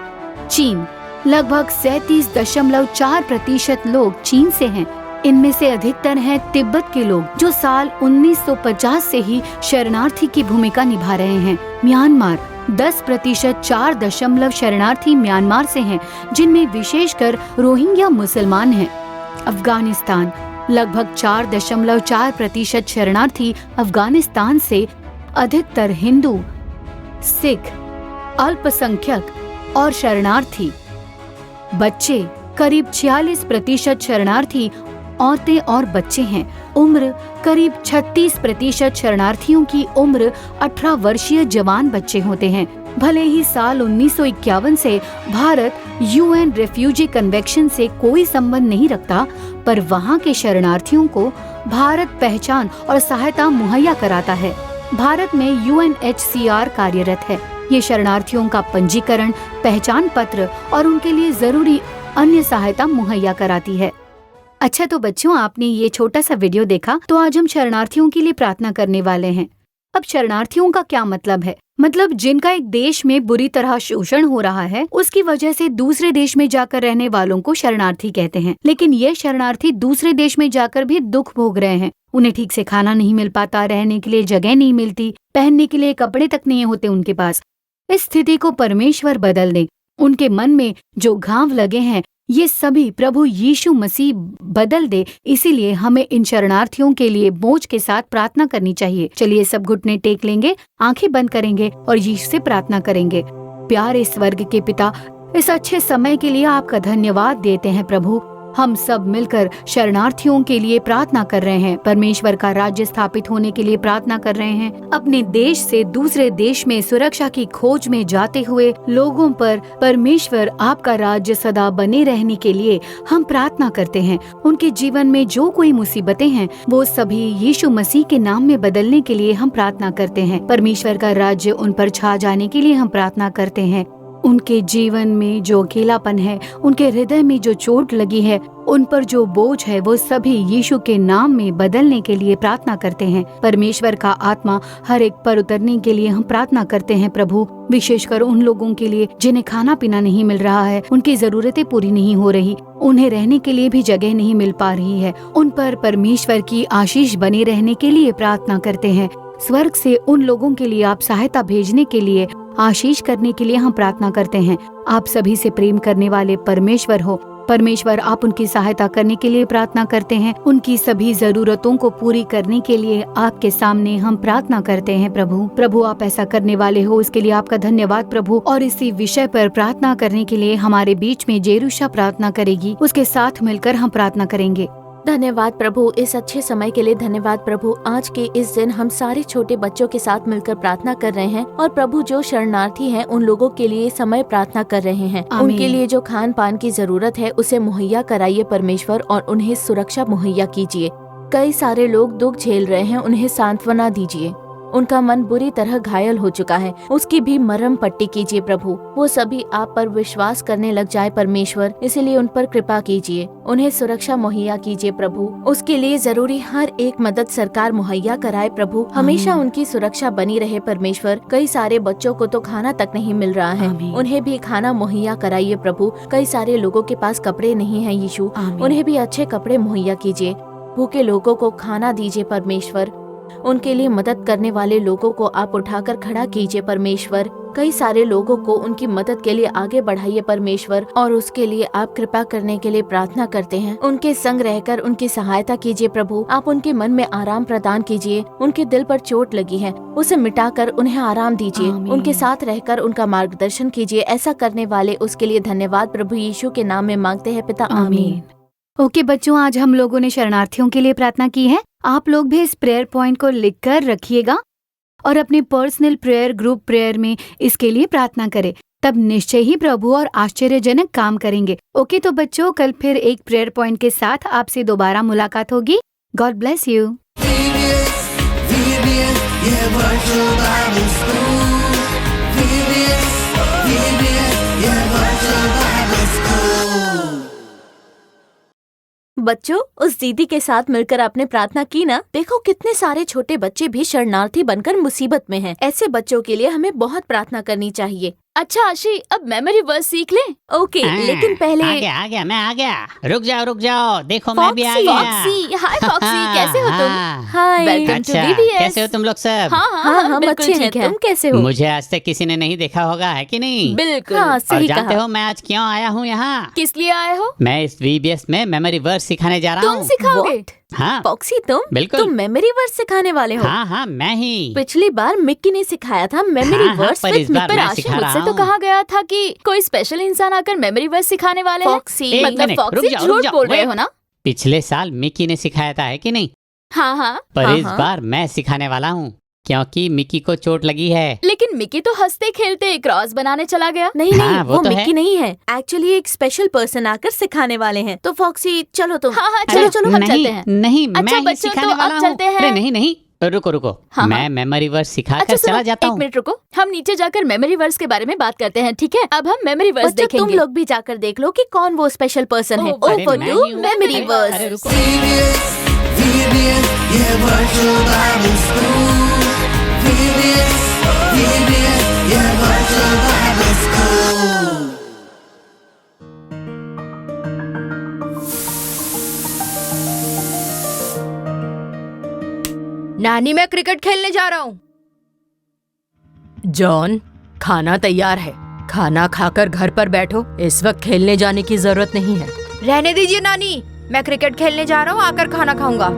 चीन लगभग 37.4% लोग चीन से हैं। इनमें से अधिकतर हैं तिब्बत के लोग, जो साल 1950 से ही शरणार्थी की भूमिका निभा रहे हैं। म्यांमार 10% 4 शरणार्थी म्यांमार से हैं, जिनमें विशेषकर रोहिंग्या मुसलमान हैं। अफगानिस्तान लगभग 4.4% शरणार्थी अफगानिस्तान से, अधिकतर हिंदू, सिख, अल्पसंख्यक और शरणार्थी। बच्चे करीब 46% शरणार्थी औरतें और बच्चे हैं। उम्र करीब 36% शरणार्थियों की उम्र 18 वर्षीय जवान बच्चे होते हैं। भले ही साल 1951 से भारत UN रेफ्यूजी कन्वेंशन से कोई संबंध नहीं रखता, पर वहाँ के शरणार्थियों को भारत पहचान और सहायता मुहैया कराता है। भारत में UNHCR कार्यरत है। ये शरणार्थियों का पंजीकरण, पहचान पत्र और उनके लिए जरूरी अन्य सहायता मुहैया कराती है। अच्छा तो बच्चों, आपने ये छोटा सा वीडियो देखा, तो आज हम शरणार्थियों के लिए प्रार्थना करने वाले हैं। अब शरणार्थियों का क्या मतलब है? मतलब जिनका एक देश में बुरी तरह शोषण हो रहा है, उसकी वजह से दूसरे देश में जाकर रहने वालों को शरणार्थी कहते हैं। लेकिन ये शरणार्थी दूसरे देश में जाकर भी दुख भोग रहे हैं। उन्हें ठीक से खाना नहीं मिल पाता, रहने के लिए जगह नहीं मिलती, पहनने के लिए कपड़े तक नहीं होते उनके पास। इस स्थिति को परमेश्वर बदल दे। उनके मन में जो घाव लगे हैं ये सभी प्रभु यीशु मसीह बदल दे। इसीलिए हमें इन शरणार्थियों के लिए बोझ के साथ प्रार्थना करनी चाहिए। चलिए सब घुटने टेक लेंगे, आंखें बंद करेंगे और यीशु से प्रार्थना करेंगे। प्यारे स्वर्ग के पिता, इस अच्छे समय के लिए आपका धन्यवाद देते हैं प्रभु। हम सब मिलकर शरणार्थियों के लिए प्रार्थना कर रहे हैं। परमेश्वर का राज्य स्थापित होने के लिए प्रार्थना कर रहे हैं। अपने देश से दूसरे देश में सुरक्षा की खोज में जाते हुए लोगों पर परमेश्वर आपका राज्य सदा बने रहने के लिए हम प्रार्थना करते हैं। उनके जीवन में जो कोई मुसीबतें हैं वो सभी यीशु मसीह के नाम में बदलने के लिए हम प्रार्थना करते हैं। परमेश्वर का राज्य उन पर छा जाने के लिए हम प्रार्थना करते हैं। उनके जीवन में जो अकेलापन है, उनके हृदय में जो चोट लगी है, उन पर जो बोझ है, वो सभी यीशु के नाम में बदलने के लिए प्रार्थना करते हैं। परमेश्वर का आत्मा हर एक पर उतरने के लिए हम प्रार्थना करते हैं प्रभु। विशेषकर उन लोगों के लिए जिन्हें खाना पीना नहीं मिल रहा है, उनकी जरूरतें पूरी नहीं हो रही, उन्हें रहने के लिए भी जगह नहीं मिल पा रही है। उन पर परमेश्वर की आशीष बने रहने के लिए प्रार्थना करते हैं। स्वर्ग से उन लोगों के लिए आप सहायता भेजने के लिए, आशीष करने के लिए हम प्रार्थना करते हैं। आप सभी से प्रेम करने वाले परमेश्वर हो। परमेश्वर, आप उनकी सहायता करने के लिए प्रार्थना करते हैं। उनकी सभी जरूरतों को पूरी करने के लिए आपके सामने हम प्रार्थना करते हैं प्रभु। प्रभु, आप ऐसा करने वाले हो, इसके लिए आपका धन्यवाद प्रभु। और इसी विषय पर प्रार्थना करने के लिए हमारे बीच में जेरूशा प्रार्थना करेगी, उसके साथ मिलकर हम प्रार्थना करेंगे। धन्यवाद प्रभु, इस अच्छे समय के लिए धन्यवाद प्रभु। आज के इस दिन हम सारे छोटे बच्चों के साथ मिलकर प्रार्थना कर रहे हैं और प्रभु जो शरणार्थी हैं उन लोगों के लिए समय प्रार्थना कर रहे हैं। उनके लिए जो खान पान की जरूरत है उसे मुहैया कराइए परमेश्वर, और उन्हें सुरक्षा मुहैया कीजिए। कई सारे लोग दुख झेल रहे हैं, उन्हें सांत्वना दीजिए। उनका मन बुरी तरह घायल हो चुका है, उसकी भी मरहम पट्टी कीजिए प्रभु। वो सभी आप पर विश्वास करने लग जाए परमेश्वर, इसलिए उन पर कृपा कीजिए। उन्हें सुरक्षा मुहैया कीजिए प्रभु। उसके लिए जरूरी हर एक मदद सरकार मुहैया कराए प्रभु। हमेशा उनकी सुरक्षा बनी रहे परमेश्वर। कई सारे बच्चों को तो खाना तक नहीं मिल रहा है, उन्हें भी खाना मुहैया कराइए प्रभु। कई सारे लोगों के पास कपड़े नहीं है यीशु, उन्हें भी अच्छे कपड़े मुहैया कीजिए। भूखे लोगों को खाना दीजिए परमेश्वर। उनके लिए मदद करने वाले लोगों को आप उठाकर खड़ा कीजिए परमेश्वर। कई सारे लोगों को उनकी मदद के लिए आगे बढ़ाइए परमेश्वर, और उसके लिए आप कृपा करने के लिए प्रार्थना करते हैं। उनके संग रहकर उनकी सहायता कीजिए प्रभु। आप उनके मन में आराम प्रदान कीजिए। उनके दिल पर चोट लगी है, उसे मिटाकर उन्हें आराम दीजिए। उनके साथ रहकर उनका मार्गदर्शन कीजिए। ऐसा करने वाले उसके लिए धन्यवाद प्रभु यीशु के नाम में मांगते हैं पिता, आमीन। ओके बच्चों, आज हम लोगों ने शरणार्थियों के लिए प्रार्थना की है। आप लोग भी इस प्रेयर पॉइंट को लिखकर रखिएगा और अपने पर्सनल प्रेयर, ग्रुप प्रेयर में इसके लिए प्रार्थना करें। तब निश्चय ही प्रभु और आश्चर्यजनक काम करेंगे। ओके तो बच्चों, कल फिर एक प्रेयर पॉइंट के साथ आपसे दोबारा मुलाकात होगी। God bless you. बच्चों, उस दीदी के साथ मिलकर आपने प्रार्थना की ना। देखो कितने सारे छोटे बच्चे भी शरणार्थी बनकर मुसीबत में हैं। ऐसे बच्चों के लिए हमें बहुत प्रार्थना करनी चाहिए। अच्छा आशी, अब मेमोरी वर्स सीख ले। ओके, लेकिन पहले आ गया, मैं आ गया। रुक जाओ, देखो मैं भी आ गया। हाय फॉक्सी, कैसे हो तुम? हाय, वेलकम टू VBS। कैसे हो तुम लोग सब? हाँ, हम अच्छे हैं। तुम कैसे हो? मुझे आज तक किसी ने नहीं देखा होगा, है कि नहीं? बिल्कुल, हाँ, सही कहा। जानते हो मैं आज क्यों आया हूँ यहाँ? किस लिए आए हो? मैं इस VBS में मेमोरी वर्स सिखाने जा रहा हूँ। तुम सिखाओगे? हाँ फॉक्सी, तुम बिल्कुल। तुम मेमोरी वर्स सिखाने वाले हो? हाँ, मैं ही। पिछली बार मिक्की ने सिखाया था मेमोरी वर्स, पर इस बार मैं सिखा रहा मुझसे तो कहा गया था कि कोई स्पेशल इंसान आकर मेमोरी वर्स सिखाने वाले हैं। फॉक्सी, मतलब फॉक्सी झूठ बोल रहे हो ना? पिछले साल मिक्की ने सिखाया था, है कि नहीं? हाँ। पर इस बार मैं सिखाने वाला हूँ, क्योंकि मिक्की को चोट लगी है। लेकिन मिक्की तो हंसते खेलते क्रॉस बनाने चला गया। नहीं, वो तो मिक्की नहीं है। एक्चुअली एक स्पेशल पर्सन आकर सिखाने वाले हैं। तो फॉक्सी चलो तुम। हाँ, चलो हम चलते हैं। नहीं, अच्छा मैं बच्चों, सिखाने तो वाला अब चलते हैं। नहीं, रुको। मैं मेमोरी वर्स सिखाकर चला जाता हूँ। 1 मिनट रुको, हम नीचे जाकर मेमोरी वर्स के बारे में बात करते हैं, ठीक है? अब हम मेमोरी वर्स देखेंगे। तुम लोग भी जाकर देख लो कि कौन वो स्पेशल पर्सन है। Overview memory verse. VBS, yeah, virtual Bible school. VBS, VBS, yeah, Virtual Bible School. नानी मैं क्रिकेट खेलने जा रहा हूँ। जॉन खाना तैयार है, खाना खाकर घर पर बैठो, इस वक्त खेलने जाने की जरूरत नहीं है। रहने दीजिए नानी, मैं क्रिकेट खेलने जा रहा हूँ, आकर खाना खाऊंगा।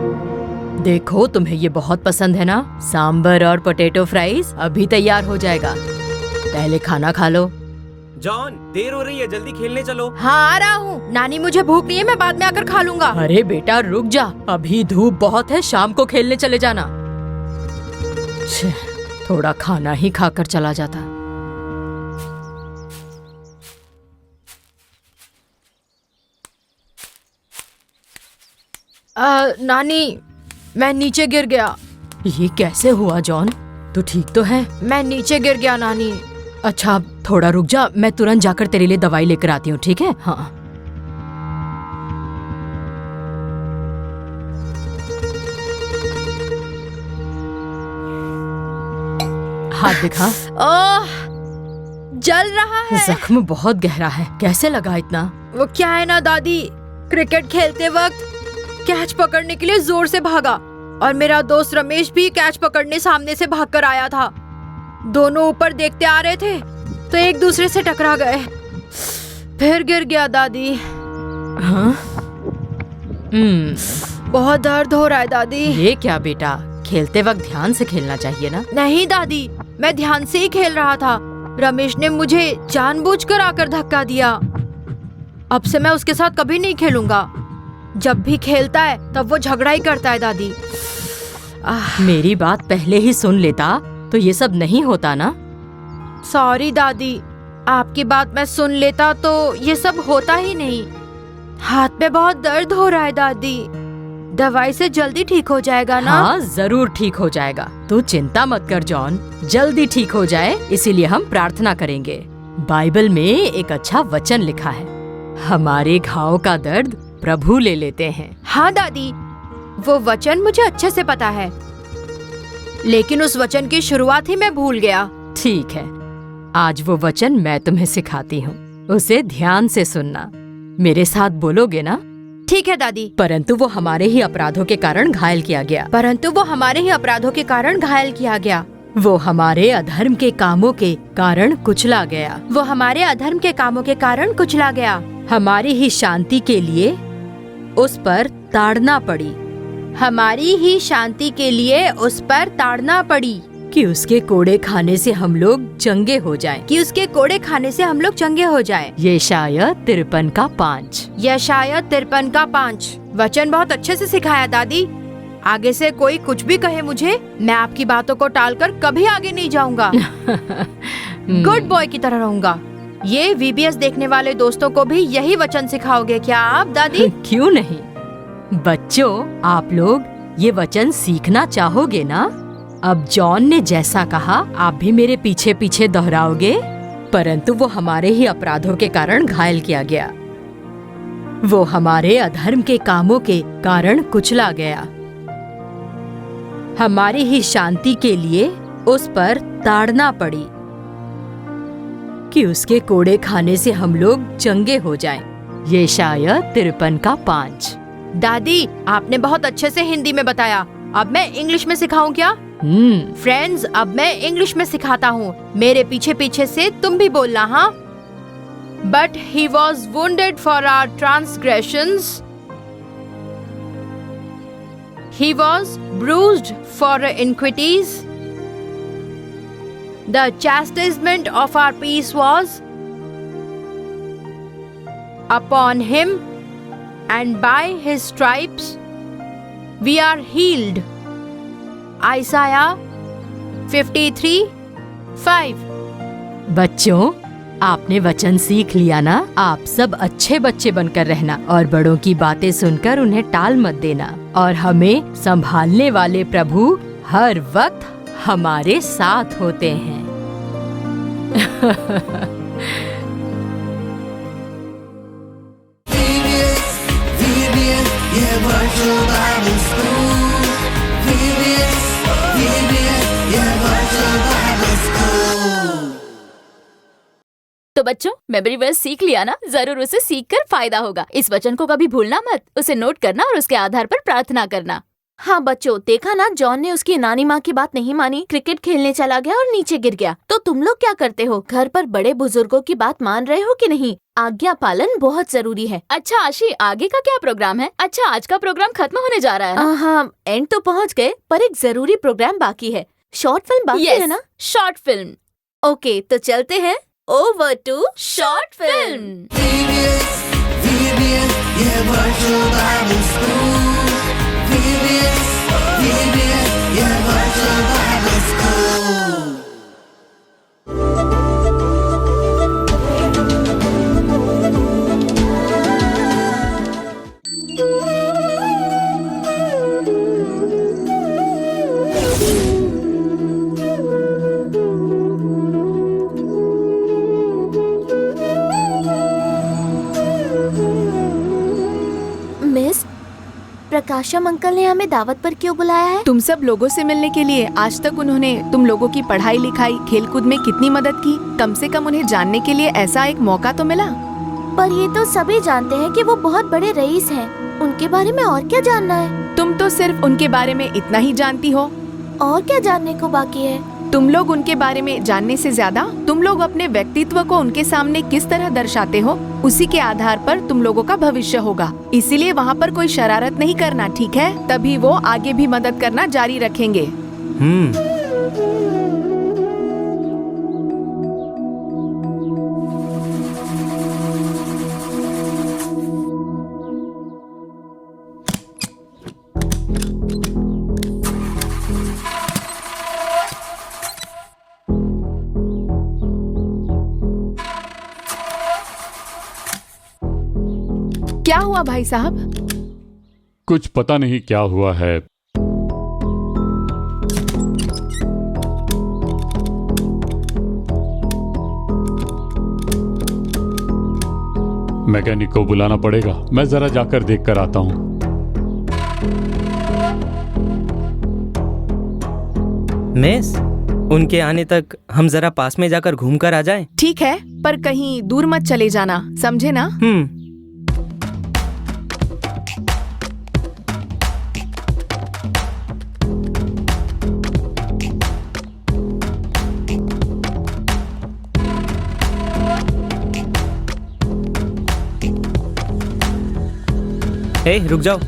देखो तुम्हें ये बहुत पसंद है ना, सांबर और पोटैटो फ्राइज अभी तैयार हो जाएगा, पहले खाना खा लो। जॉन देर हो रही है, जल्दी खेलने चलो। हाँ आ रहा हूँ, नानी मुझे भूख नहीं है, मैं बाद में आकर खा लूंगा। अरे बेटा रुक जा, अभी धूप बहुत है, शाम को खेलने चले जाना। थोड़ा खाना ही खाकर चला जाता। नानी मैं नीचे गिर गया। ये कैसे हुआ जॉन, तू ठीक तो है? मैं नीचे गिर गया नानी। अच्छा थोड़ा रुक जा, मैं तुरंत जाकर तेरे लिए दवाई लेकर आती हूँ, ठीक है? हाँ। हाथ दिखा। ओह जल रहा है। जख्म बहुत गहरा है, कैसे लगा इतना? वो क्या है ना दादी, क्रिकेट खेलते वक्त कैच पकड़ने के लिए जोर से भागा और मेरा दोस्त रमेश भी कैच पकड़ने सामने से भागकर आया था। दोनों ऊपर देखते आ रहे थे तो एक दूसरे से टकरा गए, फिर गिर गया दादी। हाँ? बहुत दर्द हो रहा है दादी। ये क्या बेटा, खेलते वक्त ध्यान से खेलना चाहिए ना। नहीं दादी, मैं ध्यान से ही खेल रहा था, रमेश ने मुझे जानबूझकर आकर धक्का दिया। अब से मैं उसके साथ कभी नहीं खेलूंगा, जब भी खेलता है तब वो झगड़ा ही करता है दादी। मेरी बात पहले ही सुन लेता तो ये सब नहीं होता ना। सॉरी दादी, आपकी बात मैं सुन लेता तो ये सब होता ही नहीं। हाथ में बहुत दर्द हो रहा है दादी, दवाई से जल्दी ठीक हो जाएगा ना? हाँ जरूर ठीक हो जाएगा, तू चिंता मत कर जॉन, जल्दी ठीक हो जाए इसीलिए हम प्रार्थना करेंगे। बाइबल में एक अच्छा वचन लिखा है, हमारे घाव का दर्द प्रभु ले लेते हैं। हाँ दादी, वो वचन मुझे अच्छे से पता है, लेकिन उस वचन की शुरुआत ही मैं भूल गया। ठीक है, आज वो वचन मैं तुम्हें सिखाती हूँ, उसे ध्यान से सुनना, मेरे साथ बोलोगे ना? ठीक है दादी। परंतु वो हमारे ही अपराधों के कारण घायल किया गया। परंतु वो हमारे ही अपराधों के कारण घायल किया गया। वो हमारे अधर्म के कामों के कारण कुचला गया। वो हमारे अधर्म के कामों के कारण कुचला गया। हमारी ही शांति के लिए उस पर ताड़ना पड़ी। हमारी ही शांति के लिए उस पर ताड़ना पड़ी कि उसके कोड़े खाने से हम लोग चंगे हो जाएं। कि उसके कोड़े खाने से हम लोग चंगे हो जाएं। यशायाह 53 का 5। यशायाह 53 का 5 वचन बहुत अच्छे से सिखाया दादी। आगे से कोई कुछ भी कहे मुझे, मैं आपकी बातों को टालकर कभी आगे नहीं जाऊंगा। गुड बॉय की तरह रहूंगा। ये VBS देखने वाले दोस्तों को भी यही वचन सिखाओगे क्या आप दादी? क्यों नहीं बच्चों, आप लोग ये वचन सीखना चाहोगे ना? अब जॉन ने जैसा कहा आप भी मेरे पीछे पीछे दोहराओगे। परंतु वो हमारे ही अपराधों के कारण घायल किया गया। वो हमारे अधर्म के कामों के कारण कुचला गया। हमारी ही शांति के लिए उस पर ताड़ना पड़ी कि उसके कोड़े खाने से हम लोग चंगे हो जाएं। यशायाह 53 का 5। दादी आपने बहुत अच्छे से हिंदी में बताया, अब मैं इंग्लिश में सिखाऊं क्या? फ्रेंड्स, अब मैं इंग्लिश में सिखाता हूँ, मेरे पीछे पीछे से तुम भी बोलना। हाँ। But he was wounded for our transgressions. He was bruised for our iniquities. The chastisement of our peace was upon him, and by his stripes we are healed. Isaiah 53:5। बच्चों, आपने वचन सीख लिया ना? आप सब अच्छे बच्चे बनकर रहना और बड़ों की बातें सुनकर उन्हें टाल मत देना। और हमें संभालने वाले प्रभु हर वक्त हमारे साथ होते हैं। VBS, yeah, Virtual Bible School. VBS, yeah, Virtual Bible School. तो बच्चों, मेमोरी वर्स सीख लिया ना? जरूर उसे सीख कर फायदा होगा। इस वचन को कभी भूलना मत, उसे नोट करना और उसके आधार पर प्रार्थना करना। हाँ बच्चों, देखा ना, जॉन ने उसकी नानी माँ की बात नहीं मानी, क्रिकेट खेलने चला गया और नीचे गिर गया। तो तुम लोग क्या करते हो? घर पर बड़े बुजुर्गों की बात मान रहे हो कि नहीं? आज्ञा पालन बहुत जरूरी है। अच्छा आशी, आगे का क्या प्रोग्राम है? अच्छा, आज का प्रोग्राम खत्म होने जा रहा है ना? हाँ, एंड तो पहुँच गए, पर एक जरूरी प्रोग्राम बाकी है। शॉर्ट फिल्म बाकी है ना? Short film. ओके, तो चलते हैं over to short film. yeah, virtual Bible school. VBS, yeah, virtual Bible school. Miss, Prakasham uncle ने हमें दावत पर क्यों बुलाया है? तुम सब लोगों से मिलने के लिए। आज तक उन्होंने तुम लोगों की पढ़ाई लिखाई खेलकूद में कितनी मदद की, कम से कम उन्हें जानने के लिए ऐसा एक मौका तो मिला। पर ये तो सभी जानते हैं कि वो बहुत बड़े रईस हैं। उनके बारे में और क्या जानना है? तुम तो सिर्फ उनके बारे में इतना ही जानती हो। और क्या जानने को बाकी है? तुम लोग उनके बारे में जानने से ज्यादा तुम लोग अपने व्यक्तित्व को उनके सामने किस तरह दर्शाते हो, उसी के आधार पर तुम लोगों का भविष्य होगा। इसीलिए वहाँ पर कोई शरारत नहीं करना, ठीक है? तभी वो आगे भी मदद करना जारी रखेंगे। क्या हुआ भाई साहब? कुछ पता नहीं क्या हुआ है। मैकेनिक को बुलाना पड़ेगा, मैं जरा जाकर देख कर आता हूँ। मिस, उनके आने तक हम जरा पास में जाकर घूम कर आ जाएं। ठीक है, पर कहीं दूर मत चले जाना, समझे ना? ए, रुक जाओ।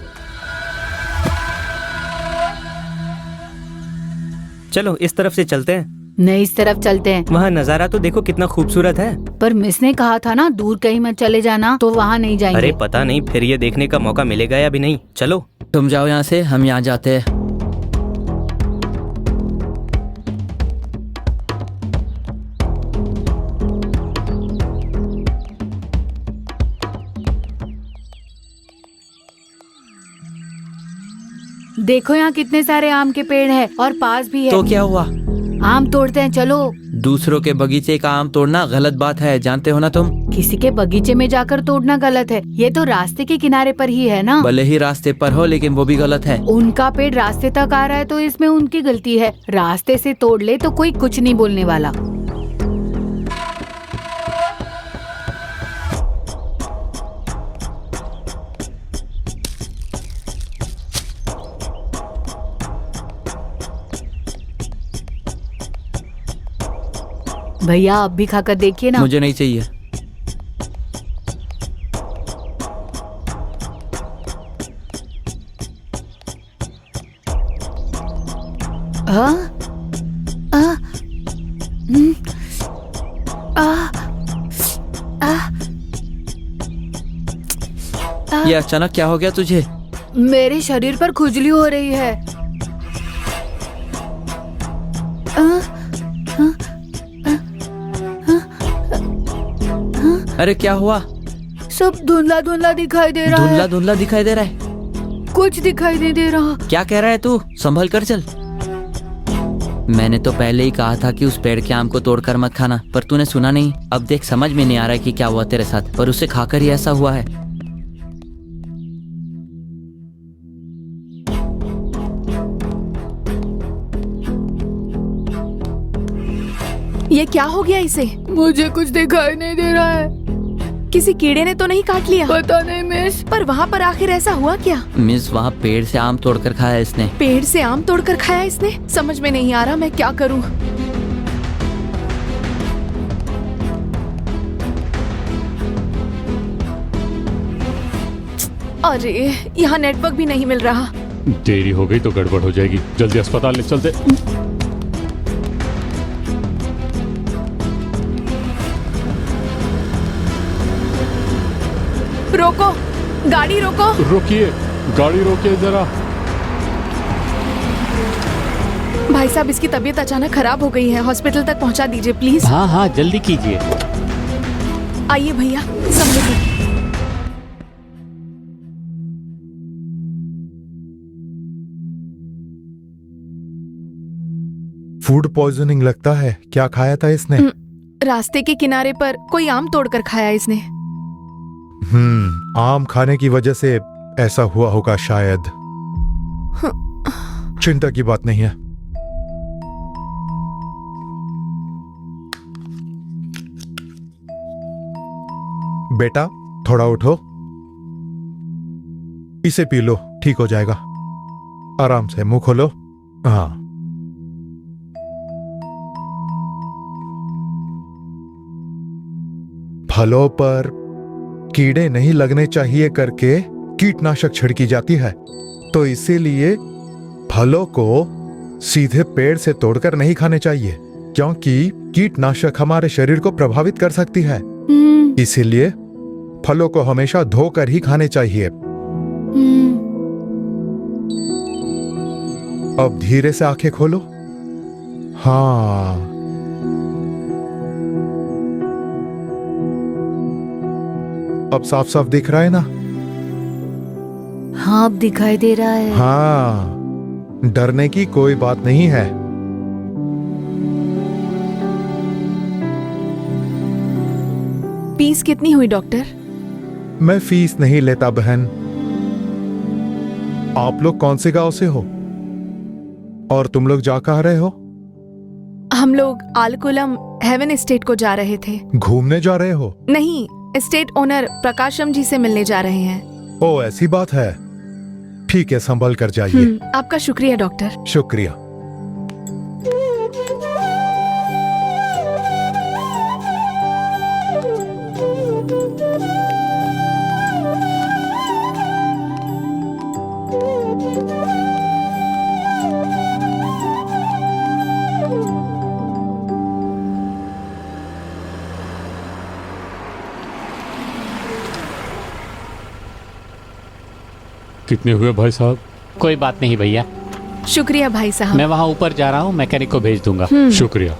चलो इस तरफ से चलते हैं। नहीं, इस तरफ चलते हैं। वहाँ नजारा तो देखो कितना खूबसूरत है। पर मिस ने कहा था ना दूर कहीं मत चले जाना, तो वहाँ नहीं जाएंगे। अरे पता नहीं फिर ये देखने का मौका मिलेगा या भी नहीं। चलो तुम जाओ यहाँ से, हम यहाँ जाते हैं। देखो यहाँ कितने सारे आम के पेड़ हैं और पास भी है। तो क्या हुआ? आम तोड़ते हैं, चलो। दूसरों के बगीचे का आम तोड़ना गलत बात है, जानते हो ना तुम? किसी के बगीचे में जाकर तोड़ना गलत है। ये तो रास्ते के किनारे पर ही है ना। भले ही रास्ते पर हो, लेकिन वो भी गलत है। उनका पेड़ रास्ते तक आ रहा है तो इसमें उनकी गलती है। रास्ते से तोड़ ले तो कोई कुछ नहीं बोलने वाला। भैया आप भी खाकर देखिए ना। मुझे नहीं चाहिए। ये अचानक क्या हो गया तुझे? मेरे शरीर पर खुजली हो रही है। अरे क्या हुआ? सब धुंधला धुंधला दिखाई दे रहा है। धुंधला धुंधला दिखाई दे रहा है? कुछ दिखाई नहीं दे रहा। क्या कह रहा है तू? संभल कर चल। मैंने तो पहले ही कहा था कि उस पेड़ के आम को तोड़कर मत खाना, पर तूने सुना नहीं। अब देख, समझ में नहीं आ रहा है कि क्या हुआ तेरे साथ, पर उसे खाकर ही ऐसा हुआ है। ये क्या हो गया इसे? मुझे कुछ दिखाई नहीं दे रहा है। किसी कीड़े ने तो नहीं काट लिया? पता नहीं मिस। पर वहाँ पर आखिर ऐसा हुआ क्या? मिस वहाँ पेड़ से आम तोड़कर खाया इसने। पेड़ से आम तोड़कर खाया इसने? समझ में नहीं आ रहा मैं क्या करूँ। अरे यहाँ नेटवर्क भी नहीं मिल रहा। देरी हो गई तो गड़बड़ हो जाएगी, जल्दी अस्पताल ले चलते। रोको, गाड़ी रोको। रोकिए, गाड़ी रोकिए जरा। भाई साहब इसकी तबीयत अचानक खराब हो गई है, हॉस्पिटल तक पहुंचा दीजिए प्लीज। हाँ हाँ जल्दी कीजिए। आइए भैया, संभलिए। फूड पॉइजनिंग लगता है। क्या खाया था इसने? रास्ते के किनारे पर कोई आम तोड़कर खाया इसने। आम खाने की वजह से ऐसा हुआ होगा शायद। चिंता की बात नहीं है। बेटा थोड़ा उठो, इसे पी लो, ठीक हो जाएगा। आराम से मुंह खोलो। हाँ, फलों पर कीड़े नहीं लगने चाहिए करके कीटनाशक छिड़की जाती है, तो इसीलिए फलों को सीधे पेड़ से तोड़कर नहीं खाने चाहिए, क्योंकि कीटनाशक हमारे शरीर को प्रभावित कर सकती है। इसीलिए फलों को हमेशा धोकर ही खाने चाहिए। अब धीरे से आंखें खोलो। हाँ, अब साफ साफ दिख रहा है ना? हाँ अब दिखाई दे रहा है। हाँ, डरने की कोई बात नहीं है। फीस कितनी हुई डॉक्टर? मैं फीस नहीं लेता बहन। आप लोग कौन से गांव से हो और तुम लोग जा कहाँ रहे हो? हम लोग आलकुलम हेवन एस्टेट को जा रहे थे। घूमने जा रहे हो? नहीं, एस्टेट ओनर प्रकाशम जी से मिलने जा रहे हैं। ओ ऐसी बात है, ठीक है, संभल कर जाइए। आपका शुक्रिया डॉक्टर। शुक्रिया। कितने हुए भाई साहब? कोई बात नहीं भैया। शुक्रिया भाई साहब। मैं वहाँ ऊपर जा रहा हूँ, मैकेनिक को भेज दूंगा। शुक्रिया।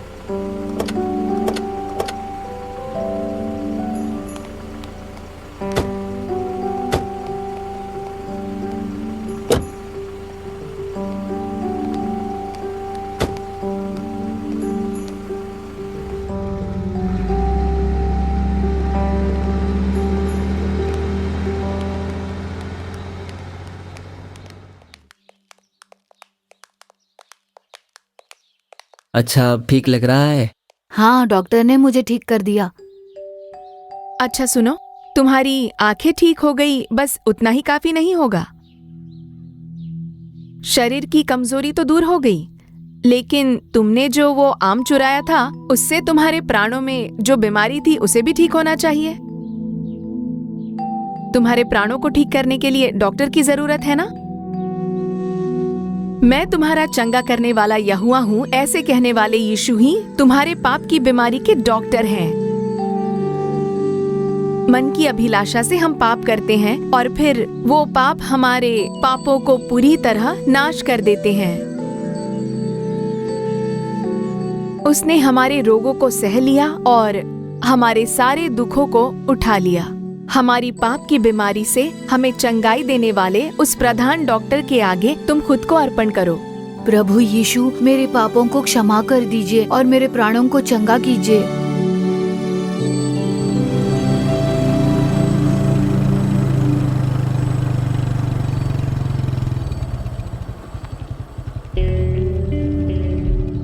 अच्छा अब ठीक लग रहा है? हाँ डॉक्टर ने मुझे ठीक कर दिया। अच्छा सुनो, तुम्हारी आंखें ठीक हो गई, बस उतना ही काफी नहीं होगा। शरीर की कमजोरी तो दूर हो गई, लेकिन तुमने जो वो आम चुराया था उससे तुम्हारे प्राणों में जो बीमारी थी उसे भी ठीक होना चाहिए। तुम्हारे प्राणों को ठीक करने के लिए डॉक्टर की जरूरत है ना? मैं तुम्हारा चंगा करने वाला यहोवा हूँ, ऐसे कहने वाले यीशु ही तुम्हारे पाप की बीमारी के डॉक्टर हैं। मन की अभिलाषा से हम पाप करते हैं और फिर वो पाप हमारे पापों को पूरी तरह नाश कर देते हैं। उसने हमारे रोगों को सह लिया और हमारे सारे दुखों को उठा लिया। हमारी पाप की बीमारी से हमें चंगाई देने वाले उस प्रधान डॉक्टर के आगे तुम खुद को अर्पण करो। प्रभु यीशु, मेरे पापों को क्षमा कर दीजिए और मेरे प्राणों को चंगा कीजिए।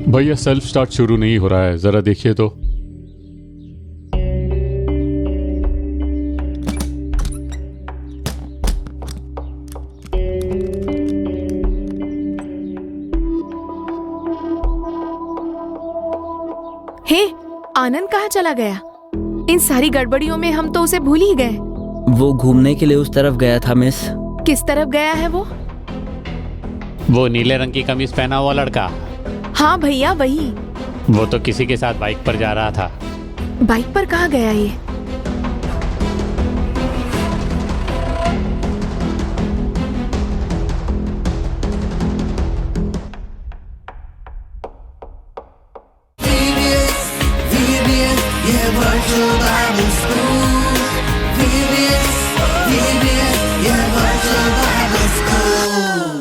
भैया सेल्फ स्टार्ट शुरू नहीं हो रहा है, जरा देखिए तो। हे, आनंद कहाँ चला गया? इन सारी गड़बड़ियों में हम तो उसे भूल ही गए। वो घूमने के लिए उस तरफ गया था मिस। किस तरफ गया है वो? वो नीले रंग की कमीज पहना हुआ लड़का। हाँ भैया वही। वो तो किसी के साथ बाइक पर जा रहा था। बाइक पर कहाँ गया ये? VBS, yeah, virtual Bible school. VBS, yeah, virtual Bible school.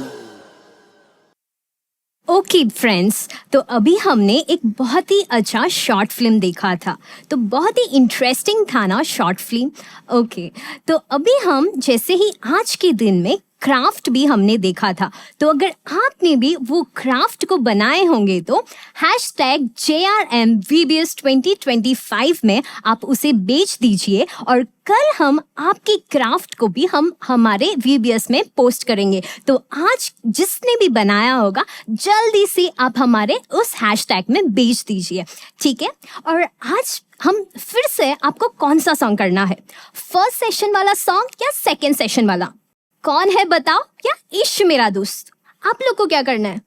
Okay friends, तो अभी हमने एक बहुत ही अच्छा शॉर्ट फिल्म देखा था, तो बहुत ही इंटरेस्टिंग था ना शॉर्ट फिल्म। ओके, तो अभी हम जैसे ही आज के दिन में क्राफ्ट भी हमने देखा था, तो अगर आपने भी वो क्राफ्ट को बनाए होंगे तो #JRMVBS 2025 में आप उसे बेच दीजिए और कल हम आपकी क्राफ्ट को भी हम हमारे VBS में पोस्ट करेंगे। तो आज जिसने भी बनाया होगा जल्दी से आप हमारे उस हैशटैग में बेच दीजिए, ठीक है। और आज हम फिर से आपको कौन सा सॉन्ग करना है, फर्स्ट सेशन वाला सॉन्ग या सेकेंड सेशन वाला? कौन है बताओ? क्या इश्क मेरा दोस्त? आप लोग को क्या करना है?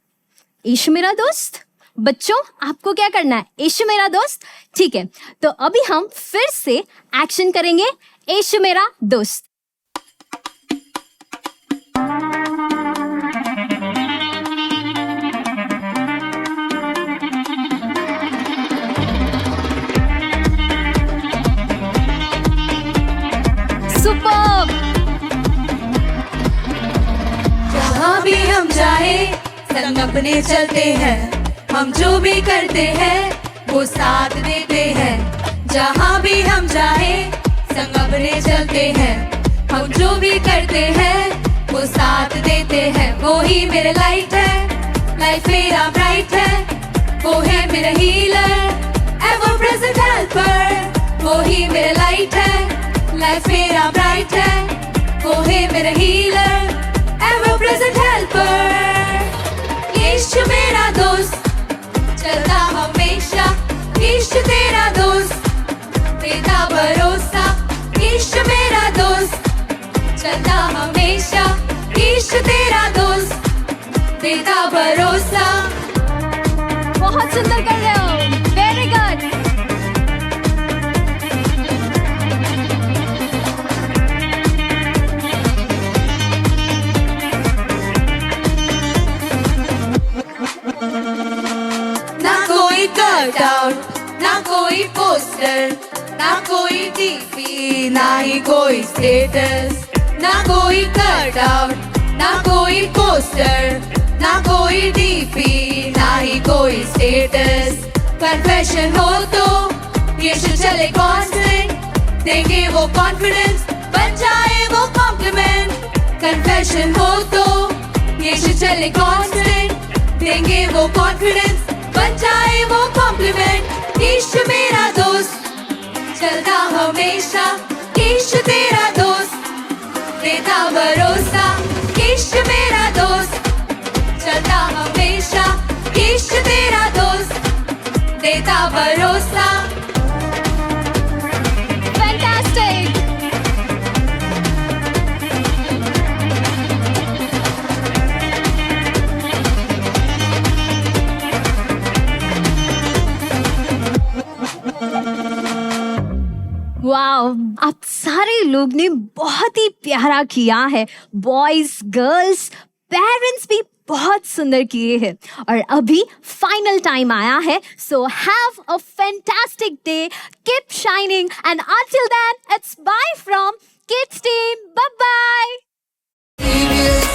इश्क मेरा दोस्त? बच्चों आपको क्या करना है? इश्क मेरा दोस्त, ठीक है। तो अभी हम फिर से एक्शन करेंगे, इश्क मेरा दोस्त। सुपर्ब! जहाँ भी हम जाए संग अपने चलते हैं, हम जो भी करते हैं वो साथ देते हैं। जहाँ भी हम जाए संग अपने चलते हैं, हम जो भी करते हैं वो साथ देते हैं। वो ही मेरे लाइट है, लाइफ मेरा ब्राइट है। वो है मेरा हीलर, एवर प्रेजेंट हेल्पर। वो ही मेरा लाइट है, लाइफ मेरा ब्राइट है। वो है मेरा हीलर, एवर प्रेजेंट हेल्पर। इश्क मेरा दोस्त चलता हमेशा, इश्क तेरा दोस्त देता भरोसा। इश्क मेरा दोस्त चलता हमेशा, इश्क तेरा दोस्त देता भरोसा। बहुत सुंदर कर रहे हो, वेरी गुड। कट आउट, ना कोई पोस्टर, ना कोई टीवी, ना ही कोई स्टेटस। ना कोई कट आउट, ना कोई पोस्टर, ना कोई टीवी, ना ही कोई स्टेटस। कन्फेशन हो तो यीशु चले कांस्टेंट, देंगे वो कॉन्फिडेंस, बन जाए वो कॉम्प्लीमेंट। कन्फेशन हो तो यीशु चले कांस्टेंट, देंगे वो कॉन्फिडेंस, बन जाए वो कॉम्प्लीमेंट। इश्क मेरा दोस्त चलता हमेशा, इश्क तेरा दोस्त देता भरोसा। इश्क मेरा दोस्त चलता हमेशा, इश्क तेरा दोस्त देता भरोसा। फैंटास्टिक! वाओ, आप सारे लोग ने बहुत ही प्यारा किया है। बॉयज, गर्ल्स, पेरेंट्स भी बहुत सुंदर किए हैं। और अभी फाइनल टाइम आया है, so have a fantastic day, keep shining and until then it's bye from kids team. Bye bye. VBS,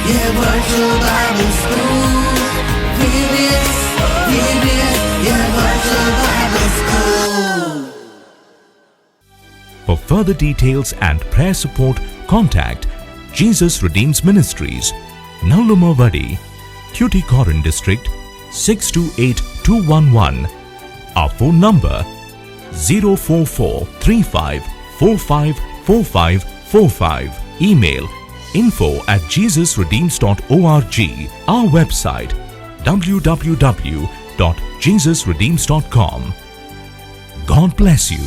yeah, virtual Bible school. VBS, yeah, virtual Bible school. For further details and prayer support, contact Jesus Redeems Ministries, Nallumavadi, Tuticorin District, 628-211. Our phone number 04435454545. Email info@jesusredeems.org. Our website www.jesusredeems.com. God bless you.